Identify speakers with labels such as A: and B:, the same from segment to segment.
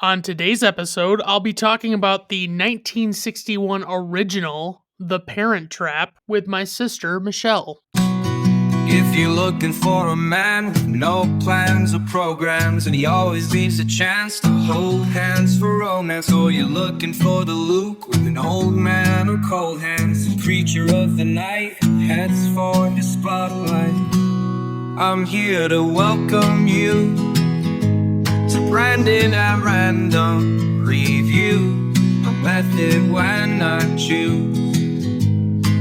A: On today's episode, I'll be talking about the 1961 original, The Parent Trap, with my sister, Michelle.
B: If you're looking for a man with no plans or programs, and he always leaves a chance to hold hands for romance, or you're looking for the Luke with an old man or cold hands, creature of the night heads for the spotlight, I'm here to welcome you to Brandon at Random Review, a method when I choose.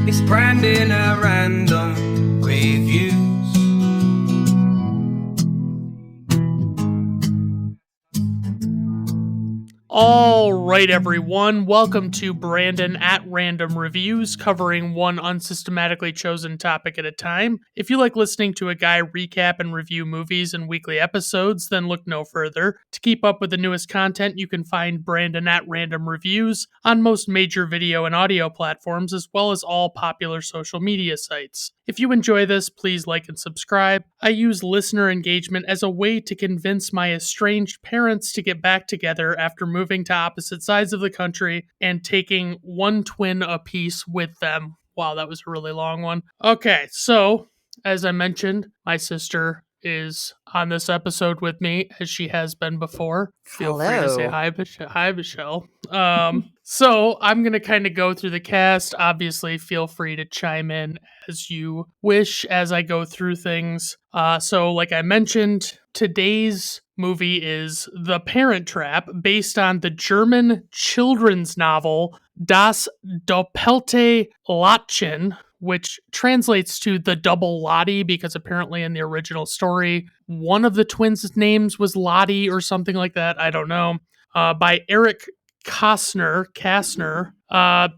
B: It's Brandon at Random Reviews.
A: All right, everyone. Welcome to Brandon at Random Reviews, covering one unsystematically chosen topic at a time. If you like listening to a guy recap and review movies in weekly episodes, then look no further. To keep up with the newest content, you can find Brandon at Random Reviews on most major video and audio platforms, as well as all popular social media sites. If you enjoy this, please like and subscribe. I use listener engagement as a way to convince my estranged parents to get back together after moving to opposite sides of the country and taking one twin apiece with them. Wow, that was a really long one. Okay, so as I mentioned, my sister is on this episode with me, as she has been before. Feel free to say hi, Michelle. So I'm gonna kind of go through the cast. Obviously, feel free to chime in as you wish as I go through things. So like I mentioned, today's movie is The Parent Trap, based on the German children's novel Das Doppelte Lottchen, which translates to the double Lottie, because apparently in the original story, one of the twins' names was Lottie or something like that. I don't know. By Eric Kastner,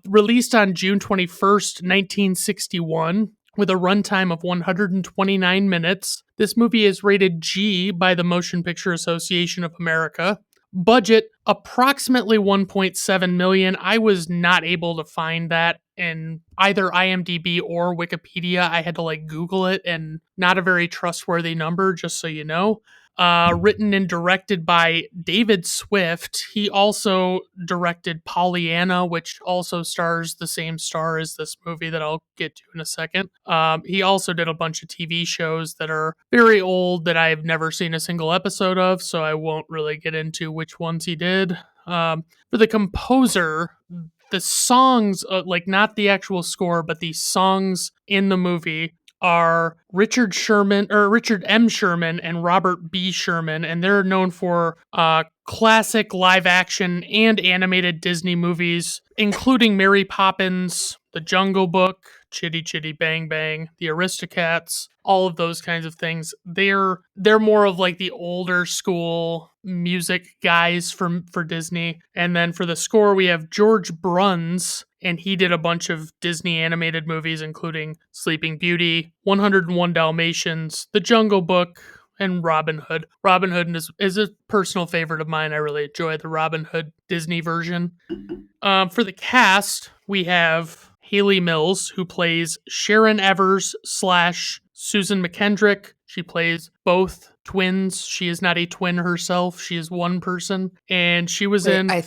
A: released on June 21st, 1961, with a runtime of 129 minutes. This movie is rated G by the Motion Picture Association of America. Budget, approximately $1.7 million. I was not able to find that in either IMDb or Wikipedia. I had to Google it, and not a very trustworthy number, just so you know. Written and directed by David Swift. He also directed Pollyanna, which also stars the same star as this movie that I'll get to in a second. He also did a bunch of TV shows that are very old that I've never seen a single episode of, so I won't really get into which ones he did. For the composer, the songs, not the actual score, but the songs in the movie are Richard M. Sherman and Robert B. Sherman, and they're known for classic live action and animated Disney movies, including Mary Poppins, The Jungle Book, Chitty Chitty Bang Bang, The Aristocats, all of those kinds of things. They're more of the older school music guys for Disney. And then for the score, we have George Bruns, and he did a bunch of Disney animated movies, including Sleeping Beauty, 101 Dalmatians, The Jungle Book, and Robin Hood. Robin Hood is a personal favorite of mine. I really enjoy the Robin Hood Disney version. For the cast, we have Haley Mills, who plays Sharon Evers / Susan McKendrick. She plays both twins. She is not a twin herself. She is one person. And she was in...
C: I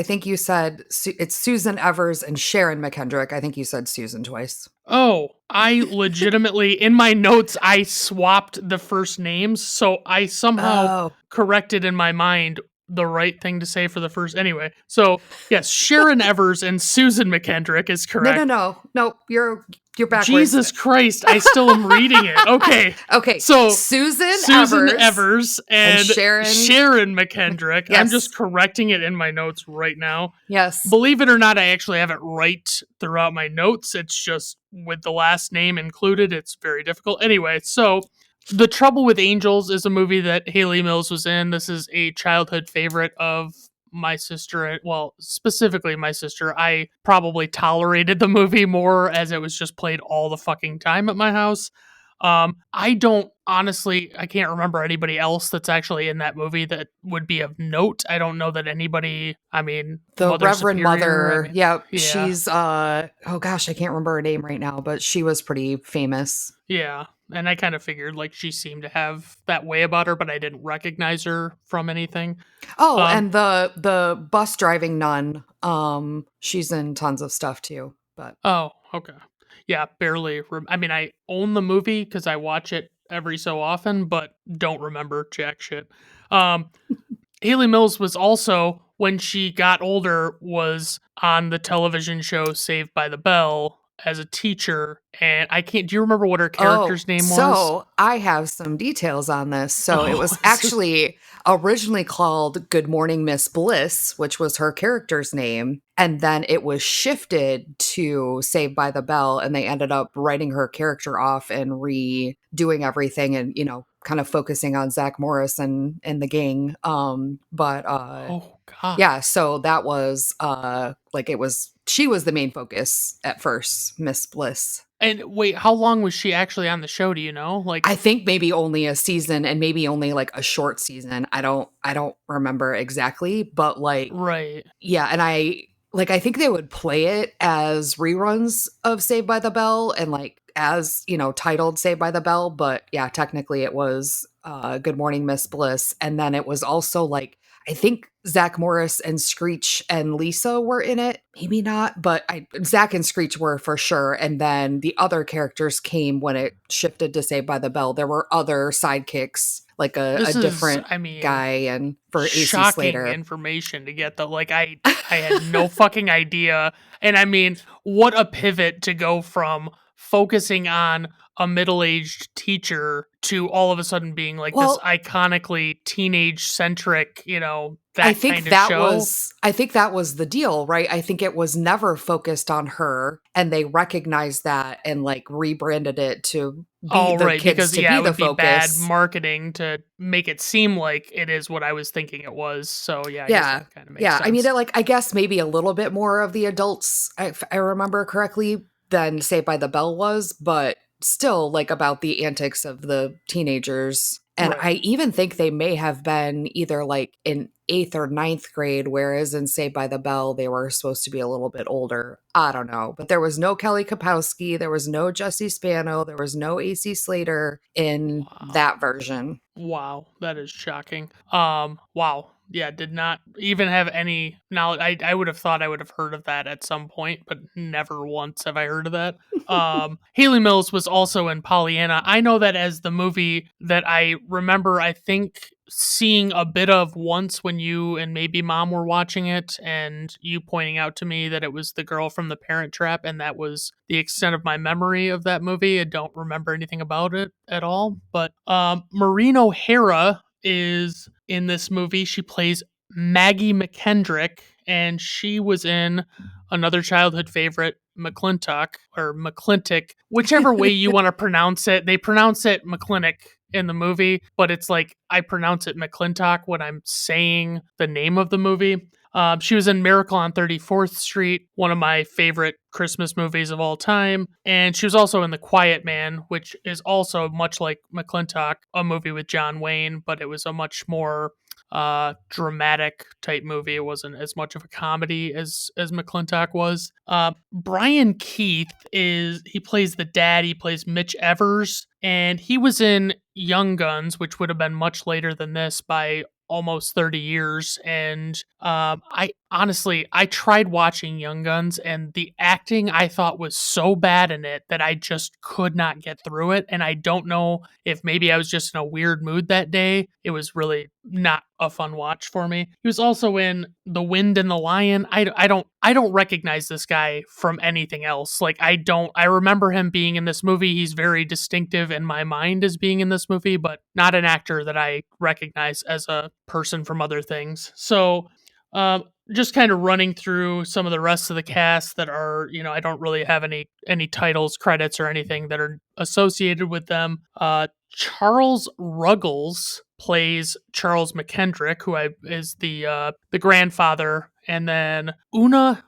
C: think you said it's Susan Evers and Sharon McKendrick. I think you said Susan twice.
A: Oh, I legitimately, in my notes, I swapped the first names. So I somehow corrected in my mind the right thing to say for the first. Anyway, so yes, Sharon Evers and Susan McKendrick is correct.
C: No, you're backwards.
A: Jesus Christ, I still am reading it. Okay. So Susan Evers and Sharon McKendrick.
C: Yes.
A: I'm just correcting it in my notes right now.
C: Yes.
A: Believe it or not, I actually have it right throughout my notes. It's just with the last name included, it's very difficult. Anyway, so The Trouble with Angels is a movie that Haley Mills was in. This is a childhood favorite of my sister. Well, specifically my sister. I probably tolerated the movie more as it was just played all the fucking time at my house. I can't remember anybody else that's actually in that movie that would be of note. I don't know that anybody, the
C: Reverend Mother. Yeah. She's, I can't remember her name right now, but she was pretty famous.
A: Yeah. And I kind of figured like she seemed to have that way about her, but I didn't recognize her from anything.
C: Oh,
A: Um,
C: and the bus driving nun, she's in tons of stuff too. But
A: oh, okay. Yeah, barely. I mean, I own the movie because I watch it every so often, but don't remember jack shit. Um, Haley Mills was also, when she got older, was on the television show Saved by the Bell as a teacher, and I can't. Do you remember what her
C: oh,
A: character's name was?
C: so I have some details on this. So it
A: Oh,
C: was actually originally called Good Morning Miss Bliss, which was her character's name. And then it was shifted to Saved by the Bell, and they ended up writing her character off and redoing everything and, kind of focusing on Zach Morris and the gang.
A: oh God.
C: Yeah, so that was like it was she was the main focus at first, Miss Bliss.
A: And wait, how long was she actually on the show? Do you know? Like,
C: I think maybe only a season and maybe only like a short season. I don't remember exactly, but like
A: right.
C: yeah, and I think they would play it as reruns of Saved by the Bell and like as, titled Saved by the Bell, but yeah, technically it was Good Morning Miss Bliss. And then it was also like I think Zach Morris and Screech and Lisa were in it. Maybe not, but Zach and Screech were for sure. And then the other characters came when it shifted to Saved by the Bell. There were other sidekicks, like a
A: This is,
C: different
A: I mean,
C: guy and for AC
A: shocking
C: Slater.
A: information to get though. Like, I had no fucking idea. And I mean, what a pivot to go from focusing on a middle-aged teacher to all of a sudden being like this
C: Well,
A: iconically teenage centric,
C: I
A: that
C: think
A: kind of
C: that
A: show.
C: was I think that was the deal, right? I think it was never focused on her and they recognized that and like rebranded it to be
A: All
C: the
A: right,
C: kids
A: because
C: to
A: yeah,
C: be
A: it
C: the
A: would be bad
C: focus.
A: marketing to make it seem like it is what I was thinking it was. So yeah, I guess
C: Yeah.
A: that kind of makes
C: Yeah. I mean,
A: sense.
C: I guess maybe a little bit more of the adults, if I remember correctly, than Saved by the Bell was, but still like about the antics of the teenagers. And I
A: Right.
C: even think they may have been either like in eighth or ninth grade, whereas in Saved by the Bell, they were supposed to be a little bit older. I don't know. But there was no Kelly Kapowski, there was no Jesse Spano, there was no AC Slater in
A: Wow.
C: that version.
A: Wow, that is shocking. Wow. Yeah, did not even have any knowledge. I would have thought I would have heard of that at some point, but never once have I heard of that. Haley Mills was also in Pollyanna. I know that as the movie that I remember, I think seeing a bit of once when you and maybe mom were watching it and you pointing out to me that it was the girl from the Parent Trap, and that was the extent of my memory of that movie. I don't remember anything about it at all. But Maureen O'Hara is in this movie. She plays Maggie McKendrick, and she was in another childhood favorite, McClintock or McClintock, whichever way you want to pronounce it. They pronounce it McClintock in the movie, but it's like I pronounce it McClintock when I'm saying the name of the movie. She was in Miracle on 34th Street, one of my favorite Christmas movies of all time. And she was also in The Quiet Man, which is also much like McClintock, a movie with John Wayne, but it was a much more dramatic type movie. It wasn't as much of a comedy as McClintock was. Brian Keith he plays the dad. He plays Mitch Evers, and he was in Young Guns, which would have been much later than this by almost 30 years. And I honestly, I tried watching Young Guns, and the acting I thought was so bad in it that I just could not get through it. And I don't know if maybe I was just in a weird mood that day. It was really not a fun watch for me. He was also in The Wind and the Lion. I don't recognize this guy from anything else. Like I remember him being in this movie. He's very distinctive in my mind as being in this movie, but not an actor that I recognize as a person from other things. So um just kind of running through some of the rest of the cast that are, I don't really have any titles, credits, or anything that are associated with them. Charles Ruggles plays Charles McKendrick, who is the grandfather, and then Una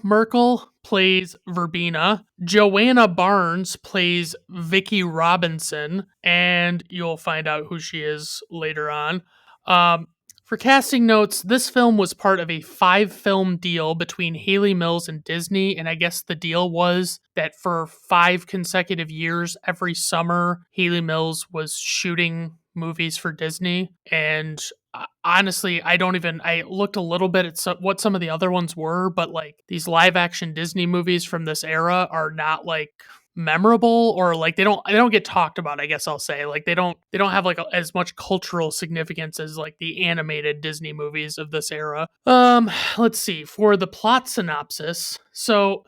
A: Merkel plays Verbena. Joanna Barnes plays Vicky Robinson, and you'll find out who she is later on. Um, For casting notes, this film was part of a 5-film deal between Haley Mills and Disney, and I guess the deal was that for 5 consecutive years, every summer, Haley Mills was shooting movies for Disney. And honestly, I looked a little bit at what some of the other ones were, but like these live action Disney movies from this era are not like memorable, or like they don't get talked about, I guess I'll say. Like they don't have like as much cultural significance as like the animated Disney movies of this era. Let's see, for the plot synopsis. So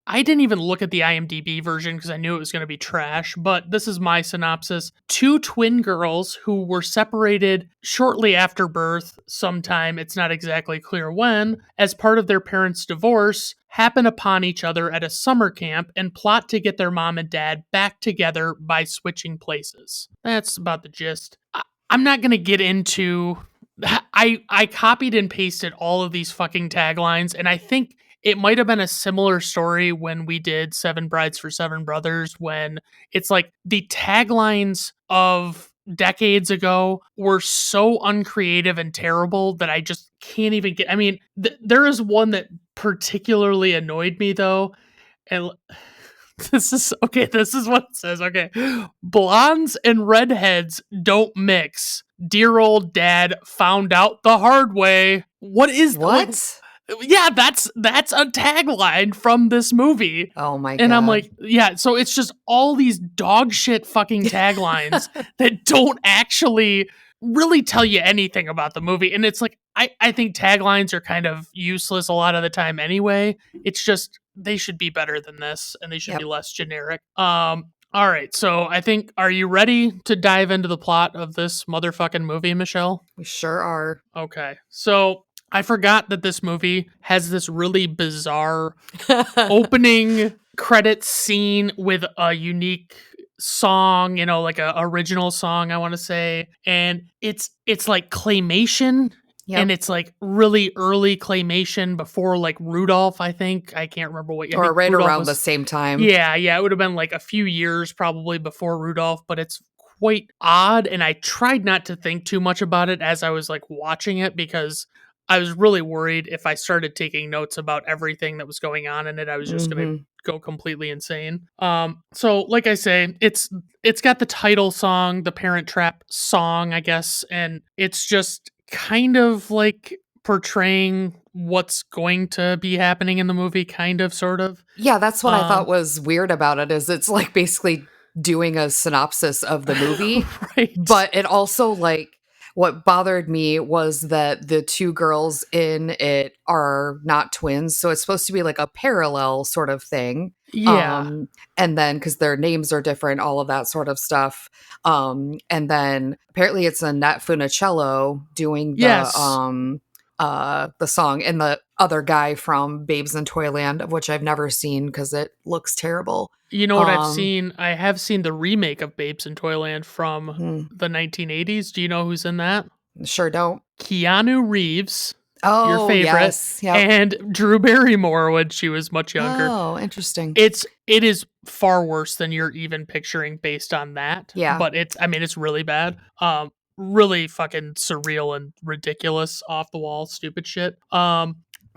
A: I didn't even look at the IMDb version because I knew it was going to be trash, but this is my synopsis. 2 twin girls who were separated shortly after birth, sometime, it's not exactly clear when, as part of their parents' divorce, happen upon each other at a summer camp and plot to get their mom and dad back together by switching places. That's about the gist. I'm not going to get into... I copied and pasted all of these fucking taglines, and I think it might have been a similar story when we did Seven Brides for Seven Brothers, when it's like the taglines of decades ago were so uncreative and terrible that I just can't even get. I mean, there is one that particularly annoyed me though. And this is okay. This is what it says. Okay. Blondes and redheads don't mix. Dear old dad found out the hard way. What is
C: What?
A: yeah, that's a tagline from this movie.
C: Oh my god.
A: And I'm like, yeah, so it's just all these dog shit fucking taglines that don't actually really tell you anything about the movie. And it's like, I think taglines are kind of useless a lot of the time anyway. It's just, they should be better than this, and they should be less generic. All right, so I think, are you ready to dive into the plot of this motherfucking movie, Michelle?
C: We sure are.
A: Okay, so I forgot that this movie has this really bizarre opening credits scene with a unique song, like a original song, I want to say. And it's like claymation.
C: Yep.
A: And it's like really early claymation before like Rudolph, I think. I can't remember what.
C: Or right
A: Rudolph
C: around the same time.
A: Yeah, it would have been like a few years probably before Rudolph, but it's quite odd. And I tried not to think too much about it as I was like watching it, because I was really worried if I started taking notes about everything that was going on in it, I was just going to go completely insane. So like I say, it's got the title song, the Parent Trap song, I guess, and it's just kind of like portraying what's going to be happening in the movie, kind of, sort of.
C: Yeah, that's what I thought was weird about it, is it's like basically doing a synopsis of the movie.
A: Right.
C: But it also, like, what bothered me was that the 2 girls in it are not twins, so it's supposed to be like a parallel sort of thing.
A: Yeah.
C: And then because their names are different, all of that sort of stuff. And then apparently it's Annette Funicello doing the song, and the other guy from Babes in Toyland, of which I've never seen because it looks terrible.
A: You know what I've seen? I have seen the remake of Babes in Toyland from the 1980s. Do you know who's in that?
C: Sure don't.
A: Keanu Reeves,
C: Oh,
A: your favorite,
C: yes. Yep.
A: and Drew Barrymore when she was much younger.
C: Oh, interesting.
A: It is far worse than you're even picturing based on that.
C: Yeah.
A: But it's really bad. Really fucking surreal and ridiculous, off the wall, stupid shit.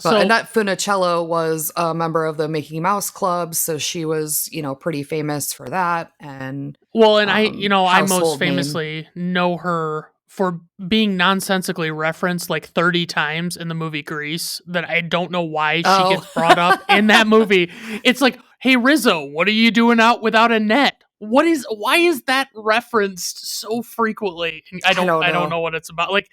C: But Annette Funicello was a member of the Mickey Mouse Club, so she was, pretty famous for that. And
A: I most famously know her for being nonsensically referenced like 30 times in the movie Grease, that I don't know why she gets brought up in that movie. It's like, hey Rizzo, what are you doing out without a net? Why is that referenced so frequently? I don't know what it's about. Like,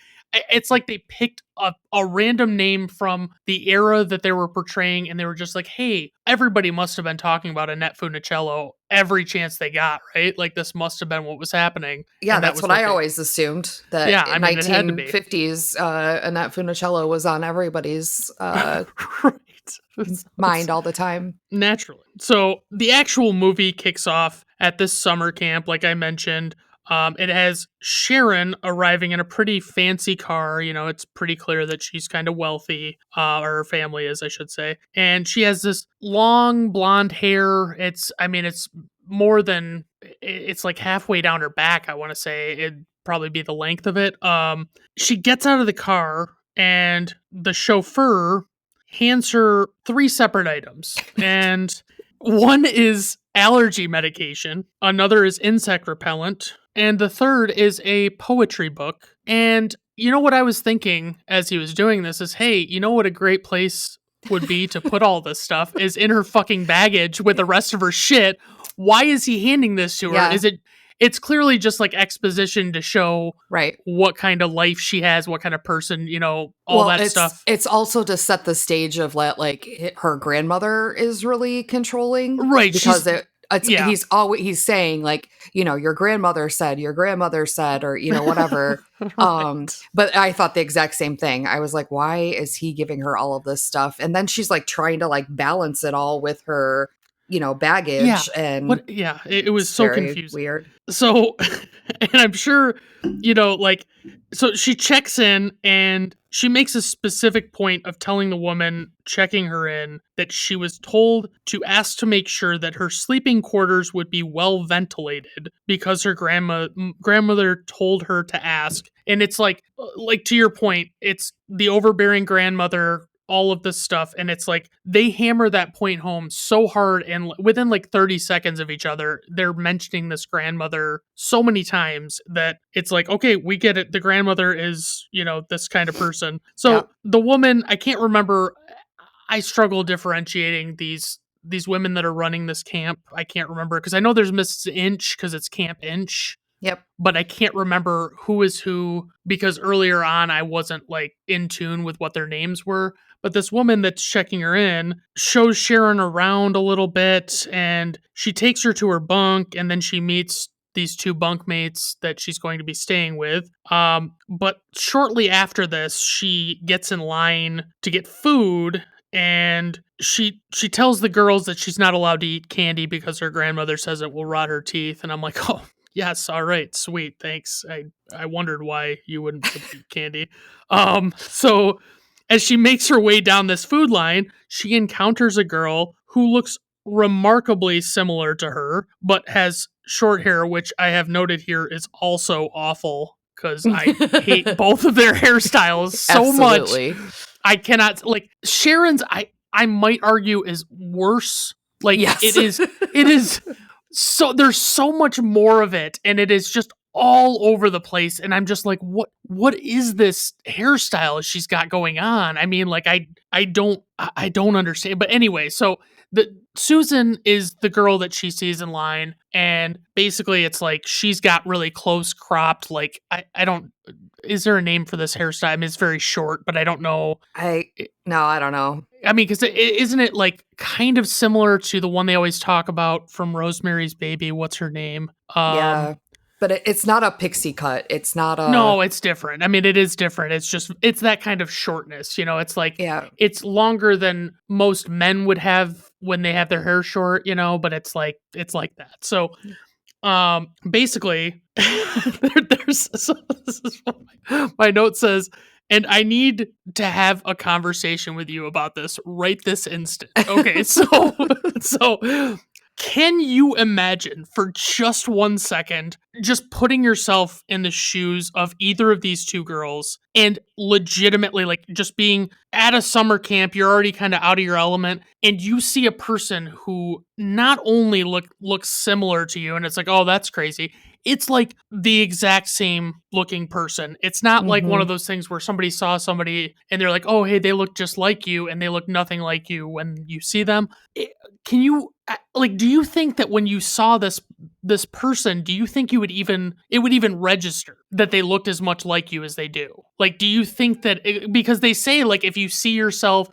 A: it's like they picked a random name from the era that they were portraying, and they were just like, hey, everybody must have been talking about Annette Funicello every chance they got, right? Like, this must have been what was happening.
C: Yeah, that's what I always assumed, that in 1950s, Annette Funicello was on everybody's mind all the time. Naturally.
A: So the actual movie kicks off at this summer camp, like I mentioned. It has Sharon arriving in a pretty fancy car. It's pretty clear that she's kind of wealthy, or her family is, I should say. And she has this long blonde hair. It's like halfway down her back, I want to say. probably be the length of it. She gets out of the car and the chauffeur hands her 3 separate items. And one is allergy medication, another is insect repellent, and the third is a poetry book. And you know what I was thinking as he was doing this is, hey, you know what a great place would be to put all this stuff is in her fucking baggage with the rest of her shit. Why is he handing this to her?
C: Yeah.
A: It's clearly just like exposition to show
C: Right.
A: what kind of life she has, what kind of person, all that stuff.
C: It's also to set the stage of like her grandmother is really controlling,
A: Right,
C: Because
A: yeah.
C: he's saying like, your grandmother said, or whatever.
A: Right.
C: But I thought the exact same thing. I was like, why is he giving her all of this stuff? And then she's like trying to like balance it all with her, baggage, and
A: It was
C: it's
A: so
C: very
A: confusing.
C: weird.
A: So, and I'm sure, so she checks in and she makes a specific point of telling the woman checking her in that she was told to ask to make sure that her sleeping quarters would be well ventilated because her grandmother told her to ask. And it's like to your point, it's the overbearing grandmother, all of this stuff, and it's like they hammer that point home so hard, and within like 30 seconds of each other they're mentioning this grandmother so many times that it's like, okay, we get it, the grandmother is this kind of person. So
C: Yeah.
A: the woman, I can't remember, I struggle differentiating these women that are running this camp. I can't remember because I know there's Mrs. Inch because it's Camp Inch,
C: Yep.
A: but I can't remember who is who because earlier on I wasn't like in tune with what their names were. But this woman that's checking her in shows Sharon around a little bit, and she takes her to her bunk, and then she meets these 2 bunkmates that she's going to be staying with. But shortly after this, she gets in line to get food, and she tells the girls that she's not allowed to eat candy because her grandmother says it will rot her teeth. And I'm like, oh, yes, all right, sweet, thanks. I wondered why you wouldn't eat candy. So as she makes her way down this food line, she encounters a girl who looks remarkably similar to her, but has short hair, which I have noted here is also awful because I hate both of their hairstyles so much.
C: Absolutely.
A: I cannot, like, Sharon's, I might argue is worse. Like,
C: Yes.
A: it is so, there's so much more of it, and it is just all over the place, and I'm just like, what is this hairstyle she's got going on? I mean, like, I don't understand. But anyway, so Susan is the girl that she sees in line, and basically it's like she's got really close cropped, like, I don't, is there a name for this hairstyle? I mean, it's very short, but I don't know.
C: I don't know.
A: I mean, because isn't it like kind of similar to the one they always talk about from Rosemary's Baby? What's her name?
C: Yeah. But it's not a pixie cut. It's not a...
A: No, it's different. I mean, it is different. It's that kind of shortness, it's like,
C: Yeah.
A: it's longer than most men would have when they have their hair short, but it's like that. So, basically, so this is what my note says, and I need to have a conversation with you about this right this instant. Okay, so can you imagine for just 1 second just putting yourself in the shoes of either of these 2 girls and legitimately, like, just being at a summer camp, you're already kind of out of your element, and you see a person who not only looks similar to you, and it's like, oh, that's crazy. It's like the exact same looking person. It's not like one of those things where somebody saw somebody and they're like, oh, hey, they look just like you, and they look nothing like you when you see them. Can you, like, do you think that when you saw this person, do you think it would even register that they looked as much like you as they do? Like, do you think that, because they say, like, if you saw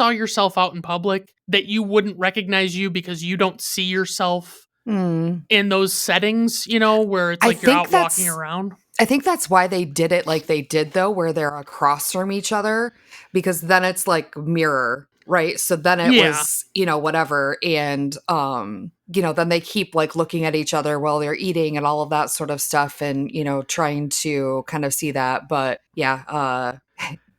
A: yourself out in public, that you wouldn't recognize you because you don't see yourself in those settings, where it's like you're out walking around?
C: I think that's why they did it like they did, though, where they're across from each other, because then it's like mirror, right? So then it was, whatever. And, then they keep like looking at each other while they're eating and all of that sort of stuff, and, trying to kind of see that. But yeah,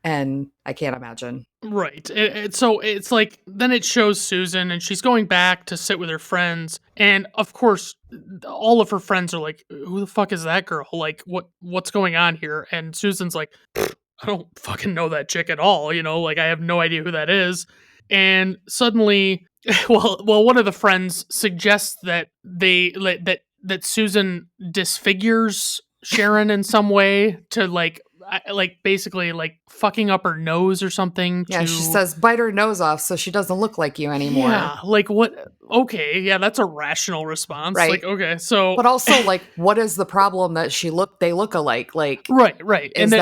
C: and I can't imagine.
A: Right. So it's like, then it shows Susan and she's going back to sit with her friends. And of course, all of her friends are like, who the fuck is that girl? Like, what's going on here? And Susan's like, I don't fucking know that chick at all. Like, I have no idea who that is. And suddenly, one of the friends suggests that that Susan disfigures Sharon in some way to basically like fucking up her nose or something.
C: Yeah, she says bite her nose off so she doesn't look like you anymore.
A: Yeah, like what? Okay, yeah, that's a rational response.
C: Right.
A: Like, okay, so
C: But also, like, what is the problem that they look alike? Like,
A: right, and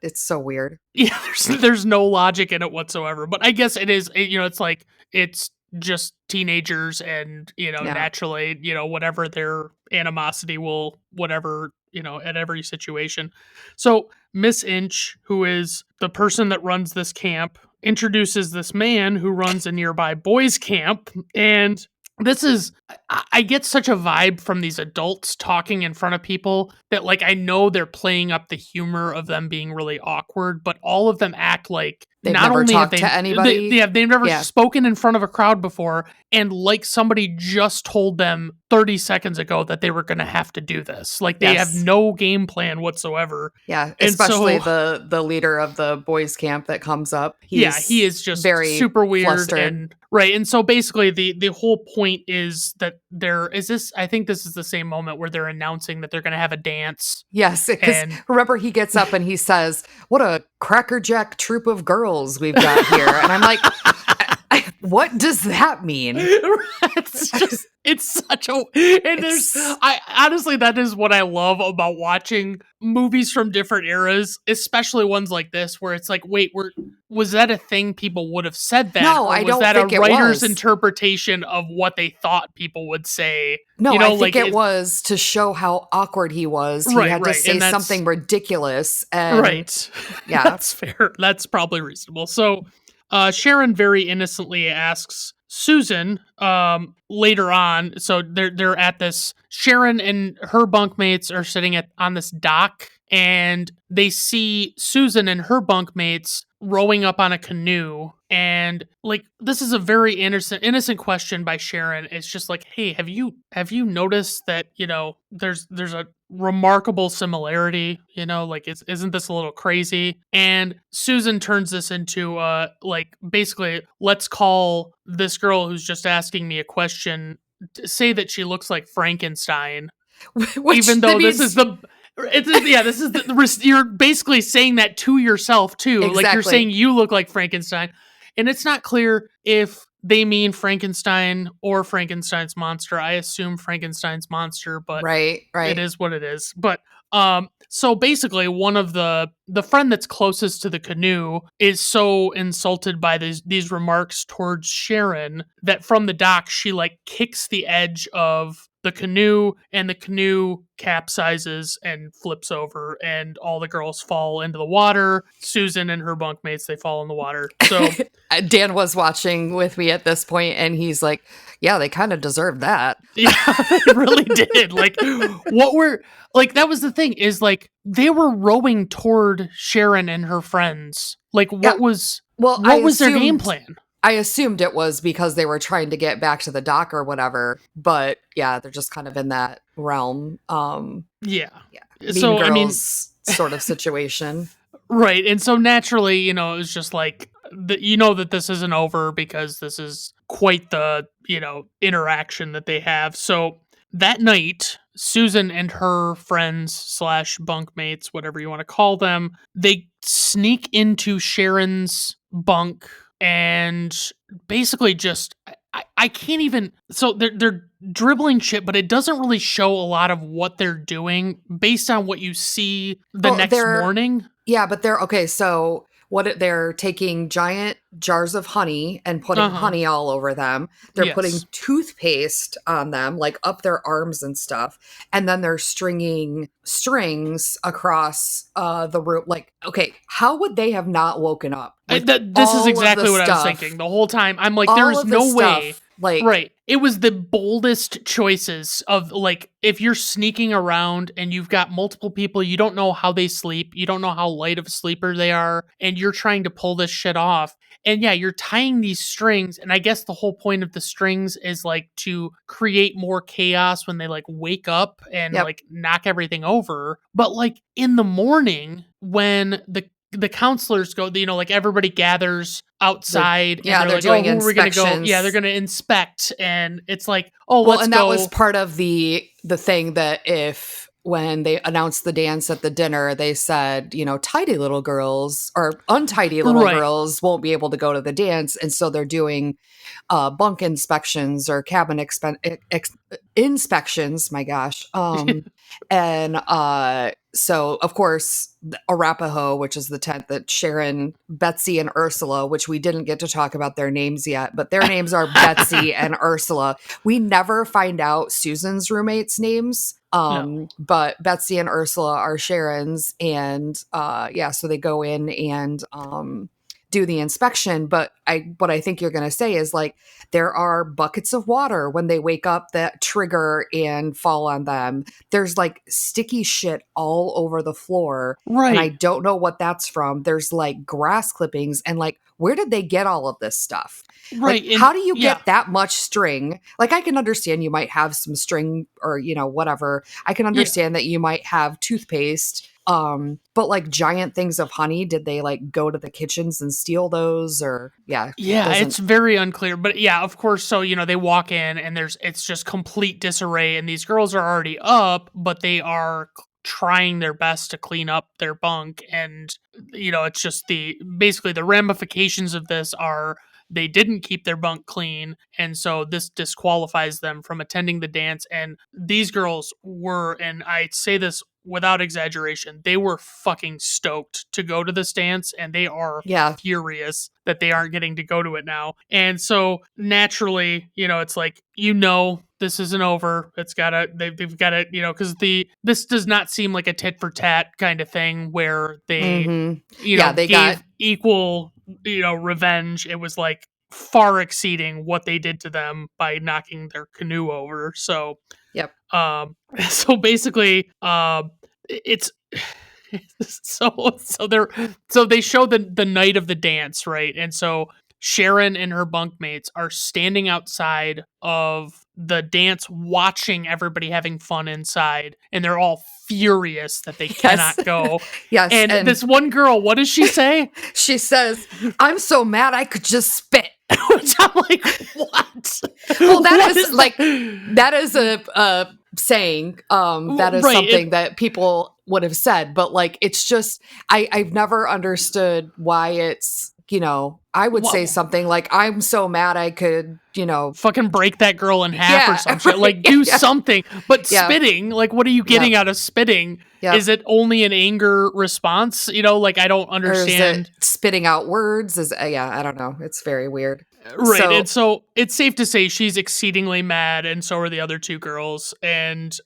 C: it's so weird.
A: Yeah, there's no logic in it whatsoever. But I guess it is. It's like it's just teenagers, and
C: Yeah.
A: naturally, whatever their animosity will, whatever at every situation. So Miss Inch, who is the person that runs this camp, introduces this man who runs a nearby boys' camp, and this is I get such a vibe from these adults talking in front of people that, like, I know they're playing up the humor of them being really awkward, but all of them act like
C: They've
A: not
C: never
A: only
C: talked
A: have
C: to anybody.
A: they've never spoken in front of a crowd before, and like somebody just told them 30 seconds ago that they were going to have to do this. Like, they have no game plan whatsoever.
C: Yeah,
A: And
C: especially
A: so,
C: the leader of the boys camp that comes up.
A: he is just
C: very
A: super weird
C: flustered.
A: and right. And so basically the whole point is that I think this is the same moment where they're announcing that they're going to have a dance.
C: Yes, because remember, he gets up and he says, "What a crackerjack troop of girls we've got here," and I'm like, what does that mean?
A: It's such a, and I honestly, that is what I love about watching movies from different eras, especially ones like this, where it's like, wait, was that a thing people would have said that?
C: No,
A: or
C: I
A: was
C: don't
A: that
C: think
A: a writer's
C: was.
A: interpretation of what they thought people would say?
C: No, I think it was to show how awkward he was. He had to say something ridiculous. And
A: right.
C: Yeah.
A: That's fair. That's probably reasonable. So Sharon very innocently asks Susan later on. So they're at this. Sharon and her bunkmates are sitting on this dock, and they see Susan and her bunkmates rowing up on a canoe. And like, this is a very innocent question by Sharon. It's just like, hey, have you noticed that there's a remarkable similarity? Like, isn't this a little crazy? And Susan turns this into like, basically, let's call this girl who's just asking me a question, say that she looks like Frankenstein, even though this is the. This is you're basically saying that to yourself too.
C: Exactly.
A: Like, you're saying you look like Frankenstein, and it's not clear if they mean Frankenstein or Frankenstein's monster. I assume Frankenstein's monster, but
C: right.
A: It is what it is. But so basically, one of the friend that's closest to the canoe is so insulted by these remarks towards Sharon that from the dock she like kicks the edge of the canoe, and the canoe capsizes and flips over, and all the girls fall into the water. Susan and her bunkmates, they fall in the water. So
C: Dan was watching with me at this point, and he's like, yeah, they kind of deserved that.
A: Yeah, they really did. Like, that was the thing, is like, they were rowing toward Sharon and her friends. Like, what was their game plan?
C: I assumed it was because they were trying to get back to the dock or whatever, but yeah, they're just kind of in that realm.
A: Yeah.
C: Mean
A: so
C: Girls sort of situation.
A: Right. And so naturally, it was just like, that this isn't over, because this is quite the, interaction that they have. So that night, Susan and her friends / bunkmates, whatever you want to call them, they sneak into Sharon's bunk and basically just, I can't even, so they're dribbling shit, but it doesn't really show a lot of what they're doing based on what you see the next morning.
C: Yeah, but so they're taking giant jars of honey and putting honey all over them. They're putting toothpaste on them, like up their arms and stuff. And then they're stringing strings across the room. Like, okay, how would they have not woken up?
A: This is exactly what I was thinking the whole time. I'm like, there is no way
C: Like,
A: Right. It was the boldest choices of like if you're sneaking around and you've got multiple people, you don't know how they sleep, you don't know how light of a sleeper they are, and you're trying to pull this shit off. And yeah, you're tying these strings, and I guess the whole point of the strings is like to create more chaos when they like wake up and
C: yep,
A: like knock everything over. But like in the morning when the counselors go, you know, like everybody gathers outside and they're
C: they're
A: like, oh,
C: doing
A: who are we going to go? Yeah, they're
C: inspections.
A: going to inspect. And it's like, oh,
C: Well,
A: let's
C: and that was
A: go.
C: part of the thing that if when they announced the dance at the dinner, they said, you know, tidy little girls or untidy little
A: Right.
C: girls won't be able to go to the dance, and so they're doing bunk inspections or cabin inspections. My gosh. And so, of course, Arapaho, which is the tent that Sharon, Betsy, and Ursula, which we didn't get to talk about their names yet, but their names are Betsy and Ursula. We never find out Susan's roommates' names.
A: No.
C: But Betsy and Ursula are Sharon's, and yeah, so they go in and do the inspection. But what I think you're going to say is like there are buckets of water when they wake up that trigger and fall on them. There's like sticky shit all over the floor, and I
A: Right.
C: don't know what that's from. There's like grass clippings, and like where did they get all of this stuff? Like,
A: Right. And
C: how do you
A: yeah.
C: get that much string? Like, I can understand you might have some string or, you know, whatever. I can
A: Yeah.
C: understand that you might have toothpaste. But like giant things of honey, did they like go to the kitchens and steal those? Or, yeah,
A: Yeah,
C: doesn't,
A: it's very unclear. But yeah, of course. So, you know, they walk in and it's just complete disarray. And these girls are already up, but they are trying their best to clean up their bunk. And, you know, it's just basically the ramifications of this are they didn't keep their bunk clean. And so this disqualifies them from attending the dance. And these girls were, and I say this without exaggeration, they were fucking stoked to go to this dance and they are
C: yeah,
A: furious that they aren't getting to go to it now. And so naturally, you know, it's like, you know, this isn't over. It's gotta, they've gotta, you know, because this does not seem like a tit for tat kind of thing where they,
C: hmm,
A: you
C: yeah,
A: know,
C: they got,
A: gave equal, you know, revenge. It was like far exceeding what they did to them by knocking their canoe over. So,
C: yep.
A: so basically, it's so they show the night of the dance, right? And so Sharon and her bunkmates are standing outside of the dance watching everybody having fun inside, and they're all furious that they
C: Yes.
A: cannot go.
C: Yes.
A: And
C: And
A: this one girl, what does she say?
C: she says, I'm so mad I could just spit.
A: Which I'm like, what?
C: Well, that
A: What
C: is like, that is a saying. That is
A: right.
C: something that people would have said, but like, it's just, I've never understood why it's, you know, I would say
A: What?
C: something like, I'm so mad I could, you know,
A: Fucking break that girl in half or
C: yeah,
A: some shit.
C: right,
A: Like, do
C: yeah,
A: something. But
C: yeah,
A: spitting, like, what are you
C: yeah,
A: getting out of spitting?
C: yeah.
A: Is it only an anger response? You know, like, I don't
C: Or is it
A: understand.
C: spitting out words? Is yeah, I don't know. It's very weird.
A: Right. And
C: So
A: so it's safe to say she's exceedingly mad, and so are the other two girls. And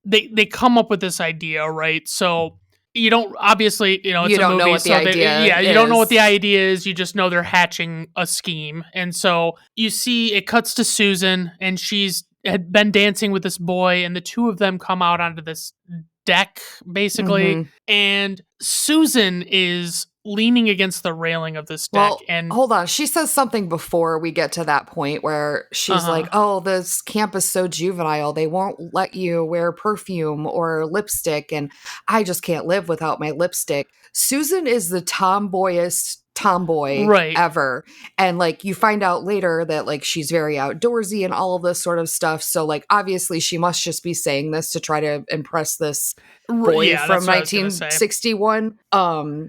A: they come up with this idea, right? So you don't obviously, you know,
C: you
A: it's a
C: don't know
A: movie,
C: what the
A: so
C: idea
A: yeah, you don't know what the
C: is.
A: idea is. You just know they're hatching a scheme. And so you see it cuts to Susan, and she's had been dancing with this boy, and the two of them come out onto this deck basically,
C: Hmm.
A: and Susan is leaning against the railing of this deck.
C: Well,
A: And
C: hold on. She says something before we get to that point where she's like,
A: uh-huh.
C: "Oh, this camp is so juvenile. They won't let you wear perfume or lipstick, and I just can't live without my lipstick." Susan is the tomboyest tomboy
A: Right.
C: ever. And like you find out later that like she's very outdoorsy and all of this sort of stuff. So like obviously she must just be saying this to try to impress this boy
A: Yeah,
C: from
A: that's what I was gonna say.
C: 1961.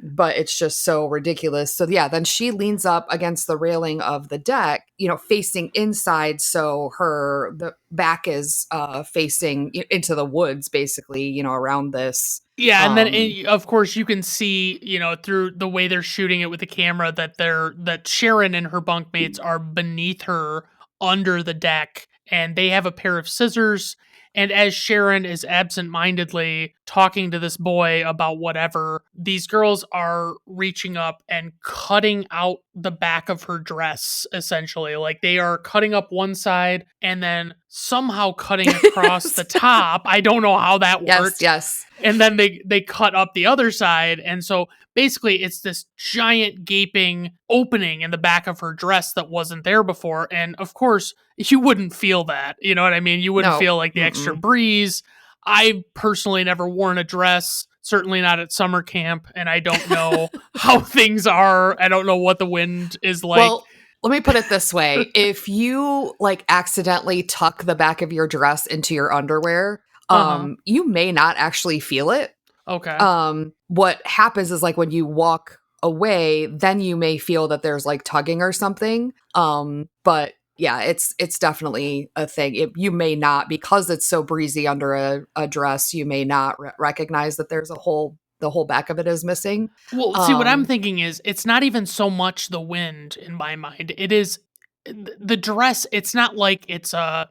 C: But it's just so ridiculous. So yeah, then she leans up against the railing of the deck, you know, facing inside, so the back is facing into the woods basically, you know, around this.
A: Yeah, and then
C: um
A: of course you can see, you know, through the way they're shooting it with the camera that Sharon and her bunkmates are beneath her under the deck, and they have a pair of scissors, And as Sharon is absentmindedly talking to this boy about whatever, these girls are reaching up and cutting out the back of her dress, essentially. Like they are cutting up one side and then somehow cutting across the top. I don't know how that worked.
C: Yes.
A: And then they cut up the other side. And so basically it's this giant gaping opening in the back of her dress that wasn't there before. And of course, you wouldn't feel that. You know what I mean? You wouldn't
C: No.
A: feel like the extra breeze. I personally never worn a dress, certainly not at summer camp, and I don't know how things are. I don't know what the wind is like.
C: Well, let me put it this way. If you like accidentally tuck the back of your dress into your underwear, you may not actually feel it.
A: Okay.
C: What happens is like when you walk away, then you may feel that there's like tugging or something. But yeah, it's definitely a thing. You may not, because it's so breezy under a dress, you may not recognize that there's the whole back of it is missing.
A: Well, see, what I'm thinking is it's not even so much the wind in my mind. It is the dress. It's not like it's a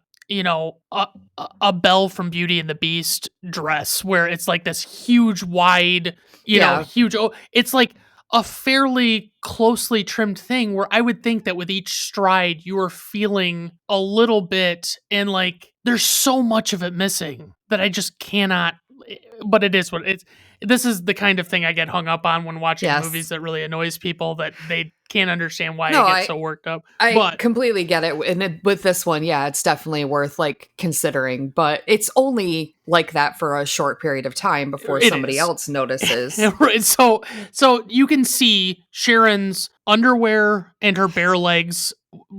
A: Belle from Beauty and the Beast dress where it's like this huge, wide, huge. Oh, it's like a fairly closely trimmed thing where I would think that with each stride you are feeling a little bit, and like there's so much of it missing that I just cannot. But it is what it's. This is the kind of thing I get hung up on when watching movies that really annoys people, that they can't understand why I get so worked up.
C: I completely get it. And with this one, yeah, it's definitely worth like considering, but it's only like that for a short period of time before somebody else notices.
A: Right. So you can see Sharon's underwear and her bare legs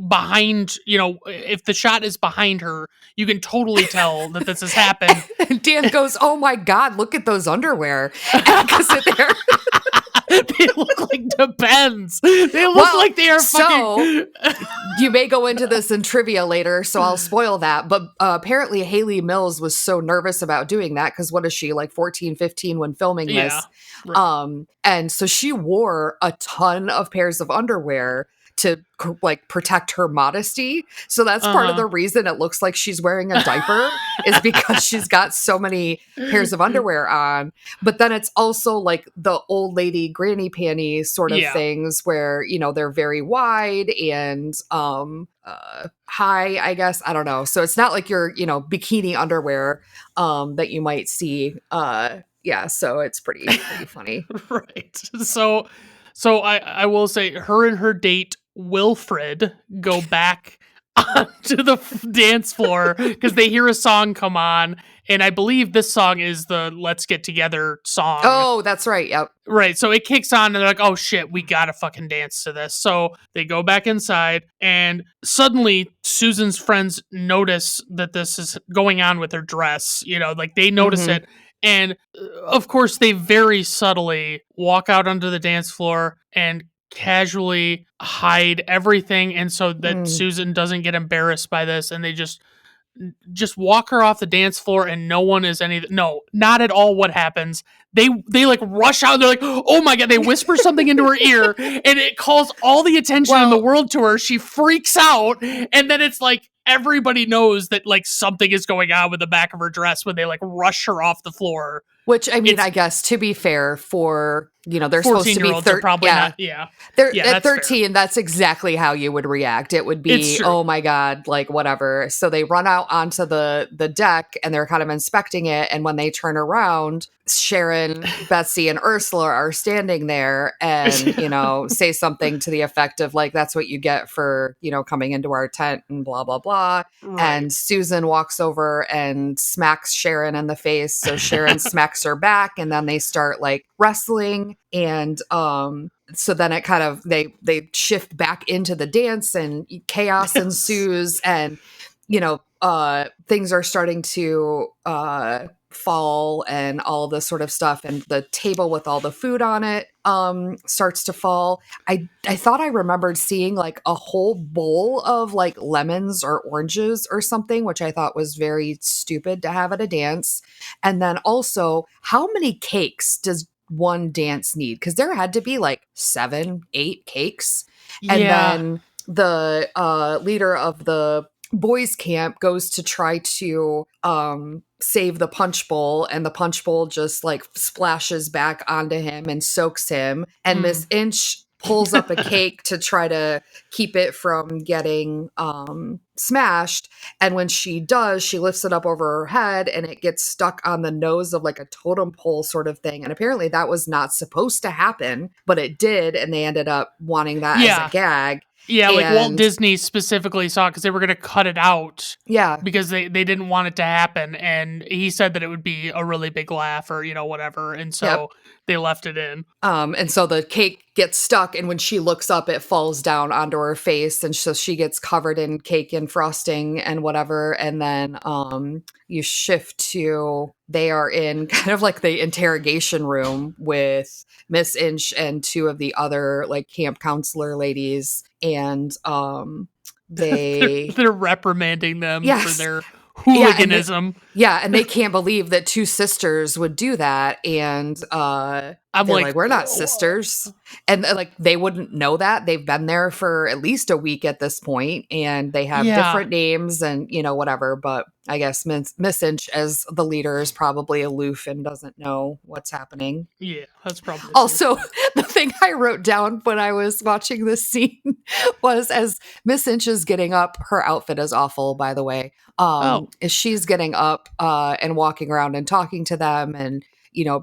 A: behind, if the shot is behind her, you can totally tell that this has happened.
C: And Dan goes, "Oh my God, look at those underwear." Because they're
A: they look like Depends. They look like they are fucking.
C: You may go into this in trivia later, so I'll spoil that. But apparently Haley Mills was so nervous about doing that because what is she, like 14, 15 when filming this? Right. And so she wore a ton of pairs of underwear to like protect her modesty. So that's part of the reason it looks like she's wearing a diaper is because she's got so many pairs of underwear on. But then it's also like the old lady granny panties sort of things where, they're very wide and high, I guess. I don't know. So it's not like your, bikini underwear that you might see. So it's pretty funny.
A: Right. So I will say her and her date Wilfred go back onto the dance floor because they hear a song come on, and I believe this song is the Let's Get Together song.
C: Oh, that's right. Yep.
A: Right. So it kicks on and they're like, oh shit, we gotta fucking dance to this. So they go back inside, and suddenly Susan's friends notice that this is going on with her dress. Like they notice it. And of course, they very subtly walk out onto the dance floor and casually hide everything, and so that Susan doesn't get embarrassed by this, and they just walk her off the dance floor, and no one is not at all what happens. They like rush out, they're like, oh my God, they whisper something into her ear, and it calls all the attention in the world to her. She freaks out, and then it's like everybody knows that like something is going on with the back of her dress when they like rush her off the floor.
C: Which, I mean, I guess to be fair for, they're supposed to be 13.
A: Probably not.
C: They're at 13. Fair. That's exactly how you would react. It would be, oh my God, like whatever. So they run out onto the deck and they're kind of inspecting it. And when they turn around, Sharon, Betsy, and Ursula are standing there and, say something to the effect of like, that's what you get for, coming into our tent and blah, blah, blah. Right. And Susan walks over and smacks Sharon in the face. So Sharon smacks her back, and then they start like wrestling. And so then it kind of they shift back into the dance and chaos ensues, and things are starting to fall and all this sort of stuff, and the table with all the food on it starts to fall. I thought I remembered seeing like a whole bowl of like lemons or oranges or something, which I thought was very stupid to have at a dance. And then also, how many cakes does one dance need? Because there had to be like 7, 8 cakes. And then the leader of the boys camp goes to try to save the punch bowl, and the punch bowl just like splashes back onto him and soaks him, and Miss Inch pulls up a cake to try to keep it from getting smashed, and when she does, she lifts it up over her head and it gets stuck on the nose of like a totem pole sort of thing, and apparently that was not supposed to happen, but it did, and they ended up wanting that as a gag.
A: Yeah, like Walt Disney specifically saw it because they were going to cut it out.
C: Yeah.
A: Because they didn't want it to happen. And he said that it would be a really big laugh or, whatever. And so they left it in.
C: And so the cake gets stuck. And when she looks up, it falls down onto her face. And so she gets covered in cake and frosting and whatever. And then you shift to they are in kind of like the interrogation room with Miss Inch and two of the other like camp counselor ladies, and
A: they're reprimanding them for their
C: hooliganism. And they can't believe that two sisters would do that, and I'm like, we're not sisters. And like they wouldn't know that. They've been there for at least a week at this point, and they have different names and whatever, but I guess Miss Inch as the leader is probably aloof and doesn't know what's happening.
A: Yeah, that's probably
C: also the thing I wrote down when I was watching this scene was as Miss Inch is getting up, her outfit is awful, by the way. As she's getting up and walking around and talking to them, and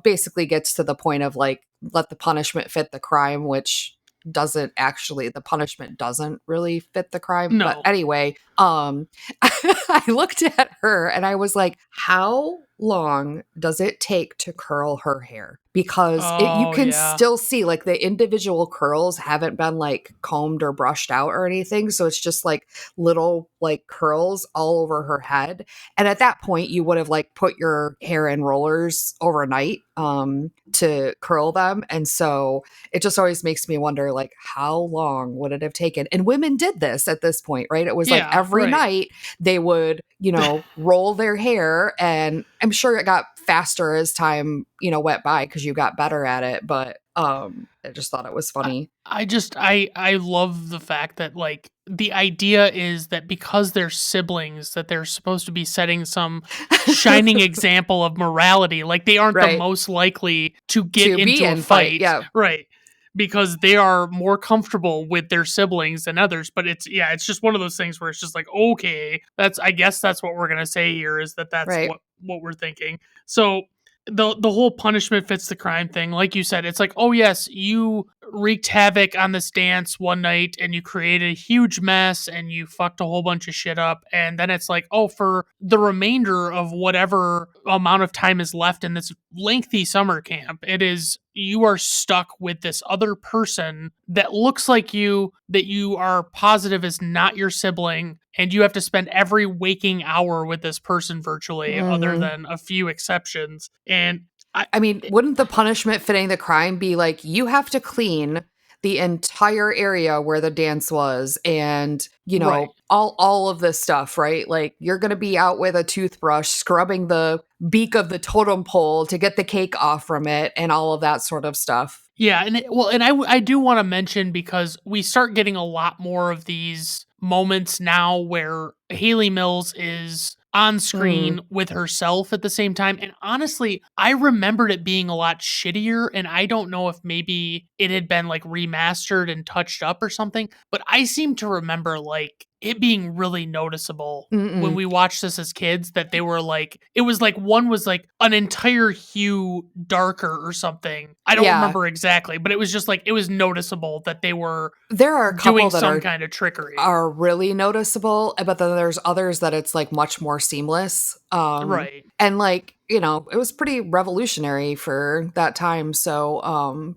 C: basically gets to the point of like, let the punishment fit the crime, which the punishment doesn't really fit the crime.
A: No.
C: But anyway, I looked at her and I was like, how long does it take to curl her hair? Because you can still see like the individual curls haven't been like combed or brushed out or anything. So it's just like little like curls all over her head. And at that point you would have like put your hair in rollers overnight to curl them. And so it just always makes me wonder, like, how long would it have taken? And women did this at this point, right? It was like every night they would, roll their hair, and I'm sure it got faster as time, went by because you got better at it. But I just thought it was funny.
A: I love the fact that like the idea is that because they're siblings, that they're supposed to be setting some shining example of morality. Like they aren't the most likely to get into a fight. Right. Because they are more comfortable with their siblings than others. But it's just one of those things where it's just like, okay, I guess that's what we're going to say here, is that's what we're thinking. So the whole punishment fits the crime thing, like you said, it's like, oh yes, you wreaked havoc on this dance one night and you created a huge mess and you fucked a whole bunch of shit up, and then it's like, oh, for the remainder of whatever amount of time is left in this lengthy summer camp, you are stuck with this other person that looks like you, that you are positive is not your sibling, and you have to spend every waking hour with this person virtually, other than a few exceptions. And
C: I mean, wouldn't the punishment fitting the crime be like, you have to clean the entire area where the dance was, and all of this stuff, right? Like you're going to be out with a toothbrush scrubbing the beak of the totem pole to get the cake off from it, and all of that sort of stuff.
A: Yeah, and I do want to mention, because we start getting a lot more of these moments now where Haley Mills is on screen with herself at the same time. And honestly, I remembered it being a lot shittier, and I don't know if maybe it had been like remastered and touched up or something, but I seem to remember like it being really noticeable when we watched this as kids, that they were like, it was like one was like an entire hue darker or something. I don't remember exactly, but it was just like, it was noticeable that they were doing some kind of trickery.
C: Are really noticeable, but then there's others that it's like much more seamless.
A: Right.
C: And like, it was pretty revolutionary for that time. So,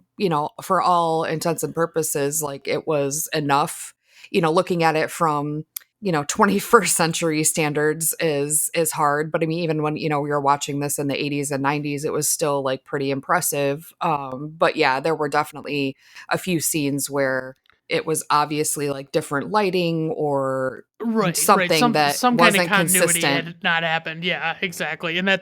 C: for all intents and purposes, like it was enough. Looking at it from 21st century standards is hard, but I mean, even when we were watching this in the 80s and 90s, it was still like pretty impressive. But yeah, there were definitely a few scenes where it was obviously like different lighting or something that
A: some
C: wasn't
A: kind of continuity
C: consistent.
A: had not happened. Yeah, exactly. And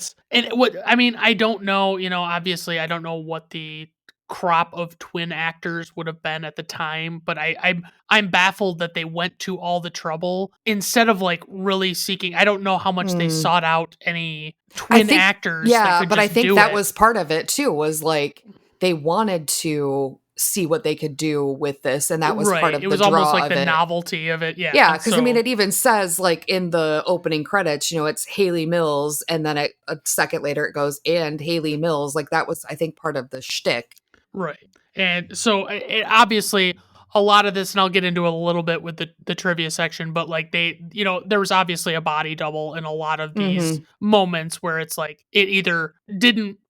A: what I mean, I don't know. Obviously, I don't know what the crop of twin actors would have been at the time, but I'm baffled that they went to all the trouble instead of like really seeking. I don't know how much they
C: Mm.
A: sought out any
C: I
A: twin
C: think,
A: actors that
C: yeah,
A: could
C: but I
A: just
C: think
A: do
C: that
A: it.
C: was part of it too, was like they wanted to see what they could do with this. And that was part
A: Right.
C: of
A: It
C: the
A: was almost
C: draw
A: like
C: of
A: the
C: it.
A: novelty of it. Yeah.
C: Yeah,
A: And
C: because I mean,
A: so
C: it even says like in the opening credits, it's Haley Mills, and then a second later it goes and Haley Mills. Like that was, I think, part of the shtick.
A: right. And so obviously a lot of this, and I'll get into a little bit with the trivia section, but like there was obviously a body double in a lot of these
C: Hmm.
A: moments where it's like it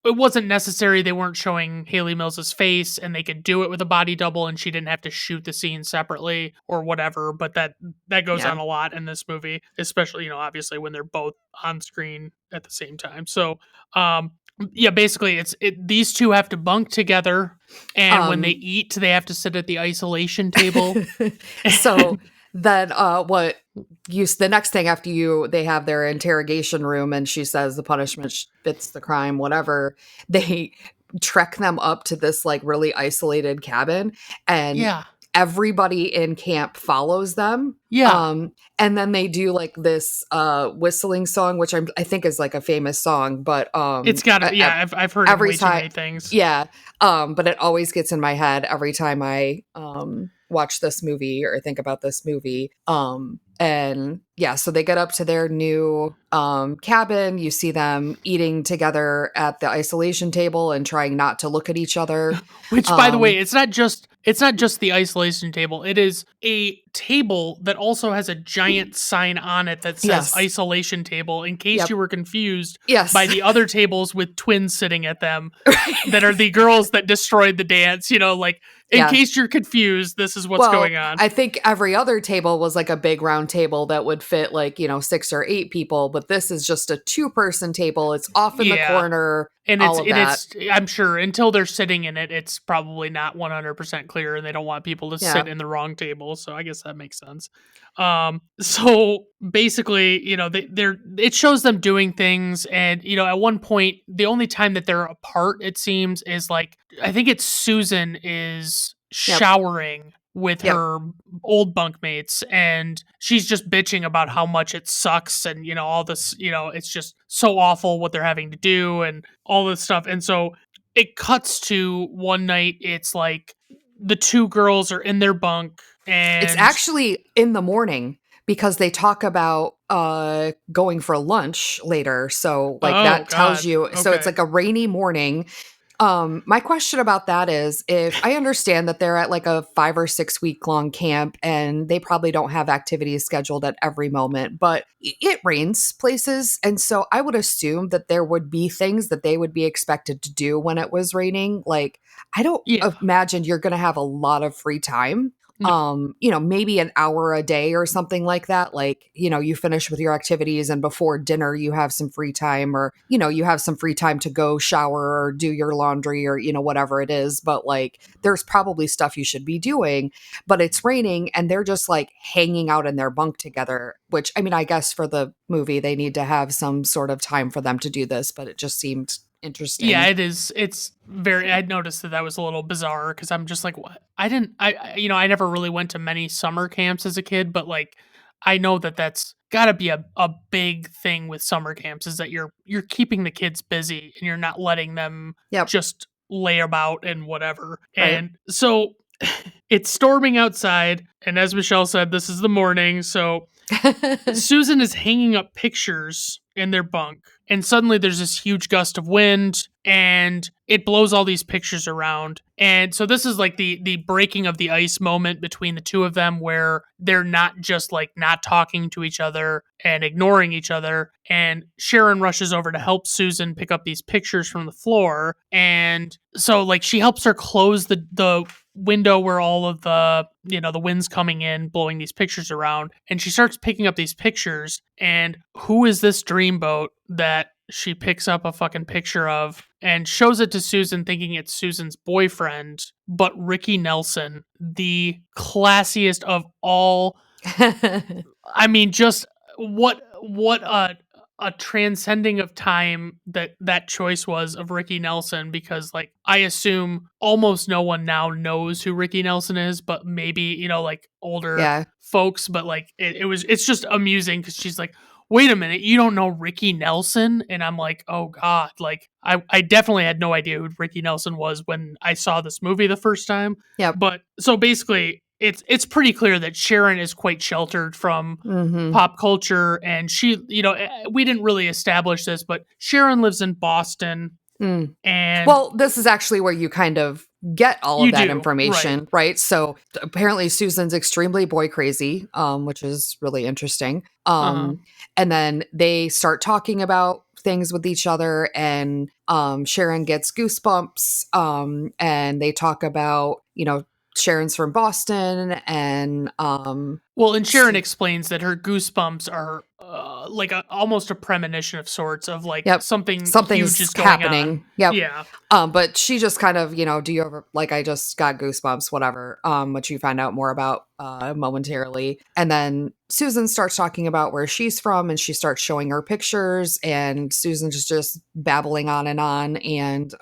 A: wasn't necessary. They weren't showing Haley Mills's face and they could do it with a body double and she didn't have to shoot the scene separately or whatever. But that goes
C: Yeah.
A: on a lot in this movie, especially, obviously when they're both on screen at the same time. So, yeah, basically these two have to bunk together, and when they
C: Um,
A: eat, they have to sit at the isolation table.
C: so then the next thing after they have their interrogation room and she says the punishment fits the crime, whatever, they trek them up to this like really isolated cabin, and
A: Yeah.
C: everybody in camp follows them.
A: Yeah.
C: And then they do like this whistling song, which I think is like a famous song, but
A: It's got to be. Yeah, I've heard in
C: every
A: way too
C: time,
A: many things.
C: yeah, but it always gets in my head every time I watch this movie or think about this movie. And yeah, so they get up to their new cabin. You see them eating together at the isolation table and trying not to look at each other.
A: Which, by the way, it's not just the isolation table. It is a table that also has a giant sign on it that says
C: Yes.
A: isolation table, in case
C: Yep.
A: you were confused
C: Yes.
A: by the other tables with twins sitting at them that are the girls that destroyed the dance. Like, in
C: Yeah.
A: case you're confused, this is what's
C: Well,
A: going on.
C: I think every other table was like a big round table that would fit like, 6 or 8 people, but this is just a 2-person table. It's off in the
A: Yeah.
C: corner.
A: And
C: all of that.
A: I'm sure until they're sitting in it, it's probably not 100% clear, and they don't want people to
C: Yeah.
A: sit in the wrong table. So I guess that makes sense. So basically, it shows them doing things, and at one point, the only time that they're apart, it seems, is like I think it's Susan is
C: Yep.
A: showering with
C: Yep.
A: her old bunkmates, and she's just bitching about how much it sucks, and all this, it's just so awful what they're having to do and all this stuff. And so it cuts to one night, it's like the two girls are in their bunk, and
C: It's actually in the morning because they talk about going for lunch later. So like
A: oh
C: that tells
A: god,
C: you, so it's
A: okay.
C: like a rainy morning. My question about that is, if I understand that they're at like a 5 or 6 week long camp and they probably don't have activities scheduled at every moment, but it rains places. And so I would assume that there would be things that they would be expected to do when it was raining. Like, I don't
A: Yeah.
C: imagine you're going to have a lot of free time.
A: No.
C: Maybe an hour a day or something like that. Like, you finish with your activities and before dinner you have some free time, or, you have some free time to go shower or do your laundry or, whatever it is. But like, there's probably stuff you should be doing, but it's raining and they're just like hanging out in their bunk together, which I mean, I guess for the movie, they need to have some sort of time for them to do this, but it just seemed interesting.
A: Yeah, it is. It's very. I noticed that was a little bizarre because I'm just like, what? I didn't. I never really went to many summer camps as a kid, but like, I know that that's got to be a big thing with summer camps, is that you're keeping the kids busy and you're not letting them
C: Yep.
A: just lay about and whatever.
C: Right.
A: And so it's storming outside, and as Michelle said, this is the morning. So Susan is hanging up pictures in their bunk, and suddenly there's this huge gust of wind and it blows all these pictures around. And so this is like the breaking of the ice moment between the two of them, where they're not just like not talking to each other and ignoring each other. And Sharon rushes over to help Susan pick up these pictures from the floor. And so like she helps her close the window where all of the the wind's coming in, blowing these pictures around, and she starts picking up these pictures. And who is this dreamboat that she picks up a fucking picture of and shows it to Susan, thinking it's Susan's boyfriend, but Ricky Nelson, the classiest of all. I mean, just what a a transcending of time that choice was of Ricky Nelson, because like I assume almost no one now knows who Ricky Nelson is, but maybe, you know, like older
C: Yeah.
A: folks, but like it's just amusing because she's like, wait a minute, you don't know Ricky Nelson? And I'm like, oh God, like I definitely had no idea who Ricky Nelson was when I saw this movie the first time.
C: Yep.
A: But so basically it's pretty clear that Sharon is quite sheltered from
C: Mm-hmm.
A: pop culture, and she, you know, we didn't really establish this, but Sharon lives in Boston,
C: Mm.
A: and
C: Well, this is actually where you kind of get all of
A: you
C: that
A: do, right?
C: information, right? So apparently Susan's extremely boy crazy, which is really interesting.
A: Uh-huh.
C: And then they start talking about things with each other, and Sharon gets goosebumps. And they talk about, you know, Sharon's from Boston, and
A: Well, and Sharon explains that her goosebumps are like almost a premonition of sorts of like
C: yep,
A: something huge
C: something's
A: is going on.
C: happening. Yep.
A: Yeah.
C: But she just kind of, you know, do you ever like I just got goosebumps, whatever, which you find out more about momentarily. And then Susan starts talking about where she's from, and she starts showing her pictures, and Susan's just babbling on. And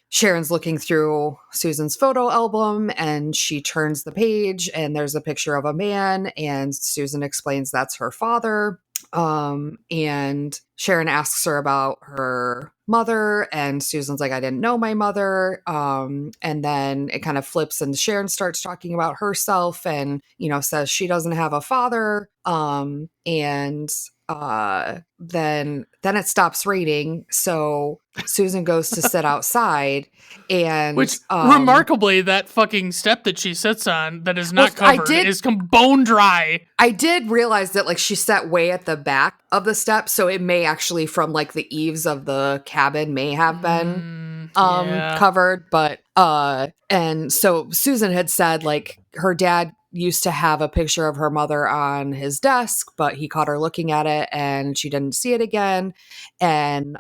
C: Sharon's looking through Susan's photo album, and she turns the page, and there's a picture of a man, and Susan explains that's her father. And Sharon asks her about her mother, and Susan's like, I didn't know my mother. And then it kind of flips, and Sharon starts talking about herself, and, you know, says she doesn't have a father. And then it stops raining, so Susan goes to sit outside, and
A: Which remarkably, that fucking step that she sits on that is not
C: well,
A: covered is bone dry.
C: I did realize that like she sat way at the back of the steps, so it may actually from like the eaves of the cabin may have been
A: Yeah.
C: covered, but and so Susan had said like her dad used to have a picture of her mother on his desk, but he caught her looking at it and she didn't see it again. And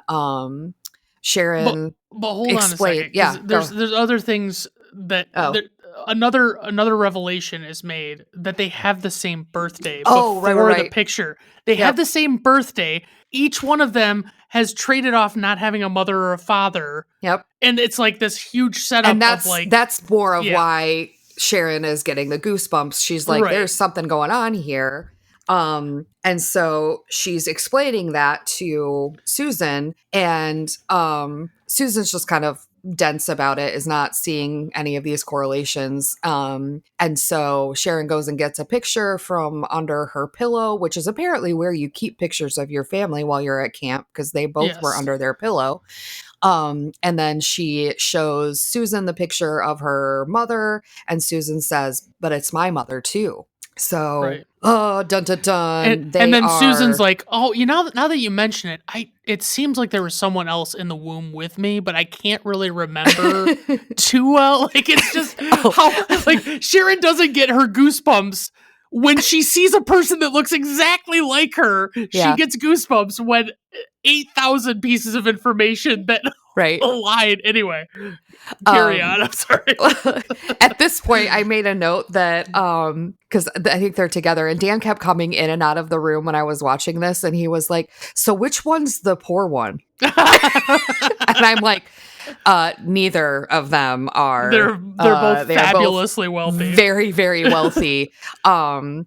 C: Sharon
A: But hold on a
C: explained,
A: second,
C: yeah,
A: because
C: go.
A: there's other things that
C: Oh.
A: another revelation is made that they have the same birthday
C: Oh,
A: before the
C: right.
A: picture. They have
C: Yep.
A: the same birthday. Each one of them has traded off not having a mother or a father,
C: Yep.
A: and it's like this huge setup
C: And
A: of like,
C: that's more of
A: yeah.
C: why Sharon is getting the goosebumps. She's like,
A: Right.
C: there's something going on here. And so she's explaining that to Susan, and Susan's just kind of dense about it, is not seeing any of these correlations. And so Sharon goes and gets a picture from under her pillow, which is apparently where you keep pictures of your family while you're at camp, because they both were
A: Yes.
C: under their pillow. And then she shows Susan the picture of her mother, and Susan says, but it's my mother too. So,
A: Right.
C: oh, dun dun dun.
A: And then Susan's like, oh, you know, now that you mention it, it seems like there was someone else in the womb with me, but I can't really remember too well. Like, it's just how like Sharon doesn't get her goosebumps when she sees a person that looks exactly like her.
C: Yeah.
A: She gets goosebumps when 8,000 pieces of information that
C: right.
A: align. Anyway, carry on. I'm sorry.
C: At this point, I made a note that because I think they're together, and Dan kept coming in and out of the room when I was watching this, and he was like, "So which one's the poor one?" And I'm like, neither of them are.
A: They're both fabulously wealthy,
C: very, very wealthy. Yeah,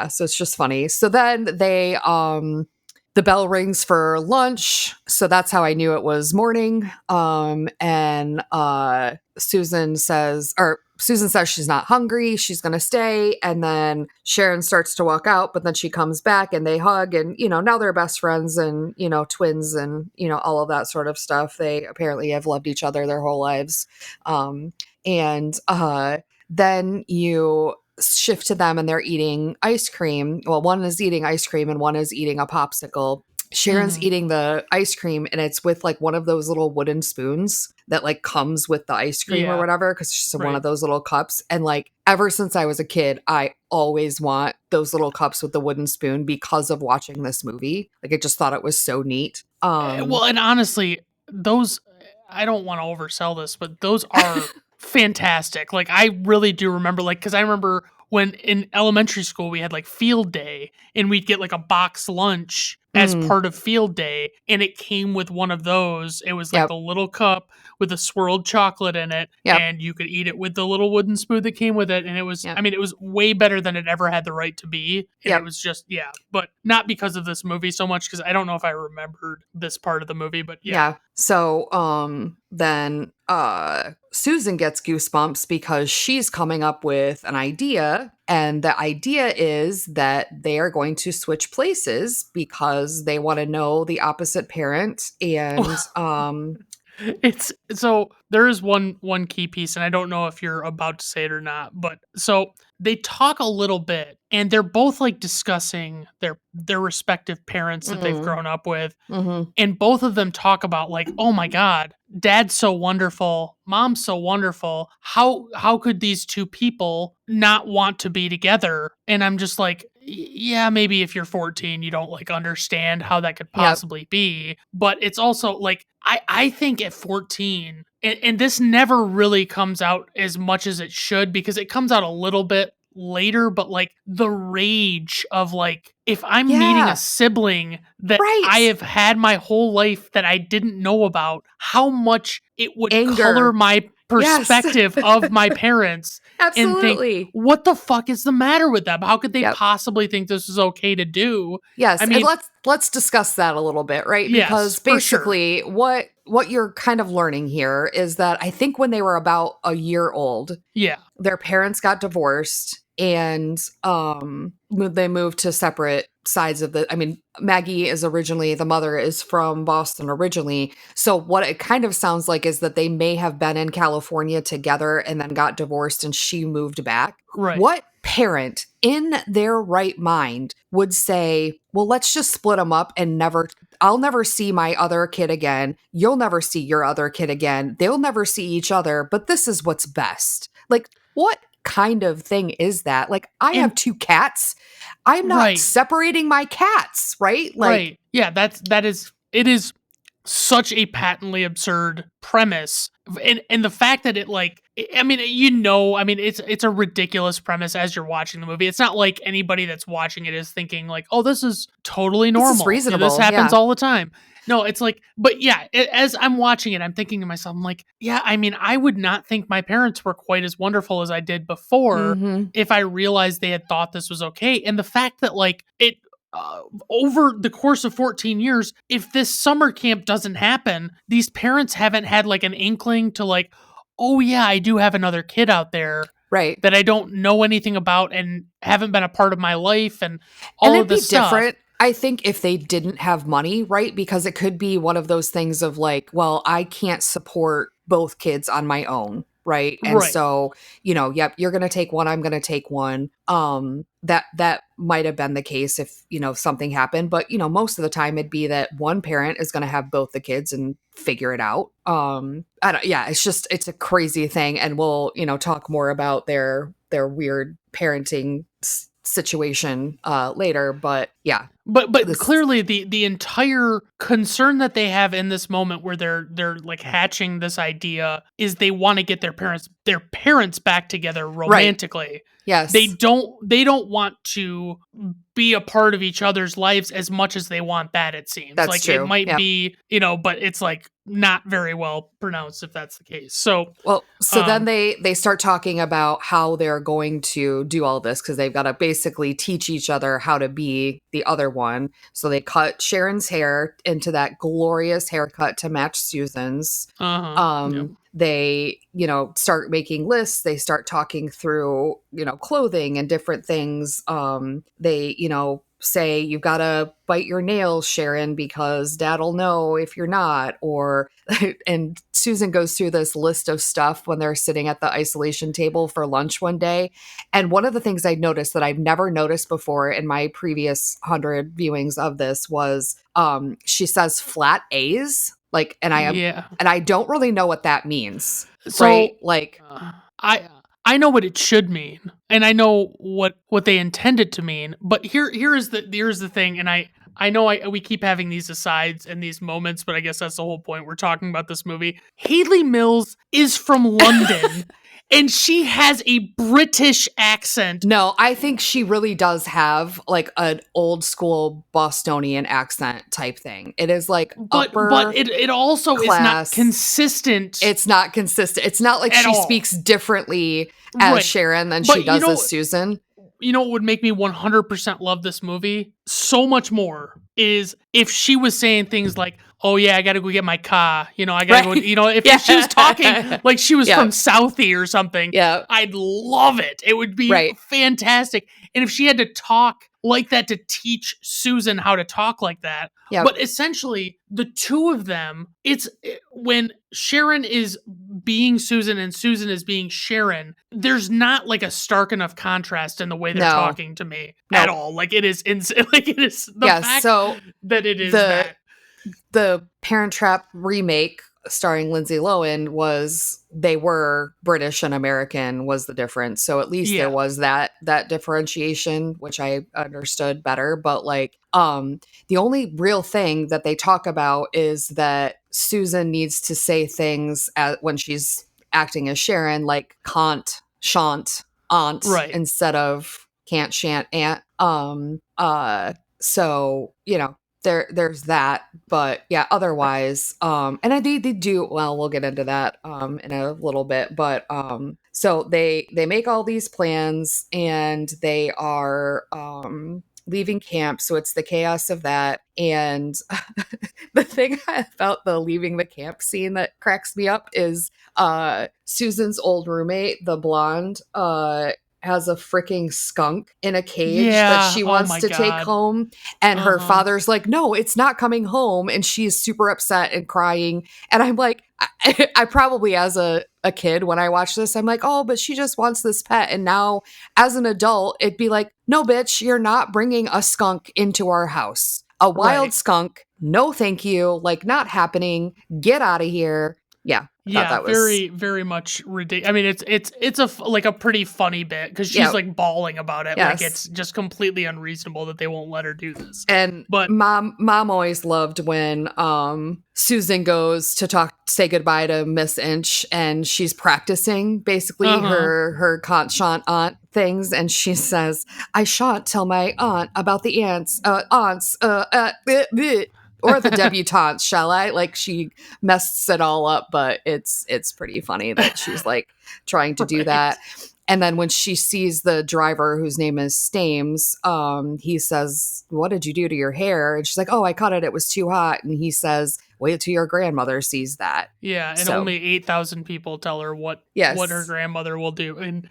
C: so it's just funny. So then they the bell rings for lunch, so that's how I knew it was morning. And Susan says she's not hungry, she's gonna stay, and then Sharon starts to walk out, but then she comes back and they hug, and you know, now they're best friends and, you know, twins, and you know, all of that sort of stuff. They apparently have loved each other their whole lives. And then you shift to them and they're eating ice cream. Well, one is eating ice cream and one is eating a popsicle. Sharon's eating the ice cream, and it's with like one of those little wooden spoons that like comes with the ice cream or whatever, because it's just one of those little cups. And like ever since I was a kid, I always want those little cups with the wooden spoon because of watching this movie. Like I just thought it was so neat.
A: Well, and honestly, those, I don't want to oversell this, but those are fantastic. Like I really do remember, like, because I remember when in elementary school we had like field day and we'd get like a box lunch as part of field day, and it came with one of those. It was like
C: Yep.
A: the little cup with a swirled chocolate in it,
C: Yep.
A: and you could eat it with the little wooden spoon that came with it, and it was,
C: Yep.
A: I mean, it was way better than it ever had the right to be, and it
C: Yep.
A: was just, yeah, but not because of this movie so much, because I don't know if I remembered this part of the movie, but yeah.
C: Yeah. So then Susan gets goosebumps because she's coming up with an idea, and the idea is that they are going to switch places because they want to know the opposite parent. And
A: It's so there is one key piece, and I don't know if you're about to say it or not, but so they talk a little bit, and they're both like discussing their respective parents that they've
C: mm,
A: grown up with,
C: mhm.
A: and both of them talk about like, oh my god, dad's so wonderful, mom's so wonderful, how could these two people not want to be together? And I'm just like, yeah, maybe if you're 14 you don't like understand how that could
C: Yep.
A: possibly be, but it's also like, I think at 14, and this never really comes out as much as it should, because it comes out a little bit later, but like the rage of like, if I'm meeting a
C: Yeah.
A: sibling that I
C: Right.
A: have had my whole life that I didn't know about, how much it would color
C: Anger.
A: my
C: Yes.
A: perspective of my parents, and think,
C: Absolutely.
A: what the fuck is the matter with them? How could they
C: Yep.
A: possibly think this is okay to do?
C: Yes,
A: I
C: and
A: mean,
C: let's discuss that a little bit, right?
A: yes,
C: Because
A: for sure.
C: basically what you're kind of learning here is that I think when they were about a year old,
A: Yeah.
C: their parents got divorced, and they moved to separate sides of the, I mean, Maggie is originally, the mother is from Boston originally. So what it kind of sounds like is that they may have been in California together and then got divorced and she moved back.
A: Right.
C: What parent in their right mind would say, well, let's just split them up and I'll never see my other kid again. You'll never see your other kid again. They'll never see each other, but this is what's best. Like, what kind of thing is that? Like, I have
A: And
C: 2 cats. I'm not
A: right.
C: separating my cats, right? Like,
A: Right. Yeah, it is such a patently absurd premise. And the fact that it like, I mean, I mean, it's a ridiculous premise as you're watching the movie. It's not like anybody that's watching it is thinking like, "Oh, this is totally
C: this is
A: normal. You know, this
C: reasonable.
A: happens
C: Yeah.
A: all the time." No, it's like, but yeah, as I'm watching it, I'm thinking to myself, I'm like, yeah, I mean, I would not think my parents were quite as wonderful as I did before
C: Mhm.
A: if I realized they had thought this was okay. And the fact that like it, over the course of 14 years, if this summer camp doesn't happen, these parents haven't had like an inkling to like, oh yeah, I do have another kid out there
C: Right.
A: that I don't know anything about and haven't been a part of my life and
C: And
A: all of
C: it'd be
A: this stuff.
C: different, I think, if they didn't have money, right? Because it could be one of those things of like, well, I can't support both kids on my own, right? And
A: Right.
C: so, yep, you're going to take one, I'm going to take one. That might have been the case if, something happened, but most of the time it'd be that one parent is going to have both the kids and figure it out. Yeah, it's a crazy thing, and we'll, talk more about their weird parenting situation later, but yeah.
A: But
C: This
A: clearly the entire concern that they have in this moment where they're like hatching this idea is they want to get their parents back together
C: Right.
A: romantically. They
C: Yes.
A: don't want to be a part of each other's lives as much as they want that, it seems.
C: That's
A: Like it
C: true.
A: might
C: Yep.
A: be, but it's like not very well pronounced if that's the case. So,
C: Well, so then
A: um
C: they start talking about how they're going to do all this because they've got to basically teach each other how to be the other one. So they cut Sharon's hair into that glorious haircut to match Susan's.
A: uh-huh. Yeah.
C: They, start making lists. They start talking through, clothing and different things. They, say you've got to bite your nails, Sharon, because dad'll know if you're not. Or, and Susan goes through this list of stuff when they're sitting at the isolation table for lunch one day. And one of the things I noticed that I've never noticed before in my previous 100 viewings of this was she says flat A's. Like, and
A: Yeah.
C: I don't really know what that means.
A: So
C: Right? Like,
A: I know what it should mean, and I know what they intend it to mean. But here's the thing, and I know we keep having these asides and these moments, but I guess that's the whole point. We're talking about this movie. Haley Mills is from London, and she has a British accent.
C: No, I think she really does have like an old school Bostonian accent type thing. It is like
A: But
C: upper
A: it also is not
C: class.
A: consistent.
C: It's not consistent. It's not like
A: At
C: she
A: all.
C: speaks differently as
A: Right.
C: Sharon than
A: But
C: she does as Susan.
A: You know what would make me 100% love this movie so much more is if she was saying things like, "Oh yeah, I got to go get my car." You know, I got to
C: Right.
A: go, you know, if
C: Yeah.
A: she was talking like she was
C: Yeah.
A: from Southie or something,
C: Yeah.
A: I'd love it. It would be
C: Right.
A: fantastic. And if she had to talk like that to teach Susan how to talk like that.
C: Yep.
A: But essentially, the two of them, it's when Sharon is being Susan and Susan is being Sharon, there's not like a stark enough contrast in the way they're
C: No.
A: talking to me
C: No.
A: at all. Like it is like it is the
C: Yeah,
A: fact
C: so
A: that it is
C: the-
A: that.
C: The Parent Trap remake starring Lindsay Lohan they were British and American was the difference. So at least
A: Yeah.
C: there was that differentiation, which I understood better. But like, the only real thing that they talk about is that Susan needs to say things when she's acting as Sharon, like can't, shan't, aunt,
A: Right.
C: instead of can't, shan't, aunt. So, you know, there's that, but yeah, otherwise, and they do well, we'll get into that in a little bit, but so they make all these plans and they are leaving camp, so it's the chaos of that. And the thing about the leaving the camp scene that cracks me up is Susan's old roommate, the blonde, has a freaking skunk in a cage that she wants to take home. And her father's like, no, it's not coming home. And she's super upset and crying. And I'm like, I probably as a kid, when I watched this, I'm like, oh, but she just wants this pet. And now as an adult, it'd be like, no, bitch, you're not bringing a skunk into our house. A wild skunk. No, thank you. Like, not happening. Get out of here. Yeah.
A: Yeah, very, very much ridiculous. I mean, it's a pretty funny bit because she's like bawling about it.
C: Yes.
A: Like it's just completely unreasonable that they won't let her do this.
C: And
A: but
C: mom always loved when Susan goes to say goodbye to Miss Inch, and she's practicing basically her can't shan't aunt things, and she says, "I shan't tell my aunt about the aunts, or the debutantes, shall I?" Like she messes it all up, but it's pretty funny that she's like trying to do that. And then when she sees the driver, whose name is Stames, he says, "What did you do to your hair?" And she's like, "Oh, I cut it. It was too hot." And he says, "Wait till your grandmother sees that."
A: Yeah, and only 8,000 people tell her what her grandmother will do. And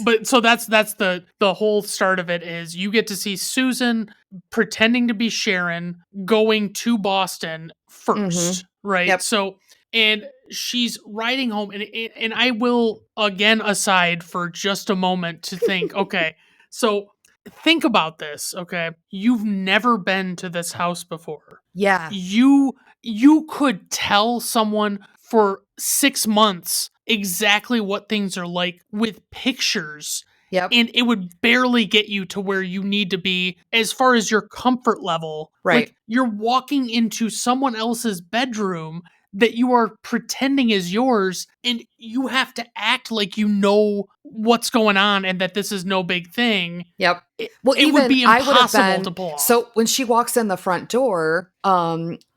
A: but so that's the whole start of it is you get to see Susan pretending to be Sharon going to Boston first, right?
C: Yep.
A: So and she's riding home, and I will again aside for just a moment to think, okay, so think about this, okay? You've never been to this house before.
C: Yeah.
A: You could tell someone for 6 months exactly what things are like with pictures.
C: Yep.
A: And it would barely get you to where you need to be as far as your comfort level.
C: Right.
A: Like you're walking into someone else's bedroom that you are pretending is yours, and you have to act like you know what's going on and that this is no big thing.
C: Yep.
A: It would be impossible to pull off.
C: So when she walks in the front door,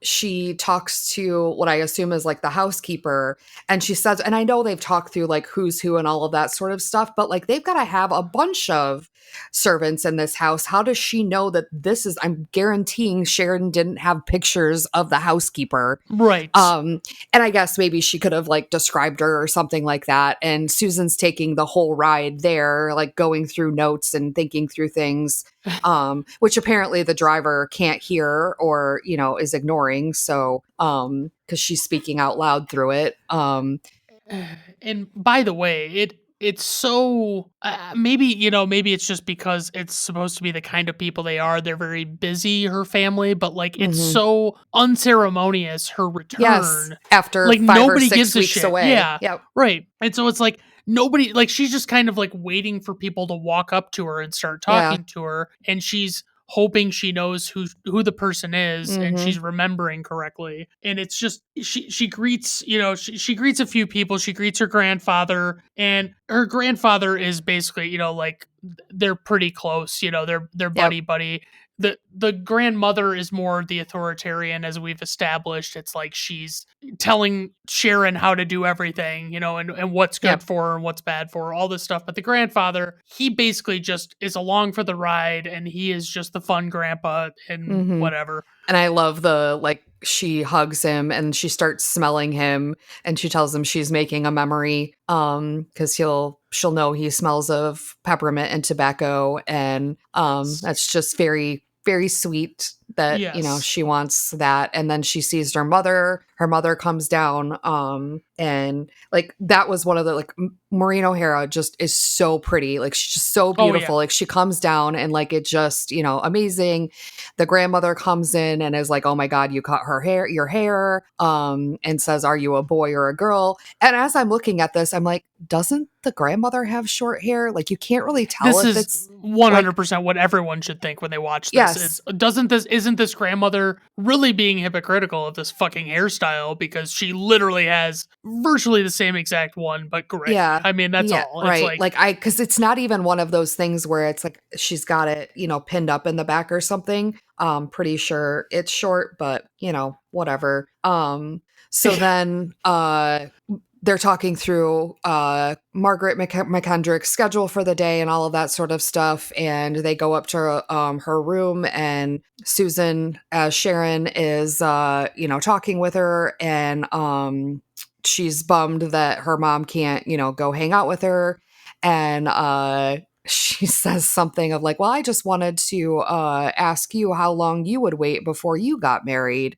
C: she talks to what I assume is like the housekeeper, and she says, and I know they've talked through like who's who and all of that sort of stuff, but like they've got to have a bunch of servants in this house. How does she know that this is, I'm guaranteeing Sharon didn't have pictures of the housekeeper.
A: Right.
C: And I guess maybe she could have like described her or something like that. And Susan's taking the whole ride there, like going through notes and thinking through things, which apparently the driver can't hear or, you know, is ignoring. So, cause she's speaking out loud through it.
A: And by the way, it's so maybe it's just because it's supposed to be the kind of people they are. They're very busy, her family, but like it's so unceremonious, her return.
C: Yes, after
A: like
C: 5
A: nobody
C: or 6
A: gives
C: weeks
A: a shit.
C: away.
A: Yeah,
C: yep.
A: Right. And so it's like nobody, like she's just kind of like waiting for people to walk up to her and start talking to her, and she's hoping she knows who the person is and
C: Mhm.
A: she's remembering correctly. And it's just she greets, she greets a few people. She greets her grandfather, and her grandfather is basically, like, they're pretty close, they're
C: Yep.
A: buddy. The grandmother is more the authoritarian, as we've established. It's like she's telling Sharon how to do everything, and what's good
C: Yep.
A: for her and what's bad for her, all this stuff. But the grandfather, he basically just is along for the ride, and he is just the fun grandpa and
C: Mhm.
A: whatever.
C: And I love she hugs him and she starts smelling him and she tells him she's making a memory cuz she'll know he smells of peppermint and tobacco, and that's just very very sweet that
A: Yes.
C: she wants that. And then she sees her mother comes down, and like that was one of the like Maureen O'Hara just is so pretty, like she's just so
A: Oh
C: beautiful,
A: yeah.
C: like she comes down and like it just amazing. The grandmother comes in and is like, "Oh my God, you cut your hair," and says, "Are you a boy or a girl?" And as I'm looking at this, I'm like, doesn't the grandmother have short hair? Like, you can't really tell
A: This
C: if
A: is
C: it's like,
A: 100% what everyone should think when they watch this.
C: yes,
A: Is isn't this grandmother really being hypocritical of this fucking hairstyle, because she literally has virtually the same exact one but gray.
C: yeah,
A: I mean, that's
C: yeah,
A: all. It's
C: right.
A: like,
C: Like, because it's not even one of those things where it's like she's got it, pinned up in the back or something. Pretty sure it's short, but whatever. So then, they're talking through Margaret McKendrick's schedule for the day and all of that sort of stuff. And they go up to her room, and Susan, as Sharon, is, talking with her. And she's bummed that her mom can't, go hang out with her. And she says something of like, "Well, I just wanted to ask you how long you would wait before you got married."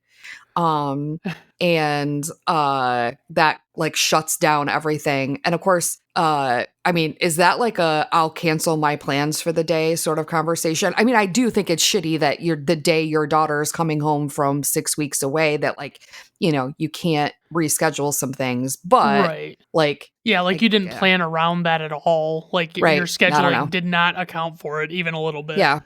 C: um and that like shuts down everything. And of course, I mean, is that like a "I'll cancel my plans for the day" sort of conversation? I mean, I do think it's shitty that the day your daughter is coming home from 6 weeks away, that like you can't reschedule some things, but
A: right.
C: like
A: Yeah, like you didn't
C: yeah,
A: plan around that at all. Like your
C: right, I don't
A: scheduling
C: know,
A: did not account for it even a little bit.
C: yeah.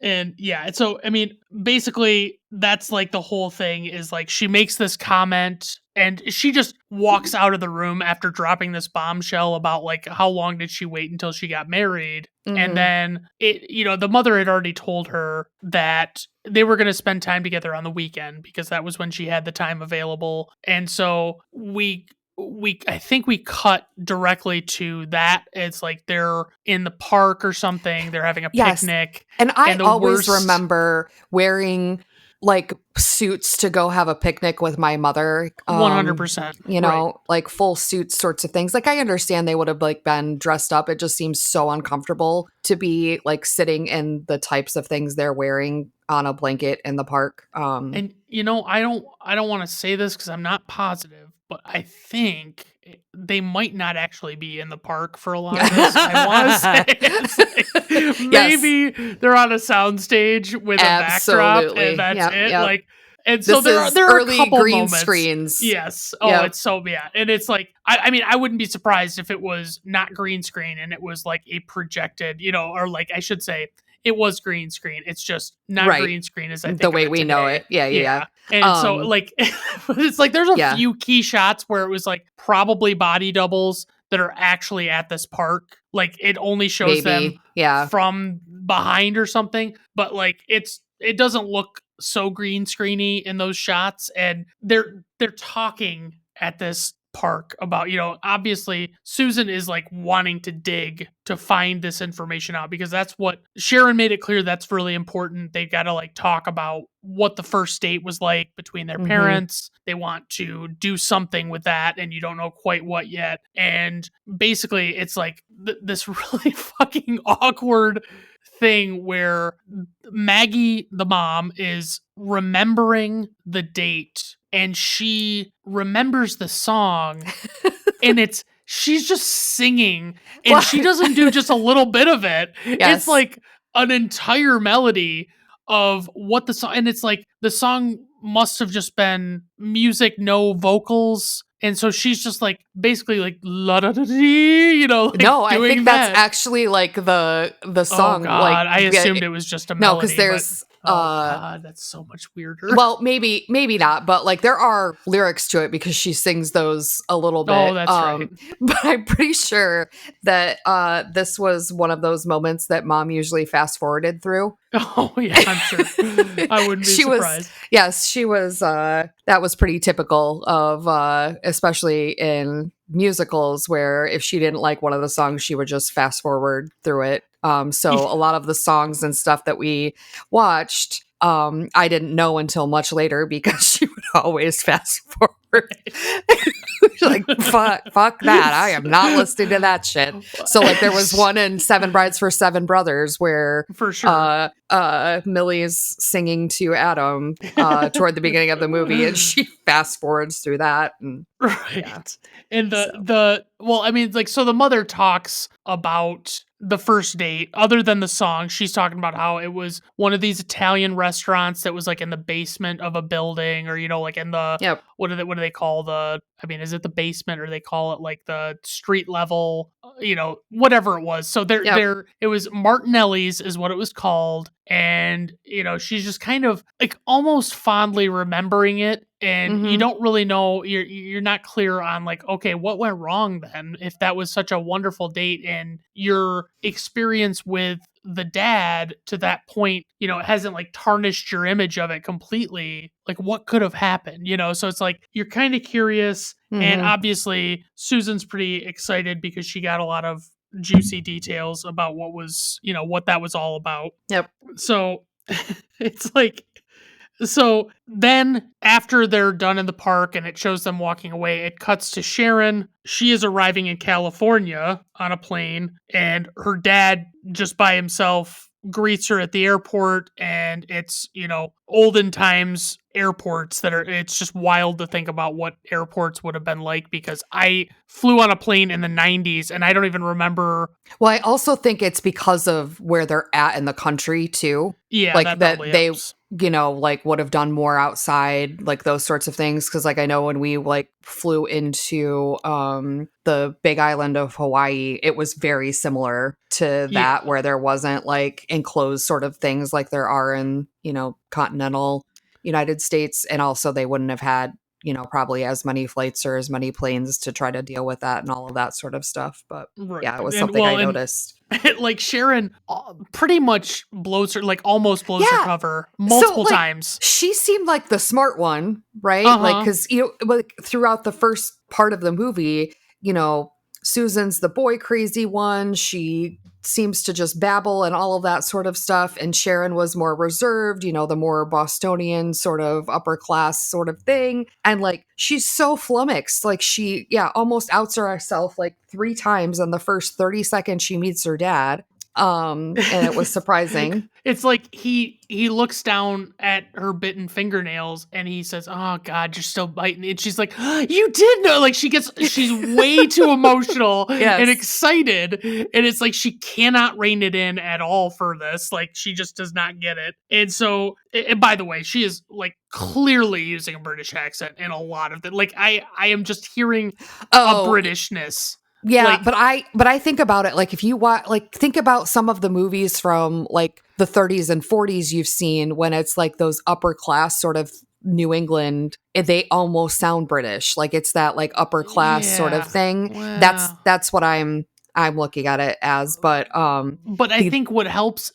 A: And yeah, so I mean, basically that's like the whole thing, is like she makes this comment and she just walks out of the room after dropping this bombshell about like how long did she wait until she got married. And
C: Hmm.
A: then the mother had already told her that they were going to spend time together on the weekend because that was when she had the time available. And so I think we cut directly to that. It's like they're in the park or something, they're having a
C: Yes.
A: picnic.
C: And I
A: And the
C: always
A: worst
C: remember wearing like suits to go have a picnic with my mother.
A: 100%, right.
C: Like full suits sorts of things. Like I understand they would have like been dressed up. It just seems so uncomfortable to be like sitting in the types of things they're wearing on a blanket in the park.
A: And I don't want to say this cuz I'm not positive, but I think they might not actually be in the park for a lot of this. I want to say it's like
C: Yes,
A: maybe they're on a soundstage with a backdrop and
C: absolutely.
A: that's
C: Yep,
A: it.
C: yep.
A: Like, and so
C: This
A: there are
C: is
A: there are a
C: early
A: couple
C: green
A: moments.
C: screens.
A: Yes. Oh,
C: Yep.
A: it's so, yeah. And it's like I mean, I wouldn't be surprised if it was not green screen and it was like a projected, or like I should say it was green screen. It's just not
C: Right.
A: green screen as I
C: The
A: think of
C: way
A: it
C: we know
A: today.
C: it. Yeah, yeah,
A: Yeah. And
C: yeah.
A: so like it's like there's a
C: Yeah,
A: few key shots where it was like probably body doubles that are actually at this park. Like it only shows them
C: maybe. Yeah.
A: from behind or something, but like it doesn't look so green screeny in those shots. And they're talking at this park about, obviously Susan is like wanting to dig to find this information out, because that's what Sharon made it clear, that's really important. They got to like talk about what the first date was like between their
C: Mhm.
A: parents. They want to do something with that, and you don't know quite what yet. And basically it's like this really fucking awkward thing where Maggie, the mom, is remembering the date and she remembers the song, and she's just singing, and
C: Well,
A: she doesn't do just a little bit of it. It's
C: yes.
A: like an entire melody of what the song, and it's like the song must have just been music, no vocals. And so she's just like basically like la da da dee, you know, like
C: No, I
A: doing
C: think that's
A: that.
C: actually like the
A: Oh
C: song. Like,
A: God, I assumed it was just a
C: no, because
A: melody, but
C: there's
A: oh God, that's so much weirder.
C: well, maybe not, but like there are lyrics to it because she sings those a little
A: Oh,
C: bit.
A: that's right.
C: But I'm pretty sure that this was one of those moments that mom usually fast forwarded through.
A: Oh yeah, I'm sure. I wouldn't be
C: She was,
A: surprised.
C: yes, she was, that was pretty typical of especially in musicals where if she didn't like one of the songs, she would just fast forward through it. So a lot of the songs and stuff that we watched, I didn't know until much later because she would always fast forward. Like, fuck that. I am not listening to that shit. So like there was one in Seven Brides for Seven Brothers where
A: For sure.
C: Millie's singing to Adam toward the beginning of the movie and she fast forwards through that. And
A: Right.
C: yeah.
A: And
C: So.
A: well, I mean, like, so the mother talks about the first date, other than the song. She's talking about how it was one of these Italian restaurants that was like in the basement of a building, or, you know, like in the,
C: Yep.
A: what do they call I mean, is it the basement, or they call it like the street level, you know, whatever it was. So
C: Yep.
A: it was Martinelli's is what it was called. And, you know, she's just kind of like almost fondly remembering it. And you
C: Mm-hmm.
A: don't really know, you're not clear on like, okay, what went wrong then, if that was such a wonderful date and your experience with the dad to that point, you know, it hasn't like tarnished your image of it completely. Like, what could have happened, you know? So it's like you're kind of curious. And
C: Mm-hmm.
A: obviously Susan's pretty excited because she got a lot of juicy details about what was, you know, what that was all about.
C: Yep.
A: So it's like, so then after they're done in the park and it shows them walking away, it cuts to Sharon. She is arriving in California on a plane, and her dad, just by himself, greets her at the airport. And it's, you know, olden times airports that are, it's just wild to think about what airports would have been like, because I flew on a plane in the 90s and I don't even remember.
C: Well, I also think it's because of where they're at in the country too.
A: Yeah,
C: Like
A: that
C: that
A: probably
C: they,
A: helps.
C: you know, like would have done more outside, like those sorts of things. Cause like I know when we like flew into the big island of Hawaii, it was very similar to
A: Yeah.
C: that, where there wasn't like enclosed sort of things like there are in, you know, continental United States. And also they wouldn't have had, you know, probably as many flights or as many planes to try to deal with that and all of that sort of stuff. But
A: Right.
C: yeah, it was
A: And
C: something I
A: well, and
C: noticed.
A: like Sharon pretty much blows her, like almost blows her
C: Yeah.
A: cover
C: So
A: multiple
C: like
A: times.
C: she seemed like the smart one, right? Like,
A: Uh-huh.
C: because, you know, like throughout the first part of the movie, you know, Susan's the boy crazy one. She seems to just babble and all of that sort of stuff. And Sharon was more reserved, you know, the more Bostonian sort of upper class sort of thing. And like, she's so flummoxed. Like, she, yeah, almost outs herself like 3 times in the first 30 seconds she meets her dad. And it was surprising.
A: It's like he looks down at her bitten fingernails and he says, "Oh God, you're still biting." And she's like, "You did know!" Like she's way too emotional and
C: Yes.
A: excited, and it's like she cannot rein it in at all for this. Like she just does not get it. And so, and by the way, she is like clearly using a British accent in a lot of it. Like I am just hearing a Britishness.
C: Yeah,
A: Like,
C: but I think about it like if you watch, like think about some of the movies from like the 30s and 40s you've seen when it's like those upper class sort of New England, they almost sound British. Like it's that like upper class sort of
A: yeah,
C: thing.
A: well.
C: That's what I'm looking at it as. But
A: I think what helps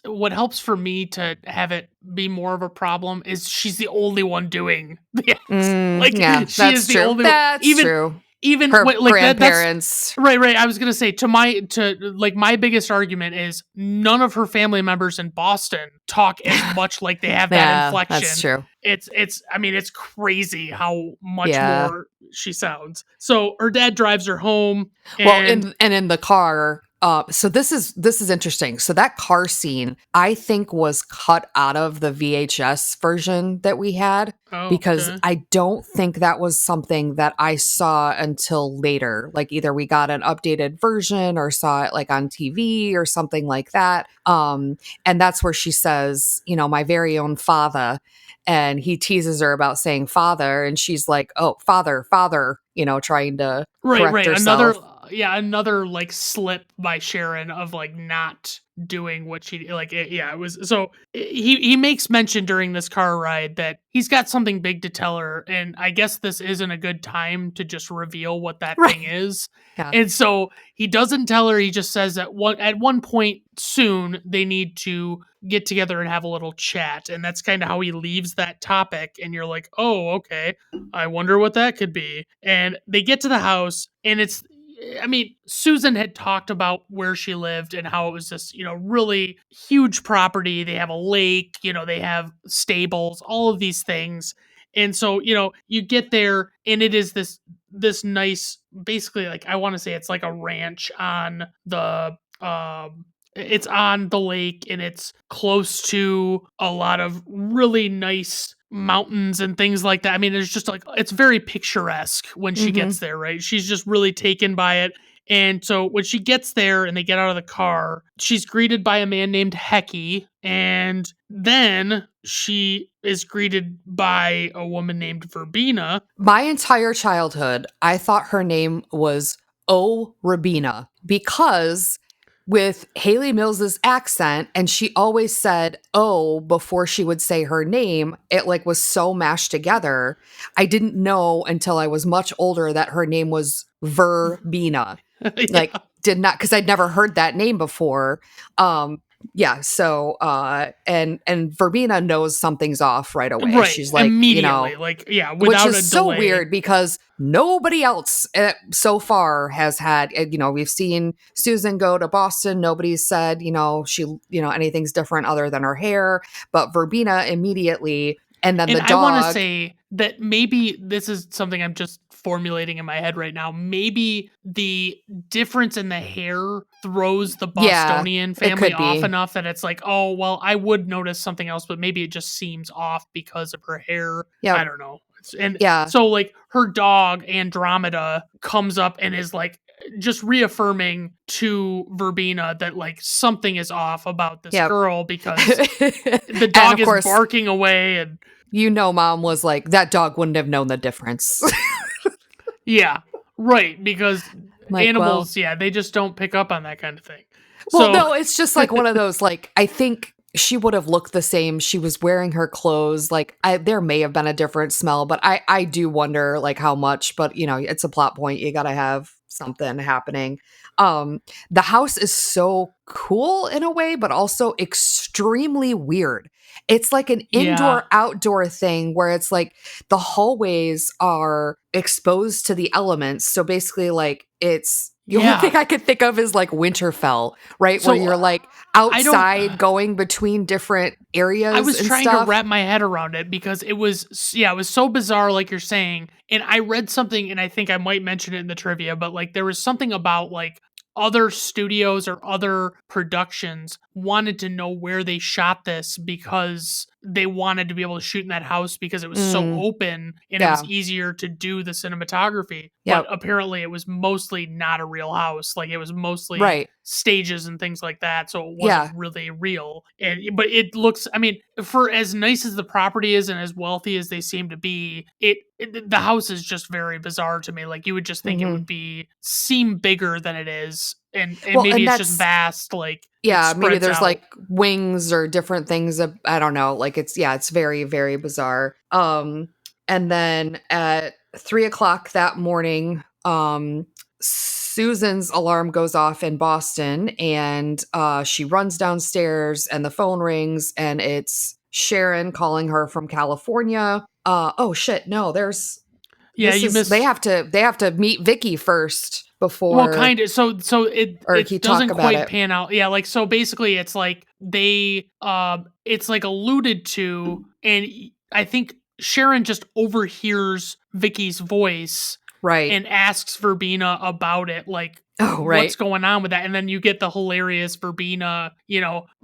A: for me to have it be more of a problem is she's the only one doing the accent. Like
C: yeah,
A: she
C: that's
A: is the
C: true.
A: only one.
C: That's true.
A: Even
C: Her
A: like that's
C: grandparents.
A: right. I was gonna say my biggest argument is none of her family members in Boston talk as much like they have that
C: Yeah,
A: inflection.
C: that's true.
A: It's I mean it's crazy how much
C: Yeah.
A: more she sounds. So her dad drives her home.
C: Well,
A: And
C: in the car, So this is interesting. So that car scene, I think, was cut out of the VHS version that we had
A: Oh,
C: because
A: okay.
C: I don't think that was something that I saw until later. Like either we got an updated version or saw it like on TV or something like that. And that's where she says, my very own father. And he teases her about saying father, and she's like, "Oh, father, father," trying to correct
A: Right. Another,
C: herself.
A: another like slip by Sharon of like not doing what she like. It was so he makes mention during this car ride that he's got something big to tell her, and I guess this isn't a good time to just reveal what that thing
C: Right.
A: is.
C: Yeah.
A: And so he doesn't tell her. He just says that at one point soon they need to get together and have a little chat, and that's kind of how he leaves that topic. And you're like, oh, okay. I wonder what that could be. And they get to the house, and I mean, Susan had talked about where she lived and how it was this, really huge property. They have a lake, they have stables, all of these things. And so, you get there and it is this nice, basically, like, I want to say it's like a ranch on it's on the lake, and it's close to a lot of really nice mountains and things like that. I mean, there's just like, it's very picturesque when she
C: Hmm.
A: gets there, right? She's just really taken by it. And so when she gets there and they get out of the car, she's greeted by a man named Hecky. And then she is greeted by a woman named Verbena.
C: My entire childhood, I thought her name was O Rabina because with Haley Mills's accent, and she always said "oh" before she would say her name. It like was so mashed together. I didn't know until I was much older that her name was Verbena. Like,
A: Yeah.
C: did not, because I'd never heard that name before. Yeah, so and Verbena knows something's off right away.
A: Right.
C: She's like,
A: Immediately. Like, yeah,
C: which
A: without
C: is
A: a
C: so
A: delay.
C: weird because nobody else so far has had, we've seen Susan go to Boston. Nobody's said, she, anything's different other than her hair, but Verbena immediately. And then
A: And
C: the
A: I want to
C: dog.
A: say that maybe this is something I'm just formulating in my head right now. Maybe the difference in the hair throws the
C: Yeah,
A: Bostonian
C: it
A: family
C: could
A: off
C: be.
A: enough that it's like, oh, well, I would notice something else, but maybe it just seems off because of her hair. I
C: Yep.
A: don't know. And
C: Yeah.
A: so, like, her dog, Andromeda, comes up and is like, just reaffirming to Verbena that like something is off about this
C: Yep.
A: girl because the
C: And
A: dog
C: of
A: is
C: course,
A: barking away. And
C: mom was like, that dog wouldn't have known the difference.
A: yeah, right, because
C: Like, well,
A: animals, yeah, they just don't pick up on that kind of thing.
C: well,
A: So,
C: no, it's just like one of those, like, I think she would have looked the same. She was wearing her clothes. Like, there may have been a different smell, but I do wonder, like, how much. But, it's a plot point. You got to have something happening. The house is so cool in a way, but also extremely weird. It's like an
A: yeah,
C: indoor outdoor thing where it's like the hallways are exposed to the elements. So basically, like, it's the only
A: yeah.
C: thing I could think of is like Winterfell, right? Where
A: So,
C: you're like
A: I don't
C: outside going between different
A: I
C: areas
A: was
C: and
A: trying to
C: stuff.
A: wrap my head around it because it was so bizarre, like you're saying. And I read something, and I think I might mention it in the trivia, but like there was something about like other studios or other productions wanted to know where they shot this because they wanted to be able to shoot in that house because it was so
C: Mm,
A: open and it was
C: yeah.
A: easier to do the cinematography. But
C: Yep.
A: apparently it was mostly not a real house. Like it was mostly
C: Right.
A: stages and things like that, so it wasn't
C: Yeah.
A: really real. And but it looks, I mean, for as nice as the property is and as wealthy as they seem to be, the house is just very bizarre to me. Like you would just think it
C: Hmm.
A: would be seem bigger than it is, and
C: Well,
A: maybe
C: and
A: it's just
C: that's,
A: vast, like it
C: yeah, maybe
A: spreads
C: there's
A: out.
C: like wings or different things. I don't know. Like it's very, very bizarre. And then at 3 o'clock that morning, Susan's alarm goes off in Boston, and she runs downstairs and the phone rings, and it's Sharon calling her from California. Oh shit, no,
A: Yeah, you
C: they
A: miss.
C: have to meet Vicky first
A: Well,
C: before,
A: kind of. So
C: or he
A: it
C: talk
A: doesn't
C: about
A: quite
C: it.
A: pan out. Yeah, like so basically it's like they it's like alluded to, and I think Sharon just overhears Vicky's voice
C: Right.
A: and asks Verbena about it, like,
C: Oh,
A: what's
C: right.
A: going on with that? And then you get the hilarious Verbena,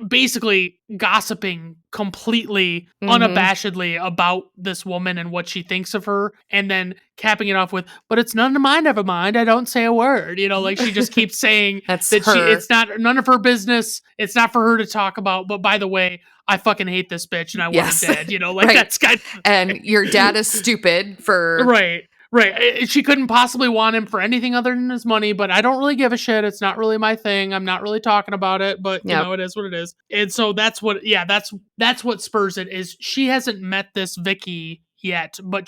A: basically gossiping completely,
C: Mhm.
A: unabashedly about this woman and what she thinks of her, and then capping it off with, but it's none of my never mind. I don't say a word. Like she just keeps saying
C: That's
A: that
C: her.
A: it's not none of her business. It's not for her to talk about. But by the way, I fucking hate this bitch and I want her
C: Yes.
A: dead. Like
C: Right.
A: that's kind of the
C: And
A: thing.
C: your dad is stupid for
A: Right. Right. She couldn't possibly want him for anything other than his money, but I don't really give a shit. It's not really my thing. I'm not really talking about it, but
C: Yep.
A: it is what it is. And so that's what spurs it is she hasn't met this Vicky yet, but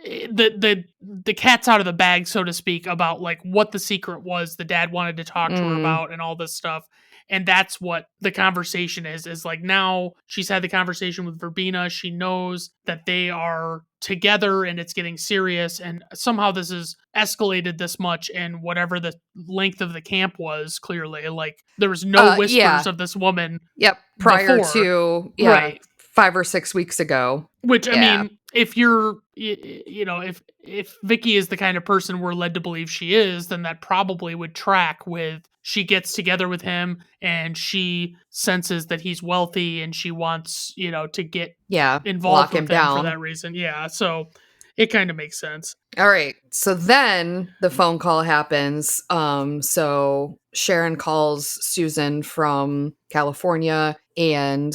A: the cat's out of the bag, so to speak, about like what the secret was the dad wanted to talk to her
C: Mm.
A: about and all this stuff. And that's what the conversation is like now she's had the conversation with Verbena. She knows that they are together and it's getting serious. And somehow this has escalated this much. And whatever the length of the camp was, clearly, like there was no whispers
C: Yeah.
A: of this woman
C: Yep. Prior
A: before.
C: to, yeah,
A: Right.
C: 5 or 6 weeks ago.
A: Which I
C: Yeah.
A: mean, if you're, if Vicky is the kind of person we're led to believe she is, then that probably would track with she gets together with him and she senses that he's wealthy and she wants, to get
C: Yeah.
A: involved
C: Lock him
A: with him for
C: down.
A: that reason. Yeah, so it kind of makes sense.
C: All right. So then the phone call happens. So Sharon calls Susan from California and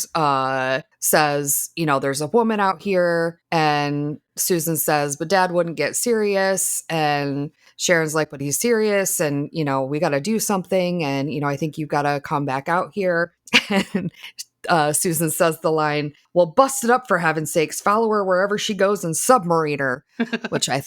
C: says, there's a woman out here. And Susan says, but dad wouldn't get serious. And Sharon's like, but he's serious. And, we got to do something. And, I think you got to come back out here. And Susan says the line, well, bust it up for heaven's sakes, follow her wherever she goes and submarine her, which I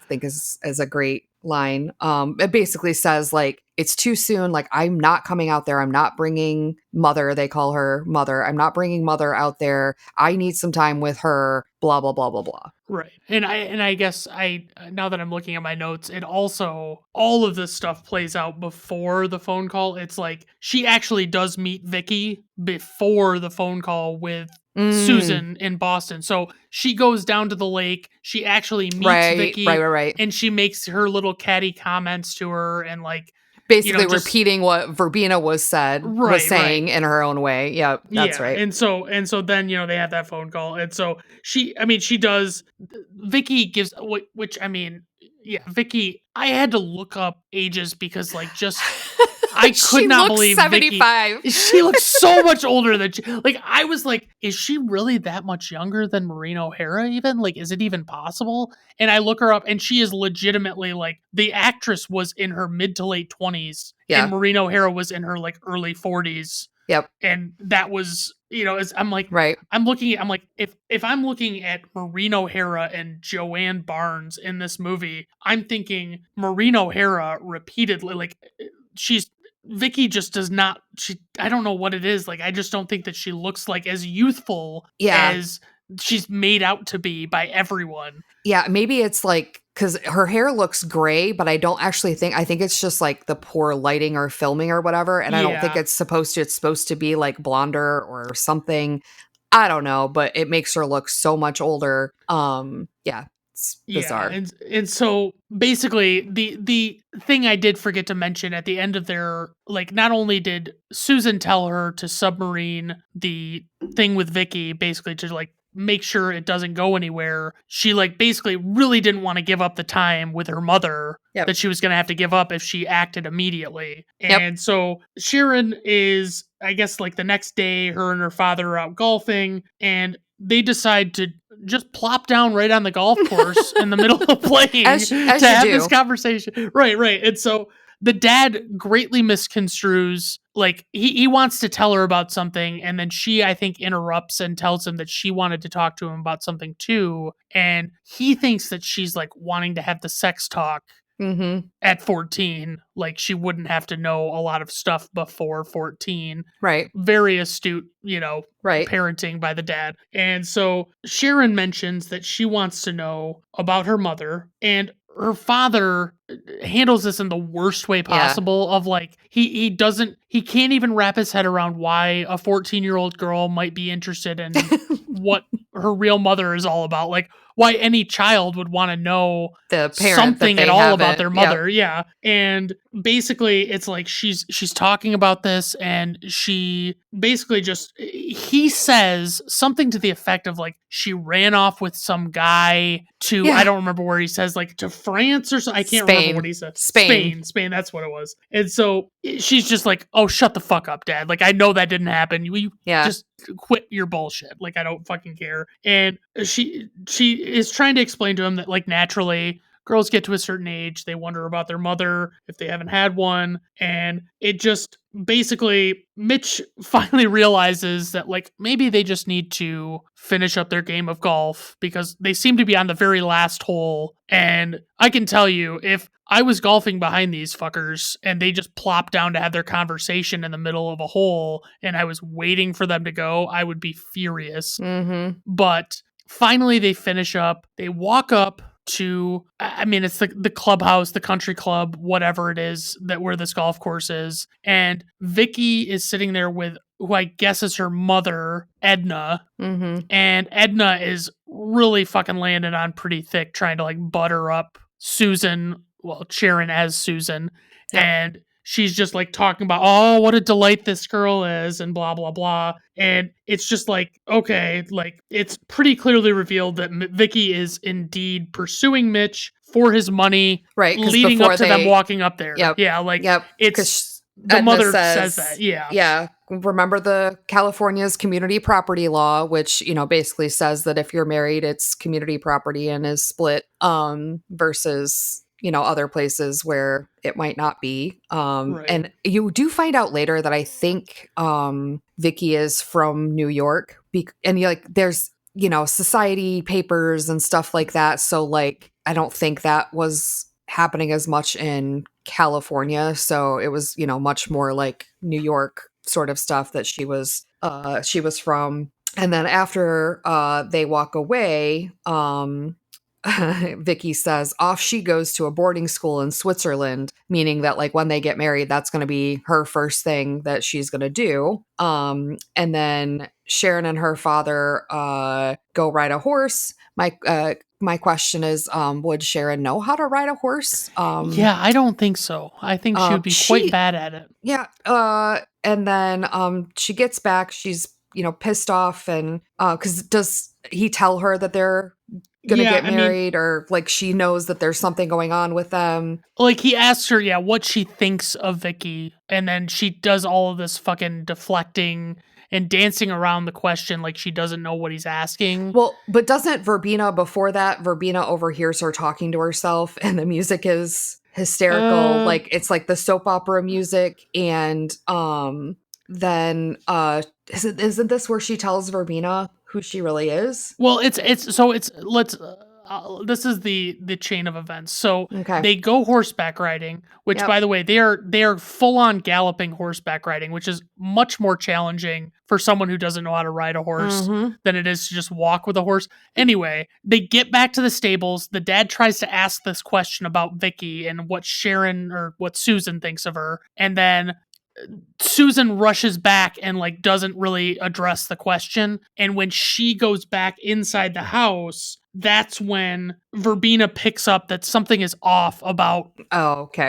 C: think is a great line. It basically says like, it's too soon. Like, I'm not coming out there. I'm not bringing mother. They call her mother. I'm not bringing mother out there. I need some time with her, blah, blah, blah, blah, blah.
A: Right. And I guess now that I'm looking at my notes, it also, all of this stuff plays out before the phone call. It's like she actually does meet Vicky before the phone call with Susan in Boston. So she goes down to the lake, she actually meets Vicky,
C: Right.
A: and she makes her little catty comments to her and like
C: Basically
A: just
C: repeating what Verbena was saying in her own way. Yep, that's
A: yeah,
C: right.
A: and so then they have that phone call, and so she does. Vicky gives which I mean, yeah, Vicky. I had to look up ages because like just I could
C: She
A: not
C: looks
A: believe
C: 75.
A: Vicky. She looks so much older than like I was like, is she really that much younger than Maureen O'Hara? Even like, is it even possible? And I look her up, and she is legitimately like the actress was in her mid to late 20s,
C: Yeah.
A: and Maureen O'Hara was in her like early 40s.
C: Yep.
A: And that was, I'm like,
C: right.
A: I'm like, if I'm looking at Maureen O'Hara and Joanne Barnes in this movie, I'm thinking Maureen O'Hara repeatedly, like Vicky just does not, I don't know what it is. Like, I just don't think that she looks like as youthful as she's made out to be by everyone.
C: Yeah, maybe it's like, because her hair looks gray, but I think it's just like the poor lighting or filming or whatever. And I don't think it's supposed to be like blonder or something. I don't know, but it makes her look so much older. Yeah. It's bizarre.
A: Yeah, and so basically the thing I did forget to mention at the end of their, like, not only did Susan tell her to submarine the thing with Vicky, basically to like make sure it doesn't go anywhere, she like basically really didn't want to give up the time with her mother that she was going to have to give up if she acted immediately. And so Sharon is, I guess, like the next day, her and her father are out golfing, and they decide to just plop down right on the golf course in the middle of playing
C: as
A: to have
C: do.
A: This conversation. Right. And so the dad greatly misconstrues, like he wants to tell her about something, and then she, I think, interrupts and tells him that she wanted to talk to him about something too. And he thinks that she's like wanting to have the sex talk at 14, like she wouldn't have to know a lot of stuff before 14.
C: Right.
A: Very astute, parenting by the dad. And so Sharon mentions that she wants to know about her mother, and her father handles this in the worst way possible of like, he can't even wrap his head around why a 14-year-old girl might be interested in what her real mother is all about. Like, why any child would want to know
C: The parent that
A: something
C: they
A: at all about their
C: haven't.
A: mother. Yeah. And basically it's like she's talking about this, and she basically just, he says something to the effect of like she ran off with some guy to, I
C: Yeah.
A: don't remember where he says, like to France or something. I can't remember what he said.
C: Spain.
A: Spain, that's what it was. And so she's just like, oh, shut the fuck up, Dad. Like, I know that didn't happen. You
C: Yeah.
A: just quit your bullshit. Like, I don't fucking care. And she is trying to explain to him that, like, naturally girls get to a certain age, they wonder about their mother if they haven't had one. And it just basically, Mitch finally realizes that, like, maybe they just need to finish up their game of golf because they seem to be on the very last hole. And I can tell you, if I was golfing behind these fuckers and they just plopped down to have their conversation in the middle of a hole and I was waiting for them to go, I would be furious.
C: Mm-hmm.
A: But finally they finish up, they walk up to, I mean, it's the clubhouse, the country club, whatever it is that where this golf course is. And Vicky is sitting there with who I guess is her mother, Edna.
C: Mm-hmm.
A: And Edna is really fucking laying it on pretty thick, trying to like butter up Susan, well, Sharon as Susan.
C: Yep.
A: And she's just like talking about, oh, what a delight this girl is, and blah, blah, blah. And it's just like, okay, like it's pretty clearly revealed that Vicky is indeed pursuing Mitch for his money,
C: Right.
A: leading up to them walking up there.
C: Yep.
A: Yeah, like
C: Yep.
A: it's the
C: Edna
A: mother says that. Yeah.
C: Yeah. Remember the California's community property law, which, you know, basically says that if you're married, it's community property and is split, versus, you know, other places where it might not be.
A: Right.
C: And you do find out later that I think Vicky is from New York. And you're like, there's, you know, society papers and stuff like that. So like, I don't think that was happening as much in California. So it was, you know, much more like New York sort of stuff that she was from. And then after they walk away, Vicky says off she goes to a boarding school in Switzerland, meaning that like when they get married, that's going to be her first thing that she's going to do. And then Sharon and her father go ride a horse. My question is, would Sharon know how to ride a horse?
A: Yeah, I don't think so. I think she would be quite bad at it.
C: Yeah. And then she gets back. She's, you know, pissed off, and because does he tell her that they're gonna get married, or like she knows that there's something going on with them?
A: Like he asks her, yeah, what she thinks of Vicky, and then she does all of this fucking deflecting and dancing around the question like she doesn't know what he's asking.
C: Well, but doesn't before that, Verbena overhears her talking to herself, and the music is hysterical. Like it's like the soap opera music, and then isn't this where she tells Verbena who she really is?
A: Well, this is the chain of events. So they go horseback riding, which by the way, they are full on galloping horseback riding, which is much more challenging for someone who doesn't know how to ride a horse than it is to just walk with a horse. Anyway, they get back to the stables. The dad tries to ask this question about Vicky and what Susan thinks of her. And then Susan rushes back and like doesn't really address the question. And when she goes back inside the house, that's when Verbena picks up that something is off about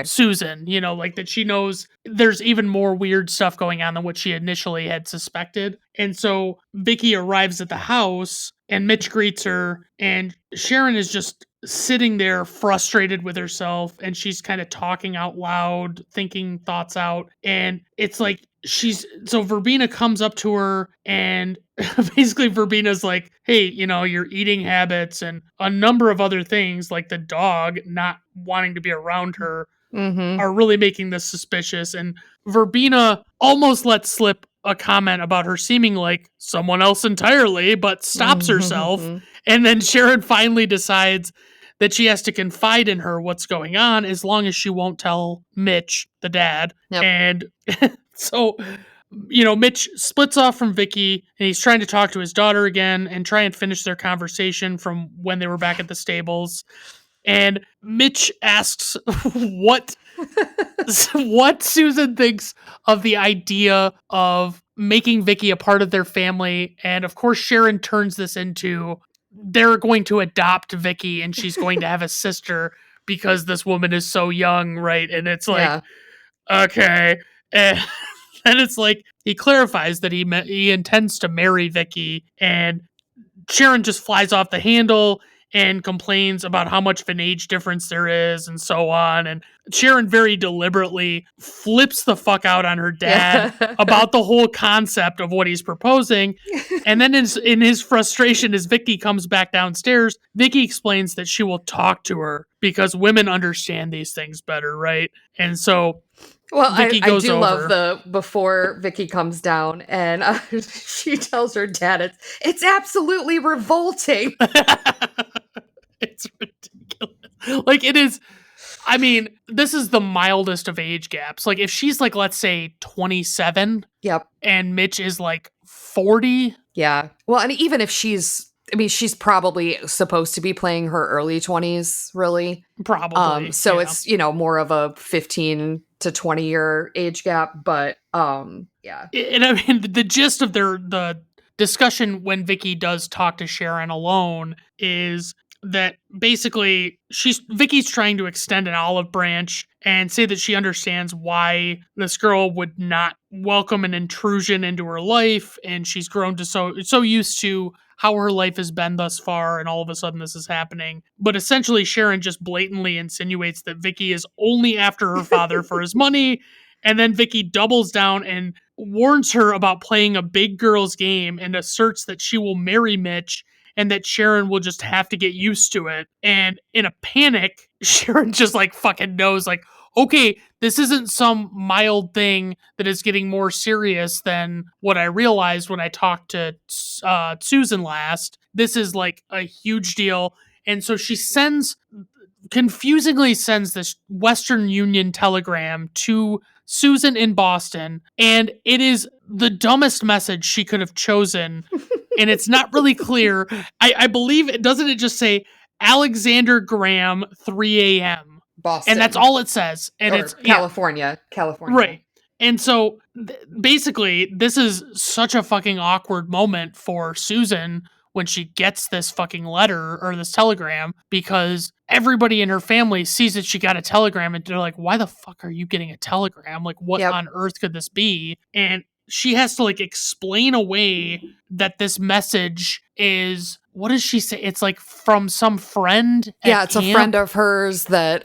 A: Susan, you know, like that she knows there's even more weird stuff going on than what she initially had suspected. And so Vicky arrives at the house and Mitch greets her, and Sharon is just sitting there frustrated with herself, and she's kind of talking out loud, thinking thoughts out. And it's like so Verbena comes up to her, and basically Verbena's like, hey, you know, your eating habits and a number of other things like the dog not wanting to be around her are really making this suspicious. And Verbena almost lets slip a comment about her seeming like someone else entirely, but stops herself. And then Sharon finally decides that she has to confide in her what's going on as long as she won't tell Mitch, the dad. And so, you know, Mitch splits off from Vicky, and he's trying to talk to his daughter again and try and finish their conversation from when they were back at the stables. And Mitch asks what Susan thinks of the idea of making Vicky a part of their family. And of course, Sharon turns this into they're going to adopt Vicky and she's going to have a sister because this woman is so young, right? And it's like,
C: Yeah.
A: okay. And then it's like he clarifies that he intends to marry Vicky, and Sharon just flies off the handle and complains about how much of an age difference there is and so on. And Sharon very deliberately flips the fuck out on her dad
C: Yeah.
A: about the whole concept of what he's proposing. And then in his frustration, as Vicky comes back downstairs, Vicky explains that she will talk to her because women understand these things better, right? And so
C: Well,
A: Vicky
C: I
A: goes
C: do love
A: over.
C: the before Vicky comes down and she tells her dad it's absolutely revolting.
A: It's ridiculous. Like, it is. I mean, this is the mildest of age gaps. Like, if she's like, let's say 27
C: Yep.
A: and Mitch is like 40.
C: Yeah. Well, and even if she's probably supposed to be playing her early 20s, really.
A: Probably.
C: So
A: yeah.
C: it's, more of a 15 to 20 year age gap, but yeah.
A: And I mean, the gist of the discussion when Vicky does talk to Sharon alone is that basically Vicky's trying to extend an olive branch and say that she understands why this girl would not welcome an intrusion into her life, and she's grown to so used to how her life has been thus far, and all of a sudden this is happening. But essentially Sharon just blatantly insinuates that Vicky is only after her father for his money, and then Vicky doubles down and warns her about playing a big girl's game and asserts that she will marry Mitch and that Sharon will just have to get used to it. And in a panic, Sharon just like fucking knows, like, okay, this isn't some mild thing that is getting more serious than what I realized when I talked to Susan last. This is like a huge deal. And so she confusingly sends this Western Union telegram to Susan in Boston, and it is the dumbest message she could have chosen. And it's not really clear. I believe it doesn't. It just say Alexander Graham 3 a.m.
C: Boston.
A: and that's all it says. And
C: Or
A: it's
C: California.
A: right. And so basically, this is such a fucking awkward moment for Susan when she gets this fucking letter or this telegram, because everybody in her family sees that she got a telegram and they're like, why the fuck are you getting a telegram? Like, what
C: Yep.
A: on earth could this be? And she has to like explain away that this message is, what does she say? It's like from some friend at
C: Yeah, it's
A: camp.
C: a friend of hers that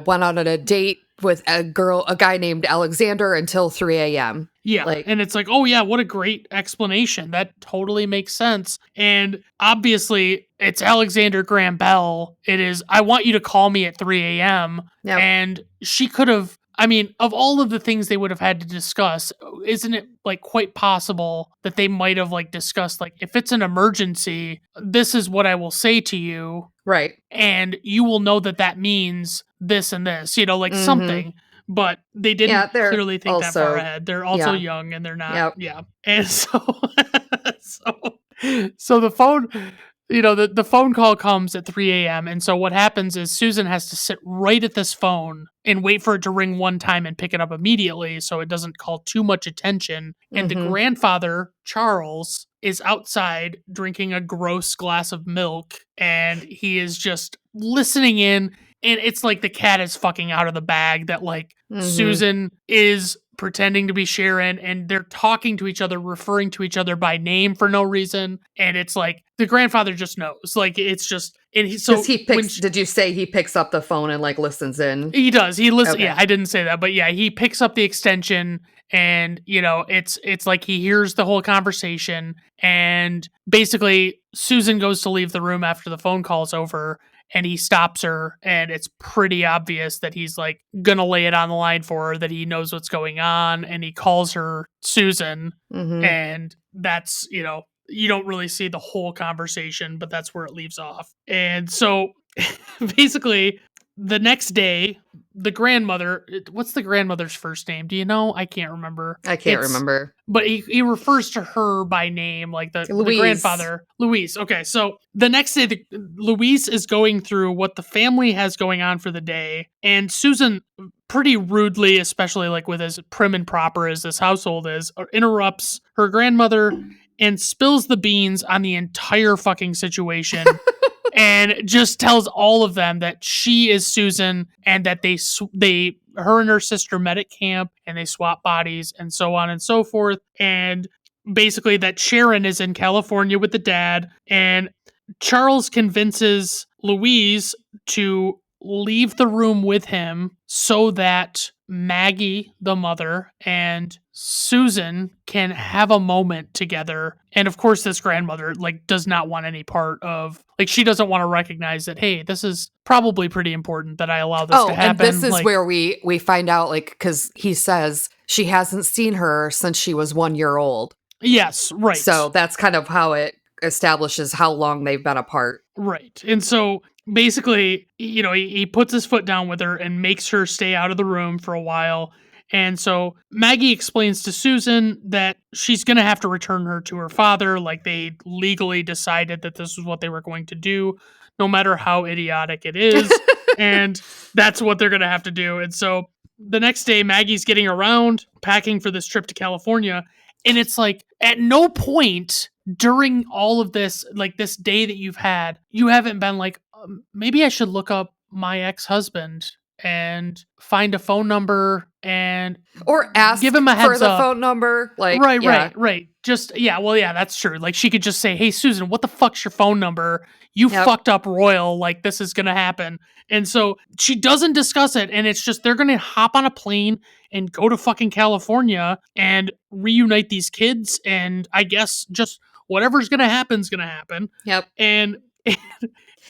C: went out on a date with a guy named Alexander until 3 a.m.
A: Yeah, and it's like, oh yeah, what a great explanation. That totally makes sense. And obviously, it's Alexander Graham Bell. It is, I want you to call me at 3 a.m.
C: Yep.
A: And she could have, I mean, of all of the things they would have had to discuss, isn't it like quite possible that they might have like discussed, like, if it's an emergency, this is what I will say to you.
C: Right.
A: And you will know that that means this and this, like something. But they didn't clearly think that far ahead. They're also young and they're not.
C: Yep.
A: Yeah. And so, so the phone, the phone call comes at 3 a.m. And so what happens is Susan has to sit right at this phone and wait for it to ring one time and pick it up immediately so it doesn't call too much attention. And the grandfather, Charles, is outside drinking a gross glass of milk, and he is just listening in. And it's like the cat is fucking out of the bag that like Susan is pretending to be Sharon, and they're talking to each other, referring to each other by name for no reason. And it's like the grandfather just knows. Like, it's just, and
C: did you say he picks up the phone and like listens in?
A: He does. He listens.
C: Okay.
A: Yeah, I didn't say that, but yeah, he picks up the extension, and it's like he hears the whole conversation, and basically Susan goes to leave the room after the phone call's over, and he stops her, and it's pretty obvious that he's like gonna lay it on the line for her, that he knows what's going on, and he calls her Susan, and that's, you don't really see the whole conversation, but that's where it leaves off. And so basically the next day, the grandmother, what's the grandmother's first name? Do you know? I can't remember.
C: I can't remember.
A: But he refers to her by name, like the
C: Louise.
A: grandfather, Louise. Okay, so the next day, Louise is going through what the family has going on for the day, and Susan, pretty rudely, especially like with as prim and proper as this household is, interrupts her grandmother and spills the beans on the entire fucking situation. And just tells all of them that she is Susan and that her and her sister met at camp and they swap bodies and so on and so forth. And basically that Sharon is in California with the dad, and Charles convinces Louise to leave the room with him so that Maggie, the mother, and Susan can have a moment together. And of course, this grandmother like does not want any part of, like, she doesn't want to recognize that, hey, this is probably pretty important that I allow this to happen.
C: And this is
A: like,
C: where we find out, like, because he says she hasn't seen her since she was 1 year old.
A: yes, right.
C: So that's kind of how it establishes how long they've been apart.
A: Right. And so basically, he puts his foot down with her and makes her stay out of the room for a while. And so Maggie explains to Susan that she's going to have to return her to her father. Like, they legally decided that this was what they were going to do, no matter how idiotic it is. And that's what they're going to have to do. And so the next day, Maggie's getting around, packing for this trip to California. And it's like, at no point during all of this, like this day that you've had, you haven't been like, maybe I should look up my ex-husband and find a phone number and
C: or ask
A: give him a heads
C: for the
A: up.
C: phone number. Like,
A: right. Just, yeah, well, yeah, that's true. Like, she could just say, hey, Susan, what the fuck's your phone number? You fucked up royal. Like, this is going to happen. And so she doesn't discuss it. And it's just, they're going to hop on a plane and go to fucking California and reunite these kids. And I guess just whatever's going to happen is going to happen.
C: Yep.
A: And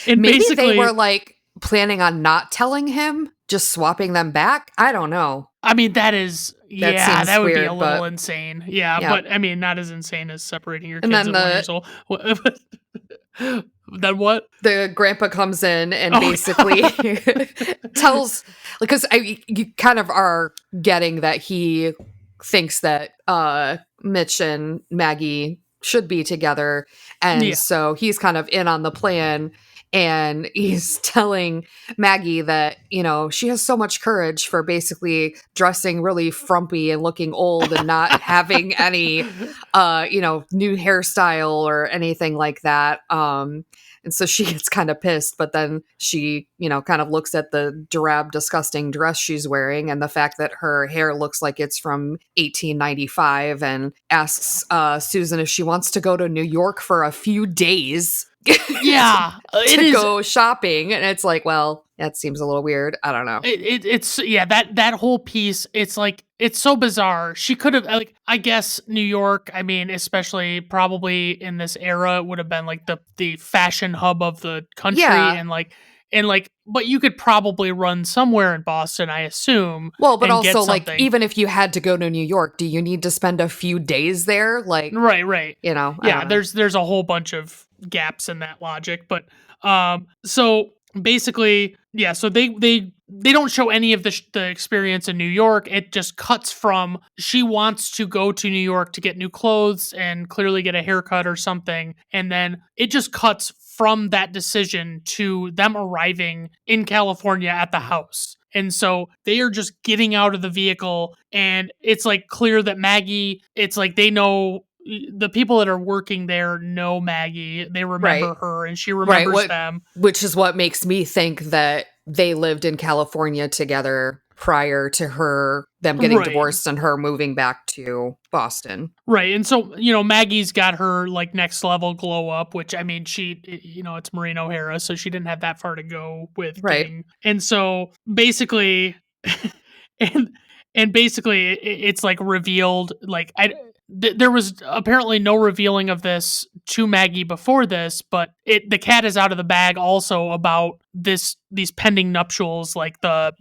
C: maybe
A: basically,
C: they were like planning on not telling him, just swapping them back. I don't know.
A: I mean, that would
C: weird,
A: be a little insane. Yeah, but I mean, not as insane as separating your kids at 1 year old. Then what?
C: The grandpa comes in and basically tells, because you kind of are getting that he thinks that Mitch and Maggie should be together. And so he's kind of in on the plan. And he's telling Maggie that, she has so much courage for basically dressing really frumpy and looking old and not having any, new hairstyle or anything like that. And so she gets kind of pissed, but then she, kind of looks at the drab, disgusting dress she's wearing and the fact that her hair looks like it's from 1895 and asks Susan if she wants to go to New York for a few days.
A: Yeah,
C: to go shopping, and it's like, well, that seems a little weird. I don't know.
A: It's that whole piece. It's like, it's so bizarre. She could have, like, I guess New York. I mean, especially probably in this era, it would have been like the fashion hub of the country, and but you could probably run somewhere in Boston, I assume.
C: Well, but also, like, even if you had to go to New York, do you need to spend a few days there? Like,
A: right.
C: Yeah,
A: there's a whole bunch of gaps in that logic, but so basically, so they don't show any of the experience in New York. It just cuts from, she wants to go to New York to get new clothes and clearly get a haircut or something, and then it just cuts from that decision to them arriving in California at the house. And so they are just getting out of the vehicle, and it's like clear that Maggie, it's like they know, the people that are working there know Maggie. They remember her, and she remembers them.
C: Which is what makes me think that they lived in California together prior to them getting divorced and her moving back to Boston.
A: Right. And so, Maggie's got her like next level glow up, which, I mean, she, it's Maureen O'Hara, so she didn't have that far to go with.
C: Right.
A: And so basically, and basically it's like revealed, like, there was apparently no revealing of this to Maggie before this, but the cat is out of the bag also about these pending nuptials, like the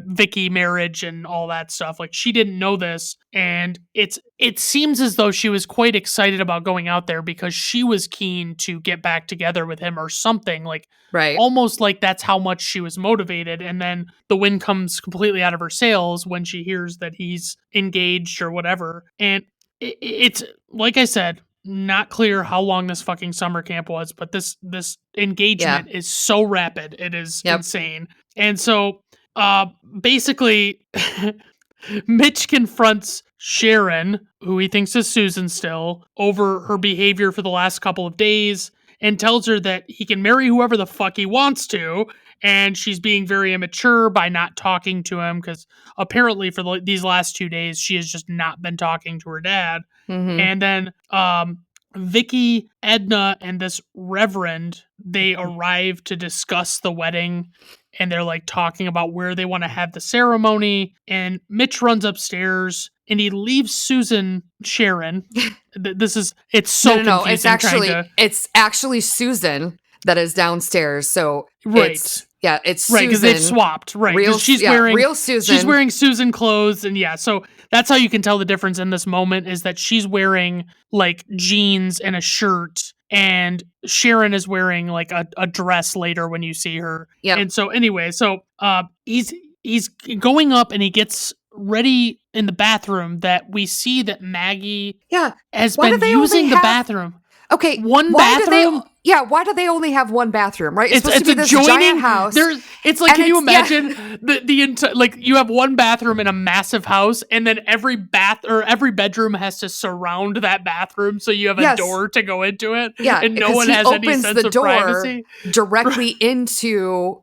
A: Vicky marriage and all that stuff. Like, she didn't know this, and it seems as though she was quite excited about going out there because she was keen to get back together with him or something, like
C: Right.
A: almost like that's how much she was motivated. And then the wind comes completely out of her sails when she hears that he's engaged or whatever. And it's like I said, not clear how long this fucking summer camp was, but this engagement is so rapid. It is insane. And so basically Mitch confronts Sharon, who he thinks is Susan still, over her behavior for the last couple of days, and tells her that he can marry whoever the fuck he wants to, and she's being very immature by not talking to him, because apparently for these last 2 days, she has just not been talking to her dad. And then Vicky, Edna, and this reverend, they arrive to discuss the wedding, and they're like talking about where they want to have the ceremony. And Mitch runs upstairs and he leaves Sharon. It's so confusing.
C: It's actually Susan that is downstairs. So it's Susan.
A: Right, because they've swapped. Right, because she's wearing
C: real Susan.
A: She's wearing Susan clothes, and so that's how you can tell the difference in this moment is that she's wearing like jeans and a shirt, and Sharon is wearing like a dress later when you see her. Yeah. And so anyway, he's going up and he gets ready in the bathroom that we see that Maggie has been using the bathroom.
C: Okay,
A: one bathroom.
C: Why do they only have one bathroom? Right, it's supposed to be this giant house.
A: It's like, can you imagine the entire, like, you have one bathroom in a massive house, and then every bedroom has to surround that bathroom, so you have a door to go into it. Yeah, and no one has any sense of privacy.
C: Directly into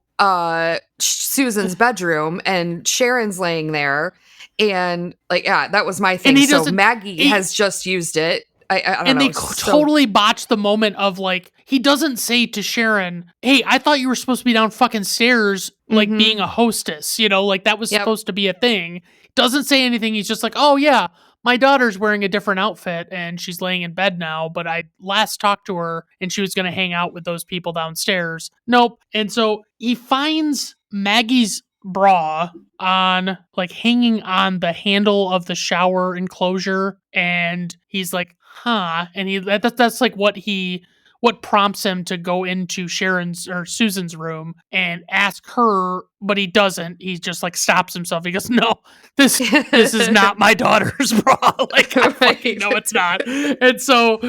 C: Susan's bedroom, and Sharon's laying there, and that was my thing. So Maggie has just used it. I don't know.
A: And they totally botched the moment of, like, he doesn't say to Sharon, hey, I thought you were supposed to be down fucking stairs, like, being a hostess, like that was supposed to be a thing. Doesn't say anything. He's just like, oh yeah, my daughter's wearing a different outfit and she's laying in bed now, but I last talked to her and she was going to hang out with those people downstairs. Nope. And so he finds Maggie's bra hanging on the handle of the shower enclosure, and he's like, and that's like what prompts him to go into Sharon's or Susan's room and ask her, but he doesn't. He just like stops himself. He goes, no, this is not my daughter's bra. Like, I fucking know it's not. And so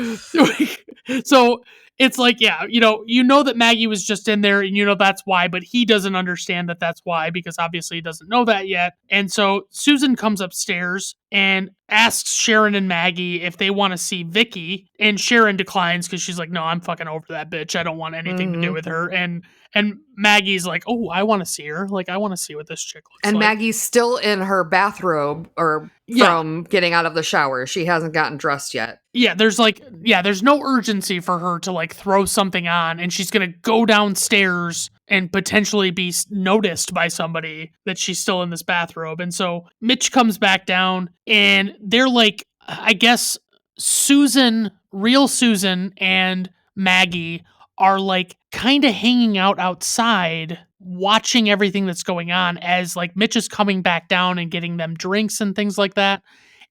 A: it's like, you know that Maggie was just in there, and that's why, but he doesn't understand that that's why, because obviously he doesn't know that yet. And so Susan comes upstairs and asks Sharon and Maggie if they want to see Vicky, and Sharon declines because she's like, no, I'm fucking over that bitch. I don't want anything to do with her. And Maggie's like, oh, I want to see her. Like, I want to see what this chick looks like.
C: And Maggie's still in her bathrobe from getting out of the shower. She hasn't gotten dressed yet.
A: Yeah, there's no urgency for her to like throw something on, and she's going to go downstairs and potentially be noticed by somebody that she's still in this bathrobe. And so Mitch comes back down, and they're like, I guess real Susan and Maggie are like kind of hanging out outside, watching everything that's going on as like Mitch is coming back down and getting them drinks and things like that.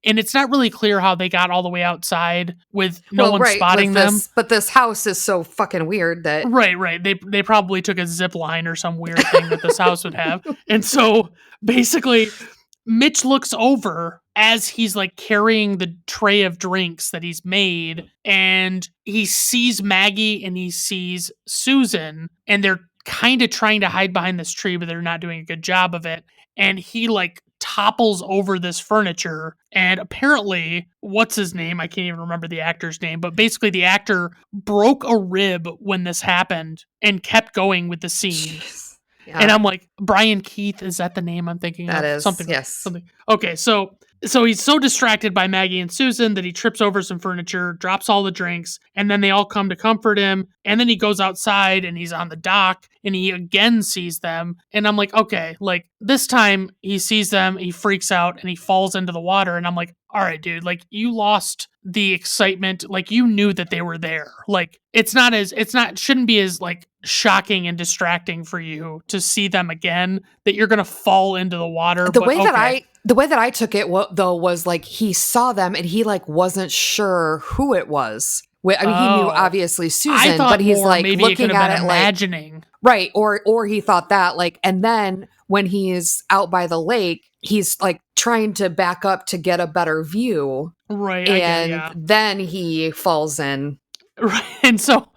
A: And it's not really clear how they got all the way outside with no one spotting them.
C: But this house is so fucking weird that...
A: Right. They probably took a zip line or some weird thing that this house would have. And so basically Mitch looks over as he's like carrying the tray of drinks that he's made, and he sees Maggie and he sees Susan, and they're kind of trying to hide behind this tree, but they're not doing a good job of it. And he like topples over this furniture, and apparently, what's his name? I can't even remember the actor's name, but basically the actor broke a rib when this happened and kept going with the scene. Yeah. And I'm like, Brian Keith, is that the name I'm thinking of?
C: That is,
A: something.
C: Yes.
A: Something. Okay, so he's so distracted by Maggie and Susan that he trips over some furniture, drops all the drinks, and then they all come to comfort him. And then he goes outside and he's on the dock and he again sees them. And I'm like, okay, like this time he sees them, he freaks out and he falls into the water. And I'm like, all right, dude, like you lost the excitement. Like you knew that they were there. Like shouldn't be as like shocking and distracting for you to see them again that you're going to fall into the water.
C: The
A: But
C: way that
A: okay.
C: I took it though was like he saw them and he like wasn't sure who it was. I mean, he knew
A: Oh,
C: obviously
A: I
C: Susan, but
A: thought
C: he's
A: more
C: like
A: maybe it could
C: looking
A: have
C: at
A: been
C: it like
A: imagining.
C: right, or he thought that like, and then when he's out by the lake, he's like trying to back up to get a better view,
A: Right, I get it,
C: and
A: yeah.
C: then he falls in.
A: Right. And so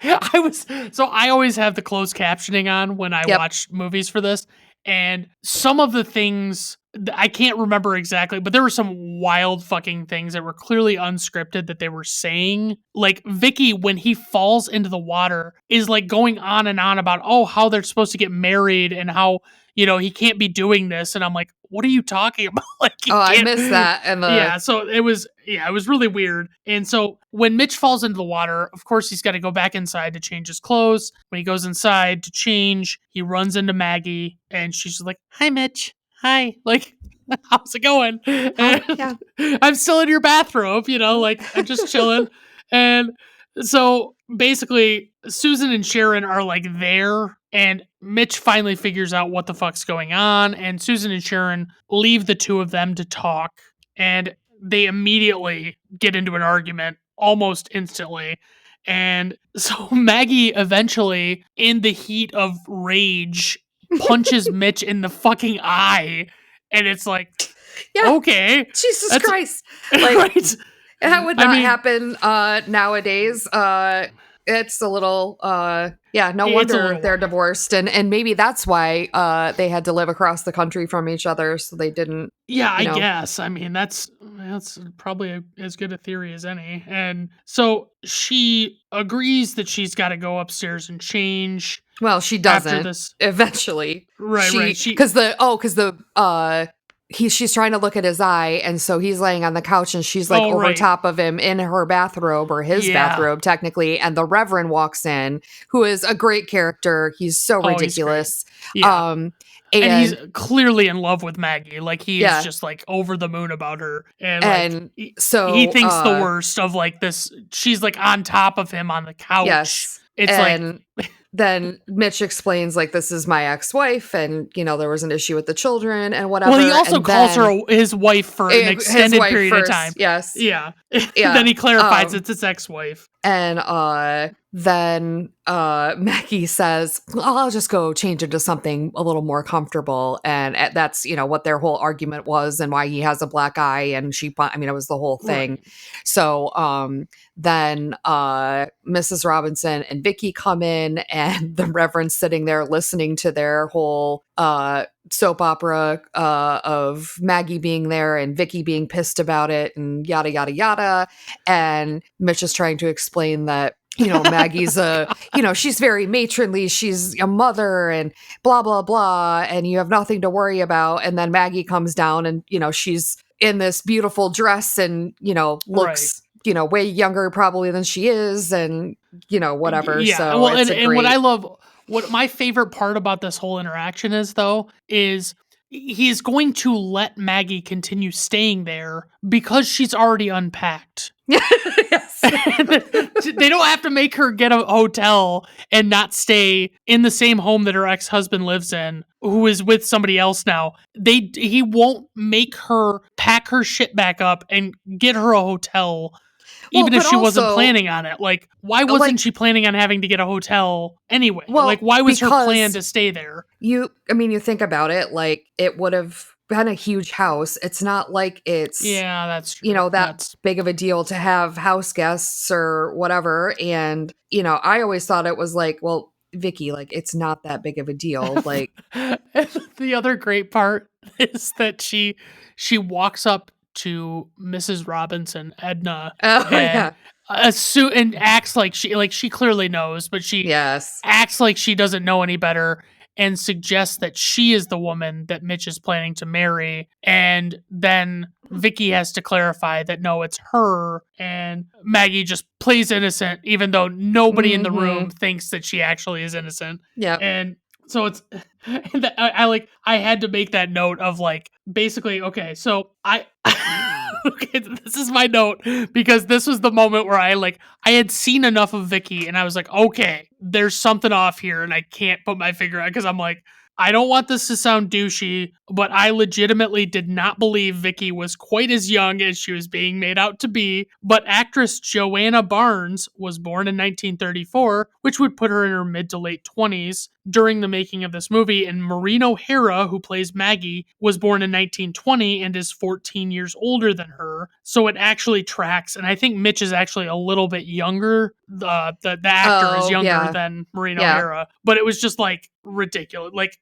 A: I always have the closed captioning on when I
C: Yep.
A: watch movies for this. And some of the things I can't remember exactly, but there were some wild fucking things that were clearly unscripted that they were saying. Like Vicky, when he falls into the water, is like going on and on about how they're supposed to get married and how he can't be doing this. And I'm like, what are you talking about? Like he
C: Oh, I
A: can't.
C: missed that. And
A: Yeah, so it was really weird. And so when Mitch falls into the water, of course he's got to go back inside to change his clothes. When he goes inside to change, he runs into Maggie and she's just like, "Hi Mitch. Hi." Like, "How's it going?"
C: hi,
A: And
C: yeah.
A: I'm still in your bathrobe, like I'm just chilling. And so basically Susan and Sharon are like there and Mitch finally figures out what the fuck's going on and Susan and Sharon leave the two of them to talk and they immediately get into an argument almost instantly. And so Maggie eventually, in the heat of rage, punches Mitch in the fucking eye. And it's like,
C: Yeah.
A: okay.
C: Jesus Christ. Like,
A: Right.
C: that would not
A: I mean,
C: happen nowadays. It's a little no
A: It's a
C: wonder
A: little
C: they're
A: wild.
C: divorced, and maybe that's why they had to live across the country from each other, so they didn't.
A: Yeah, I
C: know.
A: guess. I mean, that's probably as good a theory as any. And so she agrees that she's got to go upstairs and change
C: Well, she
A: after
C: doesn't.
A: this.
C: Eventually,
A: Right.
C: she's trying to look at his eye, and so he's laying on the couch, and she's like over
A: Right.
C: top of him in her bathrobe or his
A: Yeah.
C: bathrobe, technically. And the Reverend walks in, who is a great character. He's so
A: Oh, he's
C: ridiculous.
A: Yeah. And he's
C: And
A: clearly in love with Maggie. Like he
C: Yeah.
A: is just like over the moon about her. And
C: and
A: like
C: so
A: he thinks the worst of like this. She's like on top of him on the couch.
C: Yes.
A: It's
C: and
A: like
C: then Mitch explains like, this is my ex-wife, and there was an issue with the children and whatever.
A: Well, he also
C: and
A: calls
C: then,
A: her his wife for an
C: his
A: extended
C: wife
A: period
C: first,
A: of time.
C: Yes.
A: Yeah.
C: Yeah.
A: Then he clarifies it's his ex-wife.
C: And then Maggie says, well, I'll just go change into something a little more comfortable. And that's, what their whole argument was and why he has a black eye. And it was the whole thing.
A: Right.
C: So then Mrs. Robinson and Vicky come in, and the Reverend's sitting there listening to their whole soap opera of Maggie being there and Vicky being pissed about it and yada, yada, yada. And Mitch is trying to explain that, Maggie's she's very matronly. She's a mother and blah, blah, blah. And you have nothing to worry about. And then Maggie comes down and, she's in this beautiful dress and, looks, way younger probably than she is and, whatever.
A: Yeah.
C: So
A: Well,
C: it's
A: and what I love, what my favorite part about this whole interaction is, though, is he's going to let Maggie continue staying there because she's already unpacked.
C: Yes.
A: They don't have to make her get a hotel and not stay in the same home that her ex-husband lives in, who is with somebody else now. He won't make her pack her shit back up and get her a hotel. Even if she wasn't planning on it. Like, why wasn't she planning on having to get a hotel anyway?
C: Well,
A: like, why was her plan to stay there?
C: You think about it, like, it would have been a huge house. It's not like it's,
A: yeah, that's true.
C: That's big of a deal to have house guests or whatever. And, I always thought it was like, well, Vicky, like, it's not that big of a deal. Like,
A: the other great part is that she walks up to Mrs. Robinson, Edna, and acts like she clearly knows, but she acts like she doesn't know any better and suggests that she is the woman that Mitch is planning to marry. And then Vicky has to clarify that no, it's her. And Maggie just plays innocent, even though nobody in the room thinks that she actually is innocent.
C: Yeah.
A: And so it's, I had to make that note of like, basically, okay, so Okay, this is my note because this was the moment where I had seen enough of Vicky and I was like, okay, there's something off here and I can't put my finger on because I'm like, I don't want this to sound douchey, but I legitimately did not believe Vicky was quite as young as she was being made out to be. But actress Joanna Barnes was born in 1934, which would put her in her mid to late 20s during the making of this movie. And Maureen O'Hara, who plays Maggie, was born in 1920 and is 14 years older than her. So it actually tracks. And I think Mitch is actually a little bit younger. The actor is younger than Maureen O'Hara. But it was just like ridiculous. Like,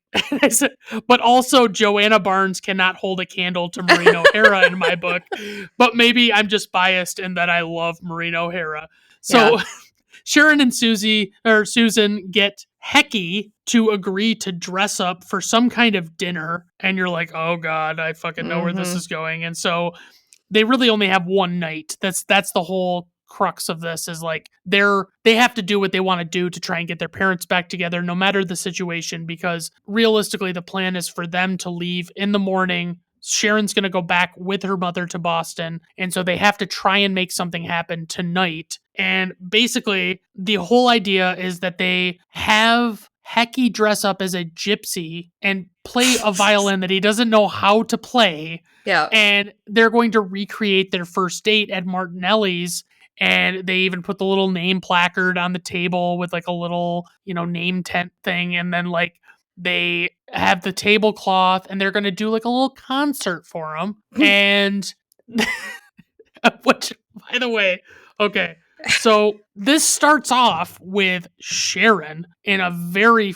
A: but also Joanna Barnes cannot hold a candle to Maureen O'Hara in my book. But maybe I'm just biased in that I love Maureen O'Hara. So Sharon and Susan get Hecky to agree to dress up for some kind of dinner. And you're like, oh God, I fucking know where this is going. And so they really only have one night. That's the whole crux of this is like they have to do what they want to do to try and get their parents back together no matter the situation, because realistically the plan is for them to leave in the morning. Sharon's going to go back with her mother to Boston, and so they have to try and make something happen tonight. And basically the whole idea is that they have Hecky dress up as a gypsy and play a violin that he doesn't know how to play.
C: Yeah.
A: And they're going to recreate their first date at Martinelli's. And they even put the little name placard on the table with like a little, name tent thing. And then like they have the tablecloth and they're going to do like a little concert for him. And which, by the way, okay. So this starts off with Sharon in a very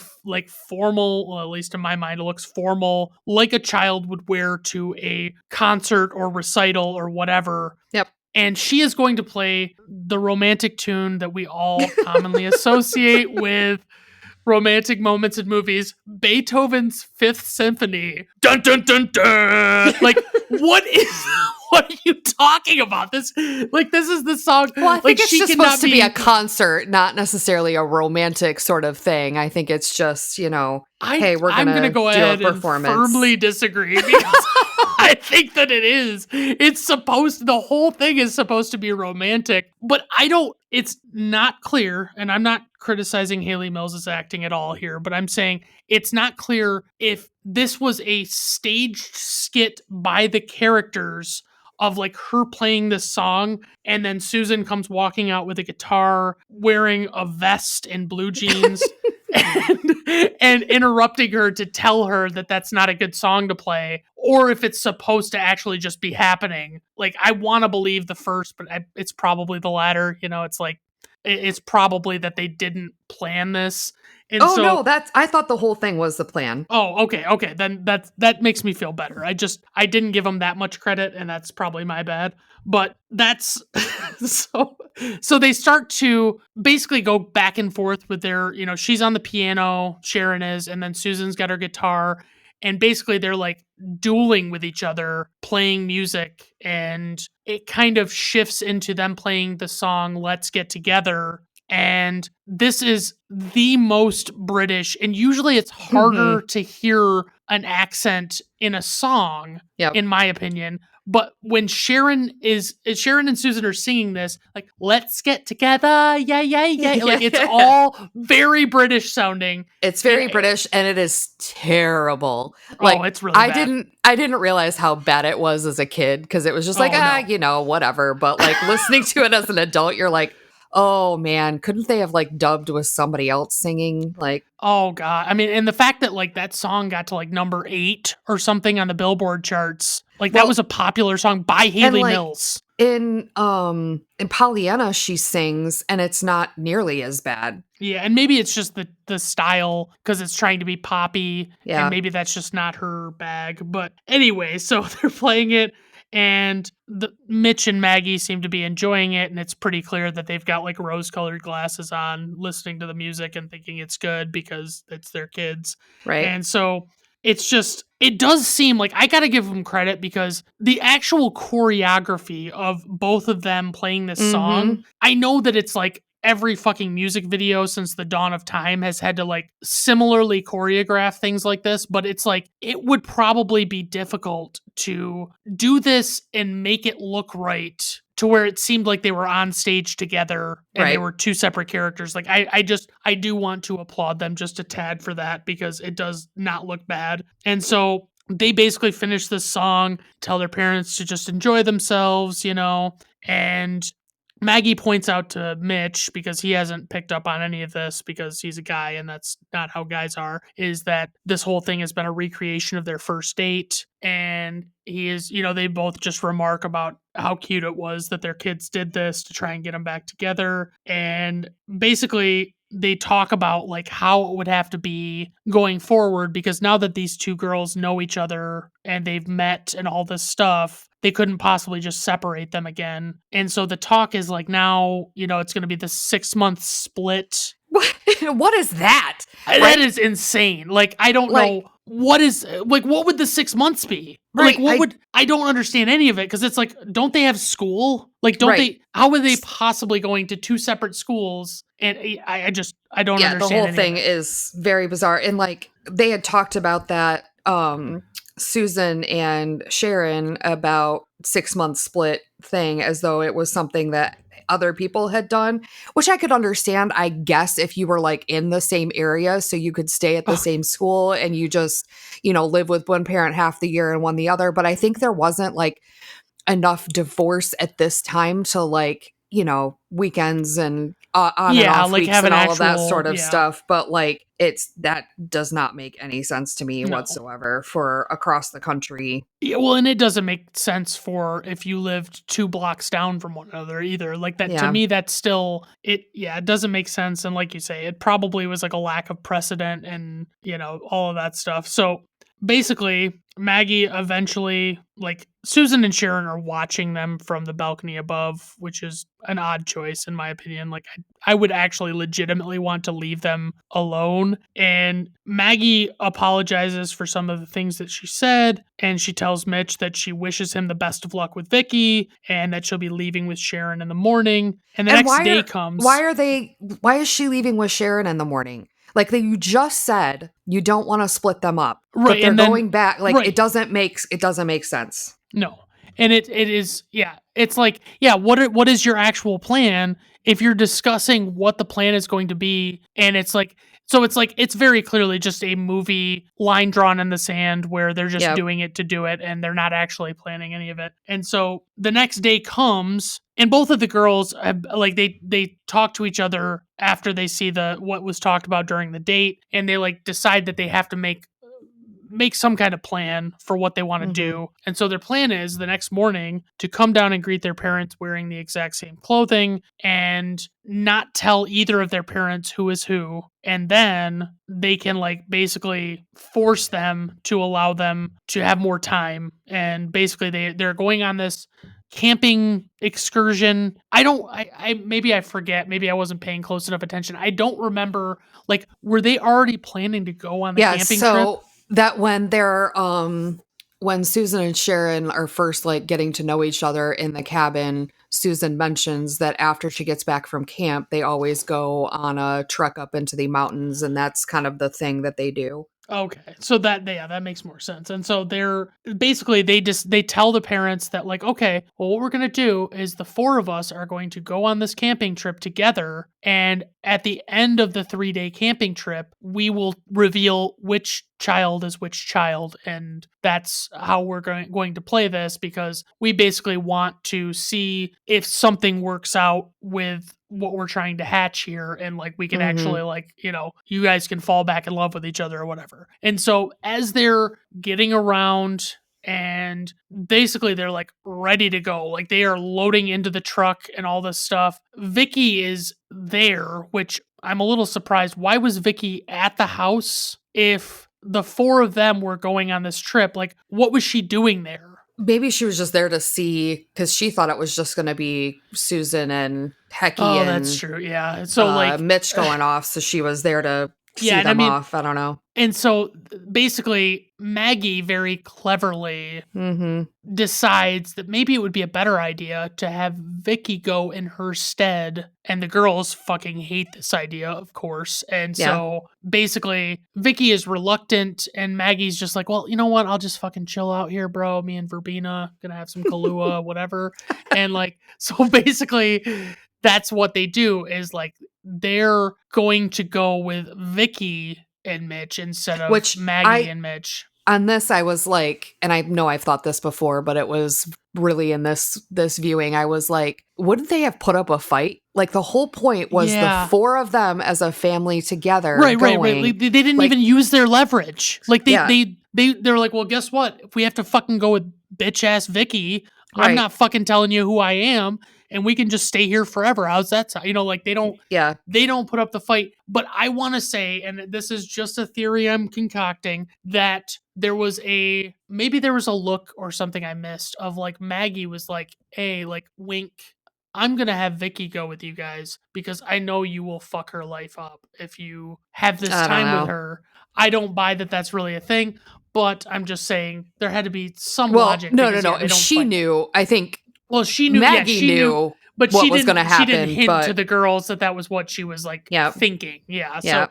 A: formal, well, at least in my mind, it looks formal, like a child would wear to a concert or recital or whatever.
C: Yep.
A: And she is going to play the romantic tune that we all commonly associate with romantic moments in movies, Beethoven's Fifth Symphony. Dun dun dun dun. Like, what are you talking about? This is the song.
C: Well, I think it's
A: she
C: just
A: cannot
C: supposed to be a concert, not necessarily a romantic sort of thing. I think it's just, hey, I'm going to
A: go
C: do
A: ahead
C: a performance.
A: And firmly disagree because I think that it is. The whole thing is supposed to be romantic, but it's not clear, and I'm not criticizing Haley Mills' acting at all here, but I'm saying it's not clear if this was a staged skit by the characters of like her playing this song, and then Susan comes walking out with a guitar, wearing a vest and blue jeans, and interrupting her to tell her that that's not a good song to play, or if it's supposed to actually just be happening. Like, I want to believe the first, but it's probably the latter. It's like, it's probably that they didn't plan this. And
C: no, I thought the whole thing was the plan.
A: Oh, okay. Then that makes me feel better. I didn't give them that much credit, and that's probably my bad. But that's so they start to basically go back and forth with their, she's on the piano, Sharon is, and then Susan's got her guitar, and basically they're like dueling with each other, playing music, and it kind of shifts into them playing the song Let's Get Together. And this is the most British, and usually it's harder to hear an accent in a song, in my opinion. But when Sharon and Susan are singing this, like, let's get together, yeah. Like, it's all very British sounding.
C: It's very British, and it is terrible. Like,
A: it's really bad.
C: I didn't realize how bad it was as a kid, because it was just whatever. But like listening to it as an adult, you're like, oh man, couldn't they have like dubbed with somebody else singing? Like,
A: oh God. I mean, and the fact that like that song got to like number 8 or something on the Billboard charts, like that was a popular song by Haley Mills.
C: In Pollyanna, she sings, and it's not nearly as bad.
A: Yeah, and maybe it's just the style, because it's trying to be poppy,
C: and
A: maybe that's just not her bag. But anyway, so they're playing it, and Mitch and Maggie seem to be enjoying it, and it's pretty clear that they've got like rose-colored glasses on, listening to the music and thinking it's good because it's their kids.
C: Right.
A: And so it does seem like, I gotta give them credit, because the actual choreography of both of them playing this song, I know that it's like every fucking music video since the dawn of time has had to like similarly choreograph things like this, but it's like it would probably be difficult to do this and make it look right to where it seemed like they were on stage together and they
C: Right.
A: were two separate characters. Like I do want to applaud them just a tad for that because it does not look bad. And so they basically finish this song, tell their parents to just enjoy themselves, and Maggie points out to Mitch, because he hasn't picked up on any of this because he's a guy and that's not how guys are, is that this whole thing has been a recreation of their first date. And he is, they both just remark about how cute it was that their kids did this to try and get them back together. And basically, they talk about like how it would have to be going forward, because now that these two girls know each other and they've met and all this stuff, they couldn't possibly just separate them again. And so the talk is like now, it's going to be the 6-month split.
C: What is that?
A: That is insane. Like, I don't know what would the 6 months be?
C: Right,
A: Like, I don't understand any of it, because it's like, don't they have school? Like, how are they possibly going to two separate schools? And I don't understand.
C: The whole thing is very bizarre. And like, they had talked about that, Susan and Sharon, about 6-month split thing, as though it was something that other people had done, which I could understand, I guess, if you were like in the same area, so you could stay at the same school and you just, live with one parent half the year and one the other. But I think there wasn't like enough divorce at this time to like, weekends and on and off
A: like
C: weeks
A: have
C: and
A: an
C: all of that
A: actual-
C: sort of
A: yeah.
C: stuff. But like, that does not make any sense to me whatsoever for across the country.
A: Yeah, well, and it doesn't make sense for if you lived 2 blocks down from one another either. Like that, to me, that's still it doesn't make sense. And like you say, it probably was like a lack of precedent and, all of that stuff. So basically, Maggie eventually, like, Susan and Sharon are watching them from the balcony above, which is an odd choice in my opinion. Like, I would actually legitimately want to leave them alone. And Maggie apologizes for some of the things that she said, and she tells Mitch that she wishes him the best of luck with Vicky and that she'll be leaving with Sharon in the morning. And the next day comes.
C: Why is she leaving with Sharon in the morning? Like, you just said you don't want to split them up,
A: right?
C: But they're going back. Like,
A: right.
C: it doesn't make sense.
A: No, and it is It's like what is your actual plan if you're discussing what the plan is going to be, and it's like. So it's very clearly just a movie line drawn in the sand where they're just doing it to do it and they're not actually planning any of it. And so the next day comes and both of the girls have, like they talk to each other after they see what was talked about during the date, and they like decide that they have to make some kind of plan for what they want to do. And so their plan is the next morning to come down and greet their parents wearing the exact same clothing and not tell either of their parents who is who. And then they can like basically force them to allow them to have more time. And basically they're going on this camping excursion. Maybe I forget. Maybe I wasn't paying close enough attention. I don't remember. Like, were they already planning to go on the camping trip?
C: That when they're when Susan and Sharon are first like getting to know each other in the cabin, Susan mentions that after she gets back from camp, they always go on a trek up into the mountains, and that's kind of the thing that they do.
A: Okay, so that makes more sense. And so they're basically they tell the parents that like, okay, well, what we're gonna do is the 4 of us are going to go on this camping trip together, and at the end of the 3-day camping trip, we will reveal which child is which child, and that's how we're going to play this, because we basically want to see if something works out with what we're trying to hatch here, and like we can actually like, you guys can fall back in love with each other or whatever. And so as they're getting around and basically they're like ready to go, like they are loading into the truck and all this stuff, Vicky is there, which I'm a little surprised. Why was Vicky at the house if the 4 of them were going on this trip? Like, what was she doing there?
C: Maybe she was just there to see, because she thought it was just going to be Susan and Hecky.
A: Oh, that's true. Yeah. So like
C: Mitch going off. So she was there to see them off. I don't know.
A: And so basically Maggie very cleverly decides that maybe it would be a better idea to have Vicky go in her stead. And the girls fucking hate this idea, of course. And so basically Vicky is reluctant and Maggie's just like, well, you know what? I'll just fucking chill out here, bro. Me and Verbena gonna have some Kahlua, whatever. And like, so basically that's what they do is like, they're going to go with Vicky and Mitch instead of Maggie and Mitch.
C: On this, I was like, and I know I've thought this before, but it was really in this viewing, I was like, wouldn't they have put up a fight? Like the whole point was the four of them as a family together.
A: Right. They didn't even use their leverage. Like they're like, well, guess what? If we have to fucking go with bitch ass Vicky, I'm not fucking telling you who I am. And we can just stay here forever. How's that sound? Like they don't put up the fight. But I want to say, and this is just a theory I'm concocting, that maybe there was a look or something I missed of like Maggie was like, hey, like wink, I'm going to have Vicky go with you guys because I know you will fuck her life up if you have this time with her. I don't buy that that's really a thing, but I'm just saying there had to be some logic.
C: No. If she knew, I think.
A: Well, she knew.
C: Maggie knew,
A: but
C: what was going to happen.
A: She didn't hint to the girls that was what she was like thinking. Yeah.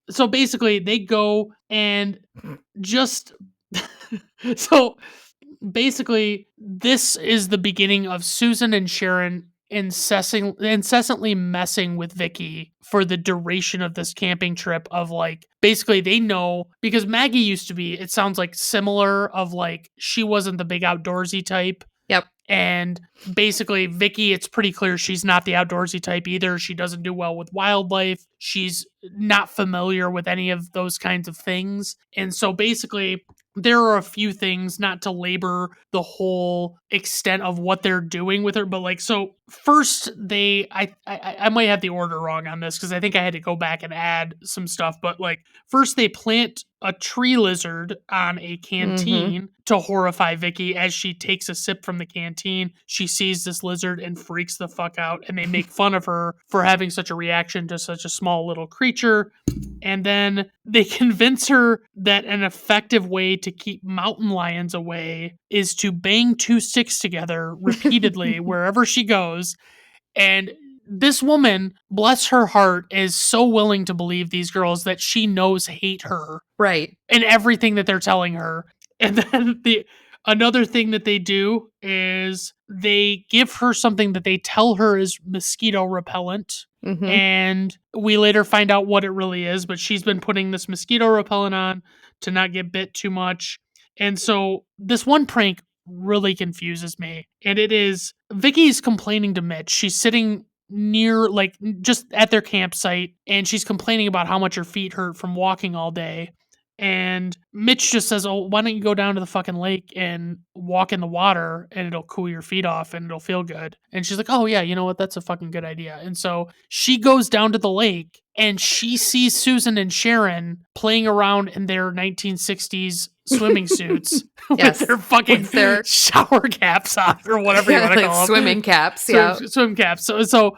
A: So basically, they go and just. So basically, this is the beginning of Susan and Sharon incessantly messing with Vicky for the duration of this camping trip of like, basically they know because Maggie used to be, it sounds like similar of like, she wasn't the big outdoorsy type.
C: Yep.
A: And basically Vicky, it's pretty clear she's not the outdoorsy type either. She doesn't do well with wildlife. She's not familiar with any of those kinds of things. And so basically there are a few things, not to labor the whole extent of what they're doing with her, but like, so first I might have the order wrong on this because I think I had to go back and add some stuff, but like first they plant a tree lizard on a canteen to horrify Vicky. As she takes a sip from the canteen, she sees this lizard and freaks the fuck out, and they make fun of her for having such a reaction to such a small little creature. And then they convince her that an effective way to keep mountain lions away is to bang two sticks together repeatedly wherever she goes. And this woman, bless her heart, is so willing to believe these girls that she knows hate her.
C: Right.
A: And everything that they're telling her. And then another thing that they do is they give her something that they tell her is mosquito repellent. And we later find out what it really is, but she's been putting this mosquito repellent on to not get bit too much. And so this one prank really confuses me. And it is Vicky's complaining to Mitch. She's sitting near, like, just at their campsite, and she's complaining about how much her feet hurt from walking all day. And Mitch just says, oh, why don't you go down to the fucking lake and walk in the water and it'll cool your feet off and it'll feel good. And she's like, oh yeah, you know what? That's a fucking good idea. And so she goes down to the lake and she sees Susan and Sharon playing around in their 1960s swimming suits with their fucking shower caps on or whatever you want to call them.
C: Swimming caps,
A: Swim caps. So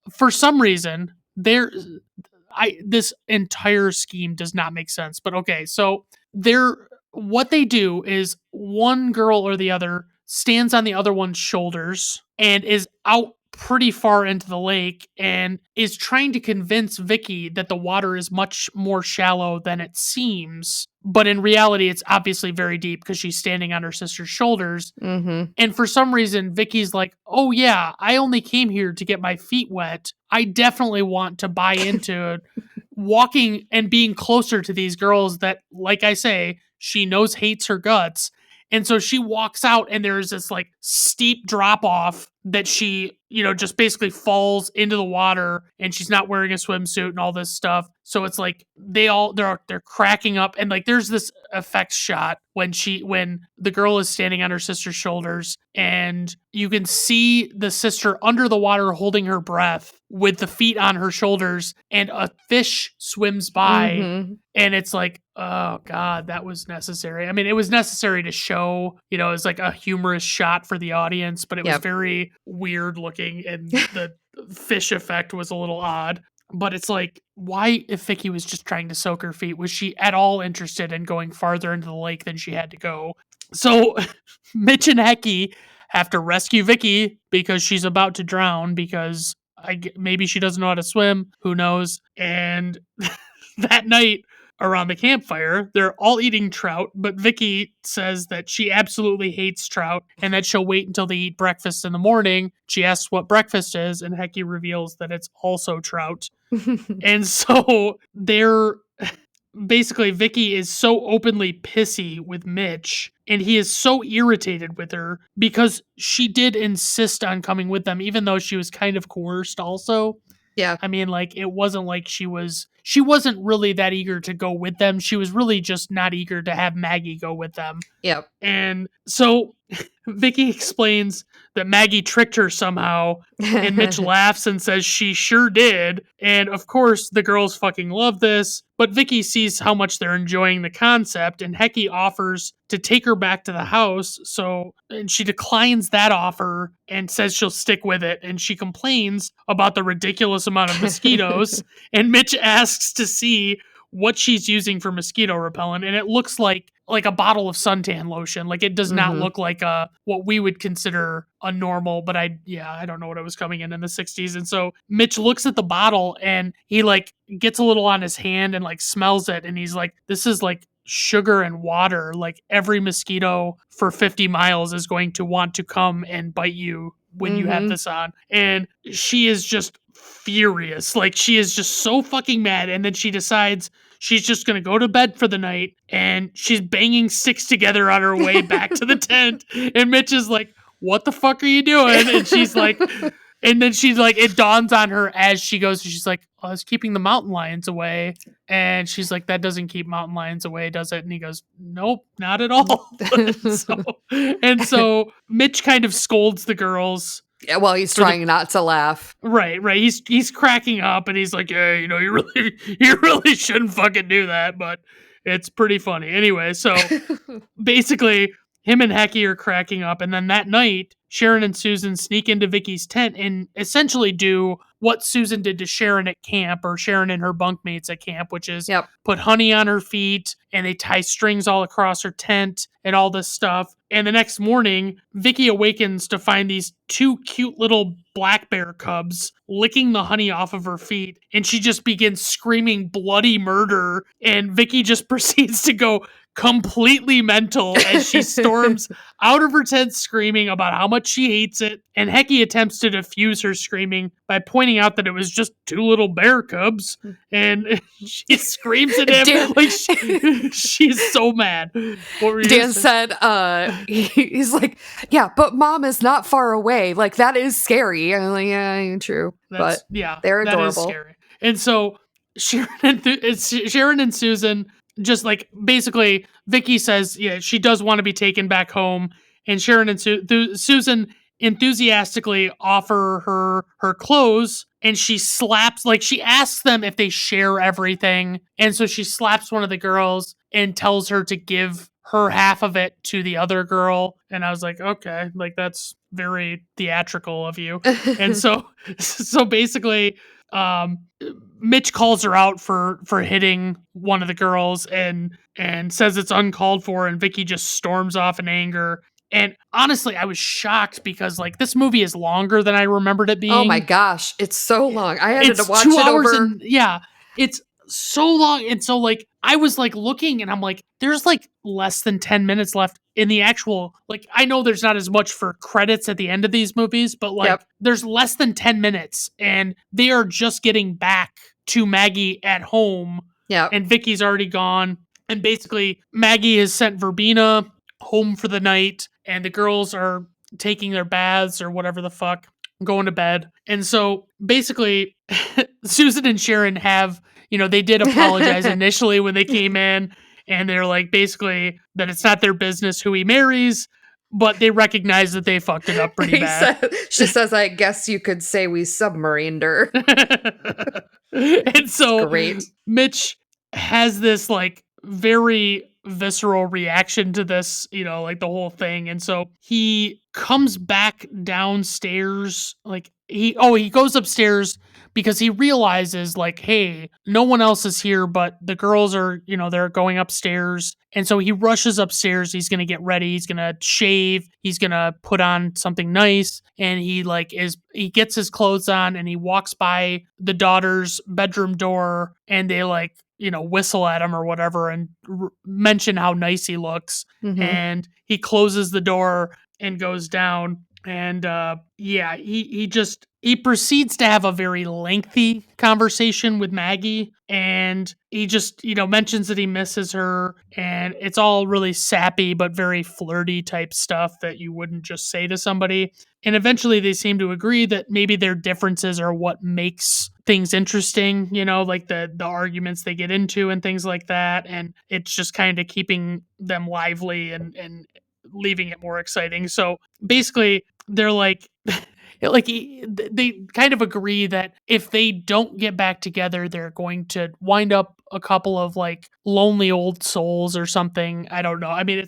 A: for some reason, this entire scheme does not make sense, but okay. So what they do is one girl or the other stands on the other one's shoulders and is out pretty far into the lake and is trying to convince Vicky that the water is much more shallow than it seems. But in reality, it's obviously very deep because she's standing on her sister's shoulders. And for some reason, Vicky's like, oh yeah, I only came here to get my feet wet. I definitely want to buy into walking and being closer to these girls that, like I say, she knows hates her guts. And so she walks out and there's this like steep drop off that she, just basically falls into the water and she's not wearing a swimsuit and all this stuff. So it's like they're cracking up and like there's this effects shot when the girl is standing on her sister's shoulders and you can see the sister under the water holding her breath with the feet on her shoulders and a fish swims by and it's like, oh God, that was necessary. I mean, it was necessary to show, it's like a humorous shot for the audience, but it was very weird looking and the fish effect was a little odd. But it's like, why, if Vicky was just trying to soak her feet, was she at all interested in going farther into the lake than she had to go? So Mitch and Hecky have to rescue Vicky because she's about to drown because maybe she doesn't know how to swim. Who knows? And that night around the campfire, they're all eating trout, but Vicky says that she absolutely hates trout and that she'll wait until they eat breakfast in the morning. She asks what breakfast is, and Hecky reveals that it's also trout. And so they're basically, Vicky is so openly pissy with Mitch, and he is so irritated with her because she did insist on coming with them, even though she was kind of coerced also.
C: Yeah.
A: I mean, like, it wasn't like she wasn't really that eager to go with them. She was really just not eager to have Maggie go with them.
C: Yep.
A: And so Vicky explains that Maggie tricked her somehow, and Mitch laughs and says she sure did. And of course, the girls fucking love this, but Vicky sees how much they're enjoying the concept, and Hecky offers to take her back to the house. And she declines that offer and says she'll stick with it. And she complains about the ridiculous amount of mosquitoes. And Mitch asks to see what she's using for mosquito repellent, and it looks like a bottle of suntan lotion. Like, it does not look like what we would consider a normal, but I don't know what it was coming in the 60s. And so Mitch looks at the bottle and he like gets a little on his hand and like smells it, and he's like, this is like sugar and water. Like, every mosquito for 50 miles is going to want to come and bite you when you have this on. And she is just furious. Like, she is just so fucking mad. And then she decides she's just going to go to bed for the night, and she's banging sticks together on her way back to the tent. And Mitch is like, what the fuck are you doing? And she's like, it dawns on her as she goes, she's like, I was keeping the mountain lions away. And she's like, that doesn't keep mountain lions away, does it? And he goes, nope, not at all. So Mitch kind of scolds the girls.
C: Yeah, well, he's trying not to laugh.
A: Right. He's cracking up, and he's like, yeah, you really shouldn't fucking do that, but it's pretty funny. Anyway, so basically, him and Hecky are cracking up, and then that night, Sharon and Susan sneak into Vicky's tent and essentially do what Susan did to Sharon at camp, or Sharon and her bunkmates at camp, which is put honey on her feet, and they tie strings all across her tent and all this stuff. And the next morning, Vicky awakens to find these two cute little black bear cubs licking the honey off of her feet, and she just begins screaming bloody murder, and Vicky just proceeds to go completely mental as she storms out of her tent screaming about how much she hates it. And Hecky attempts to diffuse her screaming by pointing out that it was just two little bear cubs, and she screams at him like she's so mad. What were you
C: Dan said he's like, yeah, but mom is not far away, like that is scary. I'm like, yeah, true. But they're adorable.
A: That is scary. And so Sharon and Susan just like, basically, Vicky says, she does want to be taken back home, and Sharon and Susan enthusiastically offer her clothes, and she asks them if they share everything, and so she slaps one of the girls and tells her to give her half of it to the other girl. And I was like, okay, like, that's very theatrical of you. And so basically, Mitch calls her out for hitting one of the girls and says it's uncalled for, and Vicky just storms off in anger. And honestly, I was shocked because like, this movie is longer than I remembered it being.
C: Oh my gosh, it's so long. I had to watch
A: 2
C: it
A: hours
C: over.
A: It's so long. And so like, I was like looking, and I'm like, there's like less than 10 minutes left in the actual, like, I know there's not as much for credits at the end of these movies, but like, there's less than 10 minutes, and they are just getting back to Maggie at home. And Vicky's already gone. And basically, Maggie has sent Verbena home for the night, and the girls are taking their baths or whatever the fuck, going to bed. And so basically, Susan and Sharon have, they did apologize initially when they came in, and they're like, basically, that it's not their business who he marries, but they recognize that they fucked it up pretty bad.
C: She says, I guess you could say we submarined her.
A: And so
C: great.
A: Mitch has this like very visceral reaction to this, like the whole thing. And so he comes back downstairs like he goes upstairs because he realizes, like, hey, no one else is here, but the girls are, they're going upstairs. And so he rushes upstairs. He's going to get ready. He's going to shave. He's going to put on something nice. And he gets his clothes on and he walks by the daughter's bedroom door and they whistle at him or whatever and mention how nice he looks.
C: Mhm.
A: And he closes the door and goes down. And he proceeds to have a very lengthy conversation with Maggie, and he just mentions that he misses her, and it's all really sappy but very flirty type stuff that you wouldn't just say to somebody. And eventually they seem to agree that maybe their differences are what makes things interesting, like the arguments they get into and things like that, and it's just kind of keeping them lively and leaving it more exciting. So basically they're they kind of agree that if they don't get back together, they're going to wind up a couple of lonely old souls or something. I don't know. I mean, at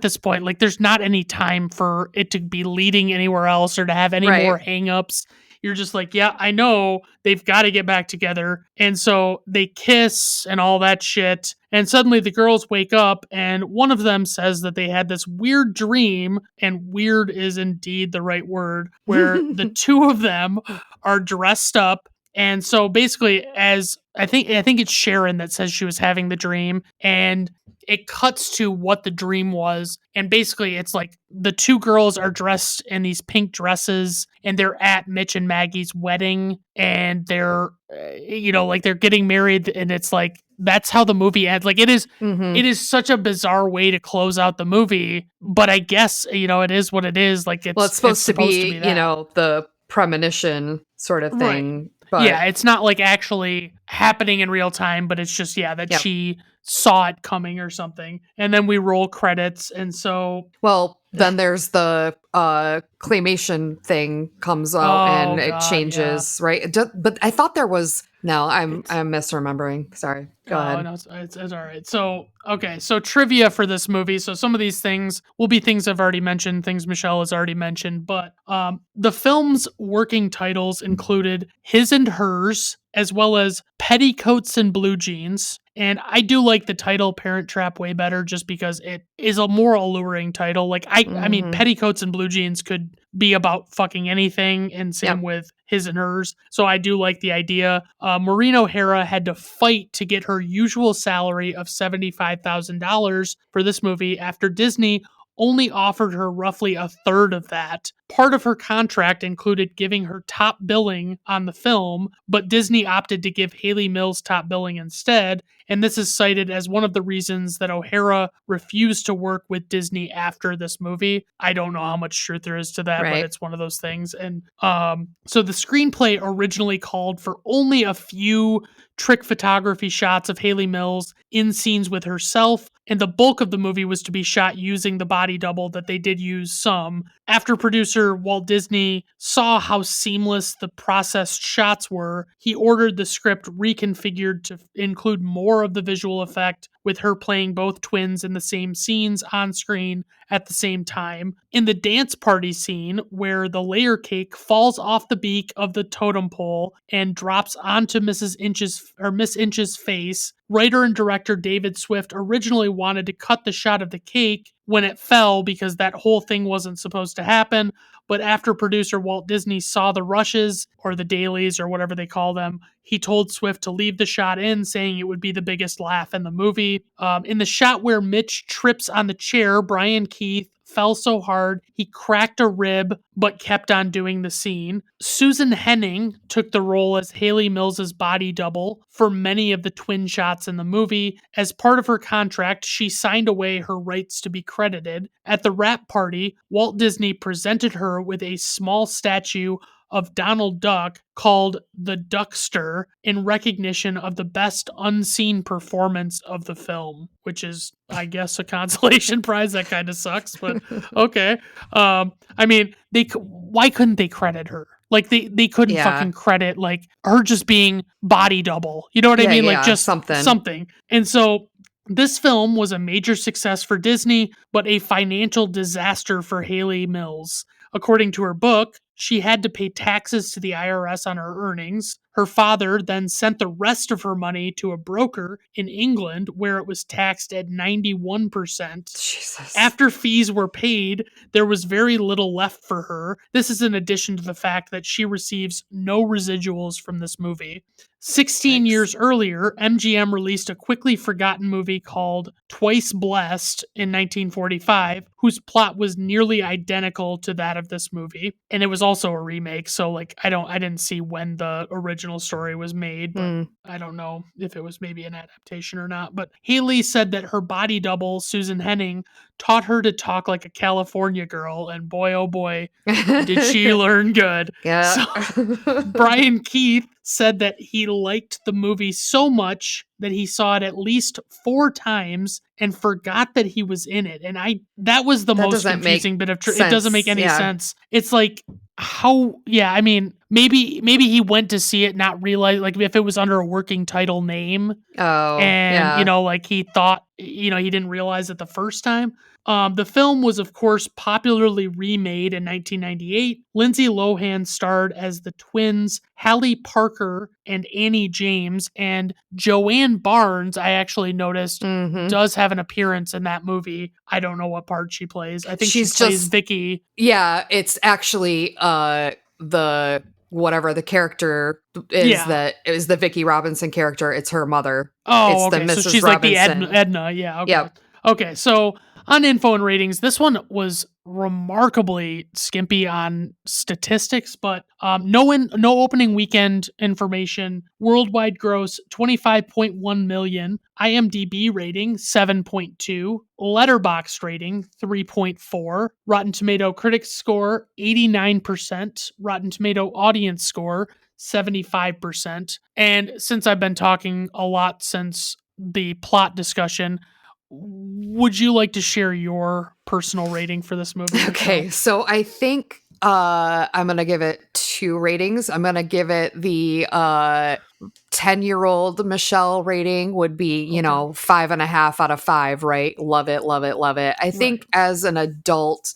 A: this point, there's not any time for it to be leading anywhere else or to have any
C: Right.
A: more hangups. You're just like, yeah, I know they've got to get back together. And so they kiss and all that shit. And suddenly the girls wake up and one of them says that they had this weird dream, and weird is indeed the right word, where the two of them are dressed up. And so basically, as I think it's Sharon that says she was having the dream, and it cuts to what the dream was. And basically it's like the two girls are dressed in these pink dresses and they're at Mitch and Maggie's wedding, and they're they're getting married, and it's like that's how the movie ends. Like it is such a bizarre way to close out the movie, but I guess it is what it is. Like
C: it's supposed to be
A: that.
C: the premonition sort of thing.
A: Right.
C: But
A: yeah, it's not actually happening in real time, but it's just that
C: Yep.
A: she saw it coming or something. And then we roll credits, and so
C: then there's the claymation thing comes out and it changes, right? But I thought there was I'm misremembering. Sorry. Go ahead.
A: No, it's all right. So, okay. So trivia for this movie. So some of these things will be things I've already mentioned, things Michelle has already mentioned, but the film's working titles included His and Hers, as well as Petticoats and Blue Jeans. And I do like the title Parent Trap way better just because it is a more alluring title. I mean, Petticoats and Blue Jeans could be about fucking anything, and same with His and Hers. So I do like the idea. Maureen O'Hara had to fight to get her usual salary of $75,000 for this movie after Disney only offered her roughly a third of that. Part of her contract included giving her top billing on the film, but Disney opted to give Hayley Mills top billing instead, and this is cited as one of the reasons that O'Hara refused to work with Disney after this movie. I don't know how much truth there is to that, but it's one of those things. And so the screenplay originally called for only a few trick photography shots of Hayley Mills in scenes with herself, and the bulk of the movie was to be shot using the body double that they did use some. After producer Walt Disney saw how seamless the processed shots were, he ordered the script reconfigured to include more of the visual effect, with her playing both twins in the same scenes on screen at the same time. In the dance party scene, where the layer cake falls off the beak of the totem pole and drops onto Miss Inch's face, writer and director David Swift originally wanted to cut the shot of the cake when it fell because that whole thing wasn't supposed to happen. But after producer Walt Disney saw the rushes, or the dailies, or whatever they call them, he told Swift to leave the shot in, saying it would be the biggest laugh in the movie. In the shot where Mitch trips on the chair, Brian Keith fell so hard he cracked a rib but kept on doing the scene. Susan Henning took the role as Hayley Mills's body double for many of the twin shots in the movie. As part of her contract, she signed away her rights to be credited. At the wrap party, Walt Disney presented her with a small statue of Donald Duck called the Duckster in recognition of the best unseen performance of the film, which is, I guess, a consolation prize. That kind of sucks, but okay. I mean, why couldn't they credit her? Like they couldn't fucking credit her just being body double. You know what I mean? Just something. And so this film was a major success for Disney, but a financial disaster for Hayley Mills. According to her book, she had to pay taxes to the IRS on her earnings. Her father then sent the rest of her money to a broker in England where it was taxed at 91%.
C: Jesus.
A: After fees were paid, there was very little left for her. This is in addition to the fact that she receives no residuals from this movie. 16
C: Yikes.
A: years earlier, MGM released a quickly forgotten movie called Twice Blessed in 1945, whose plot was nearly identical to that of this movie. And it was also a remake, so like I didn't see when the original story was made, but I don't know if it was maybe an adaptation or not. But Haley said that her body double, Susan Henning, taught her to talk like a California girl, and boy, oh boy, did she learn good.
C: Yeah.
A: So, Brian Keith said that he liked the movie so much that he saw it at least 4 times and forgot that he was in it. And that was the
C: That
A: most
C: doesn't make
A: confusing bit of it
C: sense.
A: doesn't make any
C: Yeah.
A: sense. It's like I mean, maybe he went to see it not realize, like, if it was under a working title name,
C: Oh,
A: and
C: yeah.
A: like he thought, he didn't realize it the first time. The film was, of course, popularly remade in 1998. Lindsay Lohan starred as the twins Hallie Parker and Annie James, and Joanne Barnes, I actually noticed,
C: Mhm.
A: does have an appearance in that movie. I don't know what part she plays. I think
C: She's
A: she plays
C: just-
A: Vicky.
C: Yeah, it's actually the whatever the character is
A: Yeah.
C: that is the Vicki Robinson character. It's her mother.
A: Oh,
C: It's the
A: okay. So
C: Mrs.
A: she's like the
C: Robinson.
A: Edna. Yeah. Okay.
C: Yep.
A: Okay. So on info and ratings, this one was remarkably skimpy on statistics, but no opening weekend information. Worldwide gross 25.1 million. IMDb rating 7.2. Letterboxd rating 3.4. Rotten Tomato critics score 89%. Rotten Tomato audience score 75%. And since I've been talking a lot since the plot discussion, would you like to share your personal rating for this movie?
C: Okay,
A: Michelle?
C: so I think I'm gonna give it 2 ratings. I'm gonna give it the 10-year-old Michelle rating would be,
A: Okay.
C: 5.5 out of 5, right? Love it, love it, love it. I think as an adult,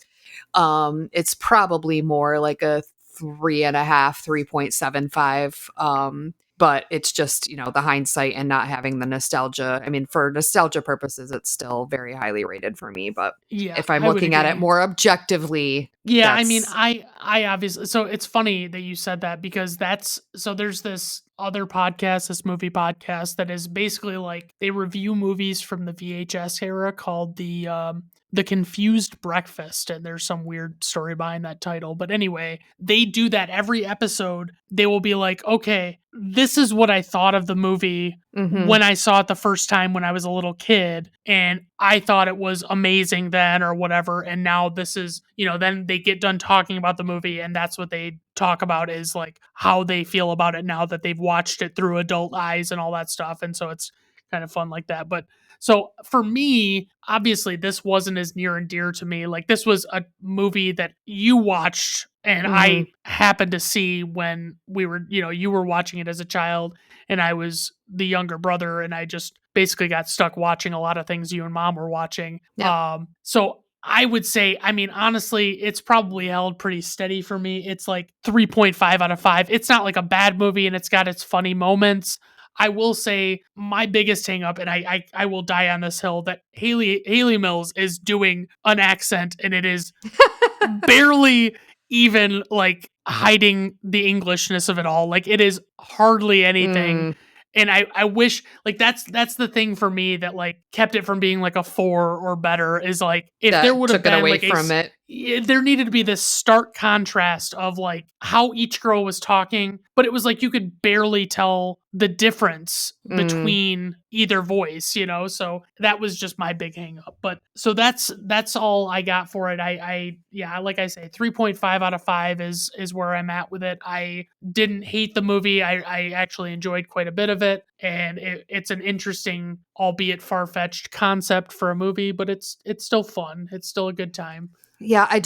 C: it's probably more like a 3.5, 3.75. But it's just, the hindsight and not having the nostalgia. I mean, for nostalgia purposes, it's still very highly rated for me. But
A: Yeah,
C: if I'm
A: I would
C: looking at it
A: agree.
C: more objectively,
A: Yeah, I mean,
C: that's-
A: I obviously, so it's funny that you said that, because there's this other podcast, this movie podcast that is basically like they review movies from the VHS era called the Confused Breakfast, and there's some weird story behind that title. But anyway, they do that every episode. They will be like, okay, this is what I thought of the movie
C: Mhm.
A: when I saw it the first time when I was a little kid, and I thought it was amazing then or whatever, and now this is, then they get done talking about the movie, and that's what they talk about, is like how they feel about it now that they've watched it through adult eyes and all that stuff. And so it's kind of fun like that. But so for me, obviously this wasn't as near and dear to me. Like, this was a movie that you watched and I happened to see when we were, you were watching it as a child and I was the younger brother, and I just basically got stuck watching a lot of things you and mom were watching.
C: Yep.
A: So I would say, I mean, honestly, it's probably held pretty steady for me. It's like 3.5 out of 5. It's not like a bad movie, and it's got its funny moments. I will say my biggest hang up, and I will die on this hill, that Haley Mills is doing an accent, and it is barely even like hiding the Englishness of it all. Like, it is hardly anything. And I wish, like, that's the thing for me that like kept it from being like a 4 or better, is like if
C: That
A: there would have
C: took it
A: been
C: away
A: like
C: from it.
A: there needed to be this stark contrast of like how each girl was talking, but it was like you could barely tell the difference between either voice, so that was just my big hang up. But so that's all I got for it. Yeah, like I say, 3.5 out of 5 is where I'm at with it. I didn't hate the movie. I actually enjoyed quite a bit of it, and it's an interesting, albeit far-fetched concept for a movie, but it's still fun. It's still a good time.
C: Yeah, I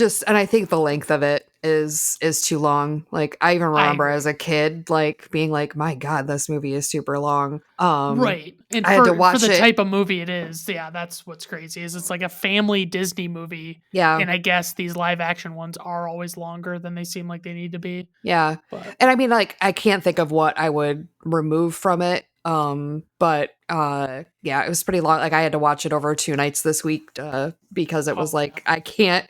C: think the length of it is too long. Like I even
A: I
C: remember
A: agree.
C: as a kid, like being like, my God, this movie is super long.
A: Right. And
C: I had to
A: for
C: watch
A: the
C: it.
A: type of movie it is, yeah, that's what's crazy is it's like a family Disney movie.
C: Yeah.
A: And I guess these live action ones are always longer than they seem like they need to be.
C: Yeah.
A: But
C: And I mean, like, I can't think of what I would remove from it. But yeah, it was pretty long. Like I had to watch it over 2 nights this week, because it was
A: oh
C: like I can't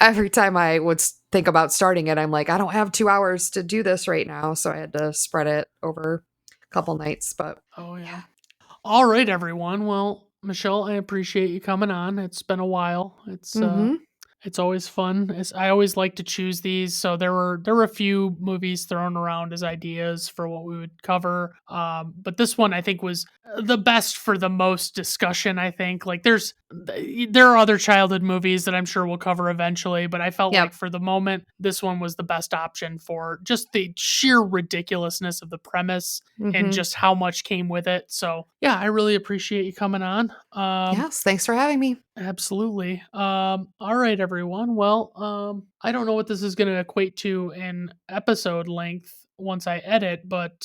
C: every time I would think about starting it, I'm like, I don't have 2 hours to do this right now. So I had to spread it over a couple nights. But
A: oh yeah.
C: yeah.
A: All right, everyone. Well, Michelle, I appreciate you coming on. It's been a while.
C: Mm-hmm.
A: It's always fun. I always like to choose these. So there were a few movies thrown around as ideas for what we would cover. But this one I think was the best for the most discussion. I think like there are other childhood movies that I'm sure we'll cover eventually, but I felt like
C: Yep.
A: for the moment this one was the best option for just the sheer ridiculously of the premise and
C: Mm-hmm.
A: just how much came with it. So yeah, I really appreciate you coming on.
C: Yes. Thanks for having me.
A: Absolutely. All right, everyone. Well, I don't know what this is going to equate to in episode length once I edit, but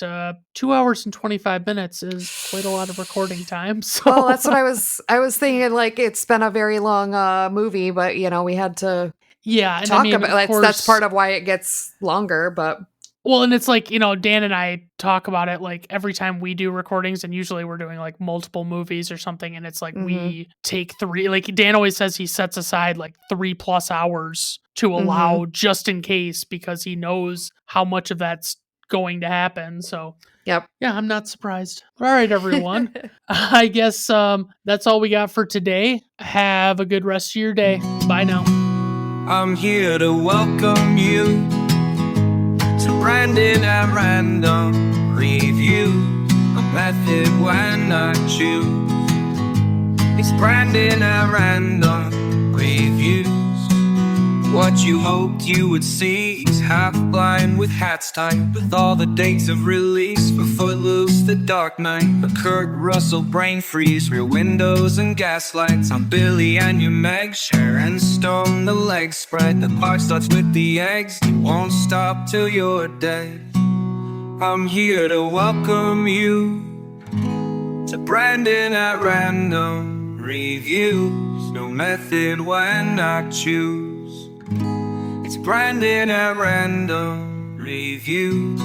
A: 2 hours and 25 minutes is quite a lot of recording time.
C: Well,
A: So
C: that's what I was thinking. Like it's been a very long movie, but we had to
A: yeah, and I
C: talk
A: mean,
C: about.
A: of
C: That's
A: course,
C: part of why it gets longer. But
A: well, and it's like, Dan and I talk about it like every time we do recordings, and usually we're doing like multiple movies or something, and it's like
C: mm-hmm.
A: we take three, like Dan always says he sets aside like 3+ hours to
C: Mm-hmm.
A: allow just in case because he knows how much of that's going to happen. So
C: Yep.
A: yeah, I'm not surprised. All right, everyone. I guess that's all we got for today. Have a good rest of your day. Bye now.
B: I'm here to welcome you to Brandon at Random Review. A method when I choose. It's Brandon at Random Reviews. What you hoped you would see is half blind with hats tied, with all the dates of release for Footloose, The Dark Knight, a Kurt Russell brain freeze, Rear Windows and Gaslights. I'm Billy and your Meg, Sharon Stone, the leg spread. The part starts with the eggs, you won't stop till you're dead. I'm here to welcome you to Brandon at Random Reviews. No method when I choose. It's Brandon at Random Reviews.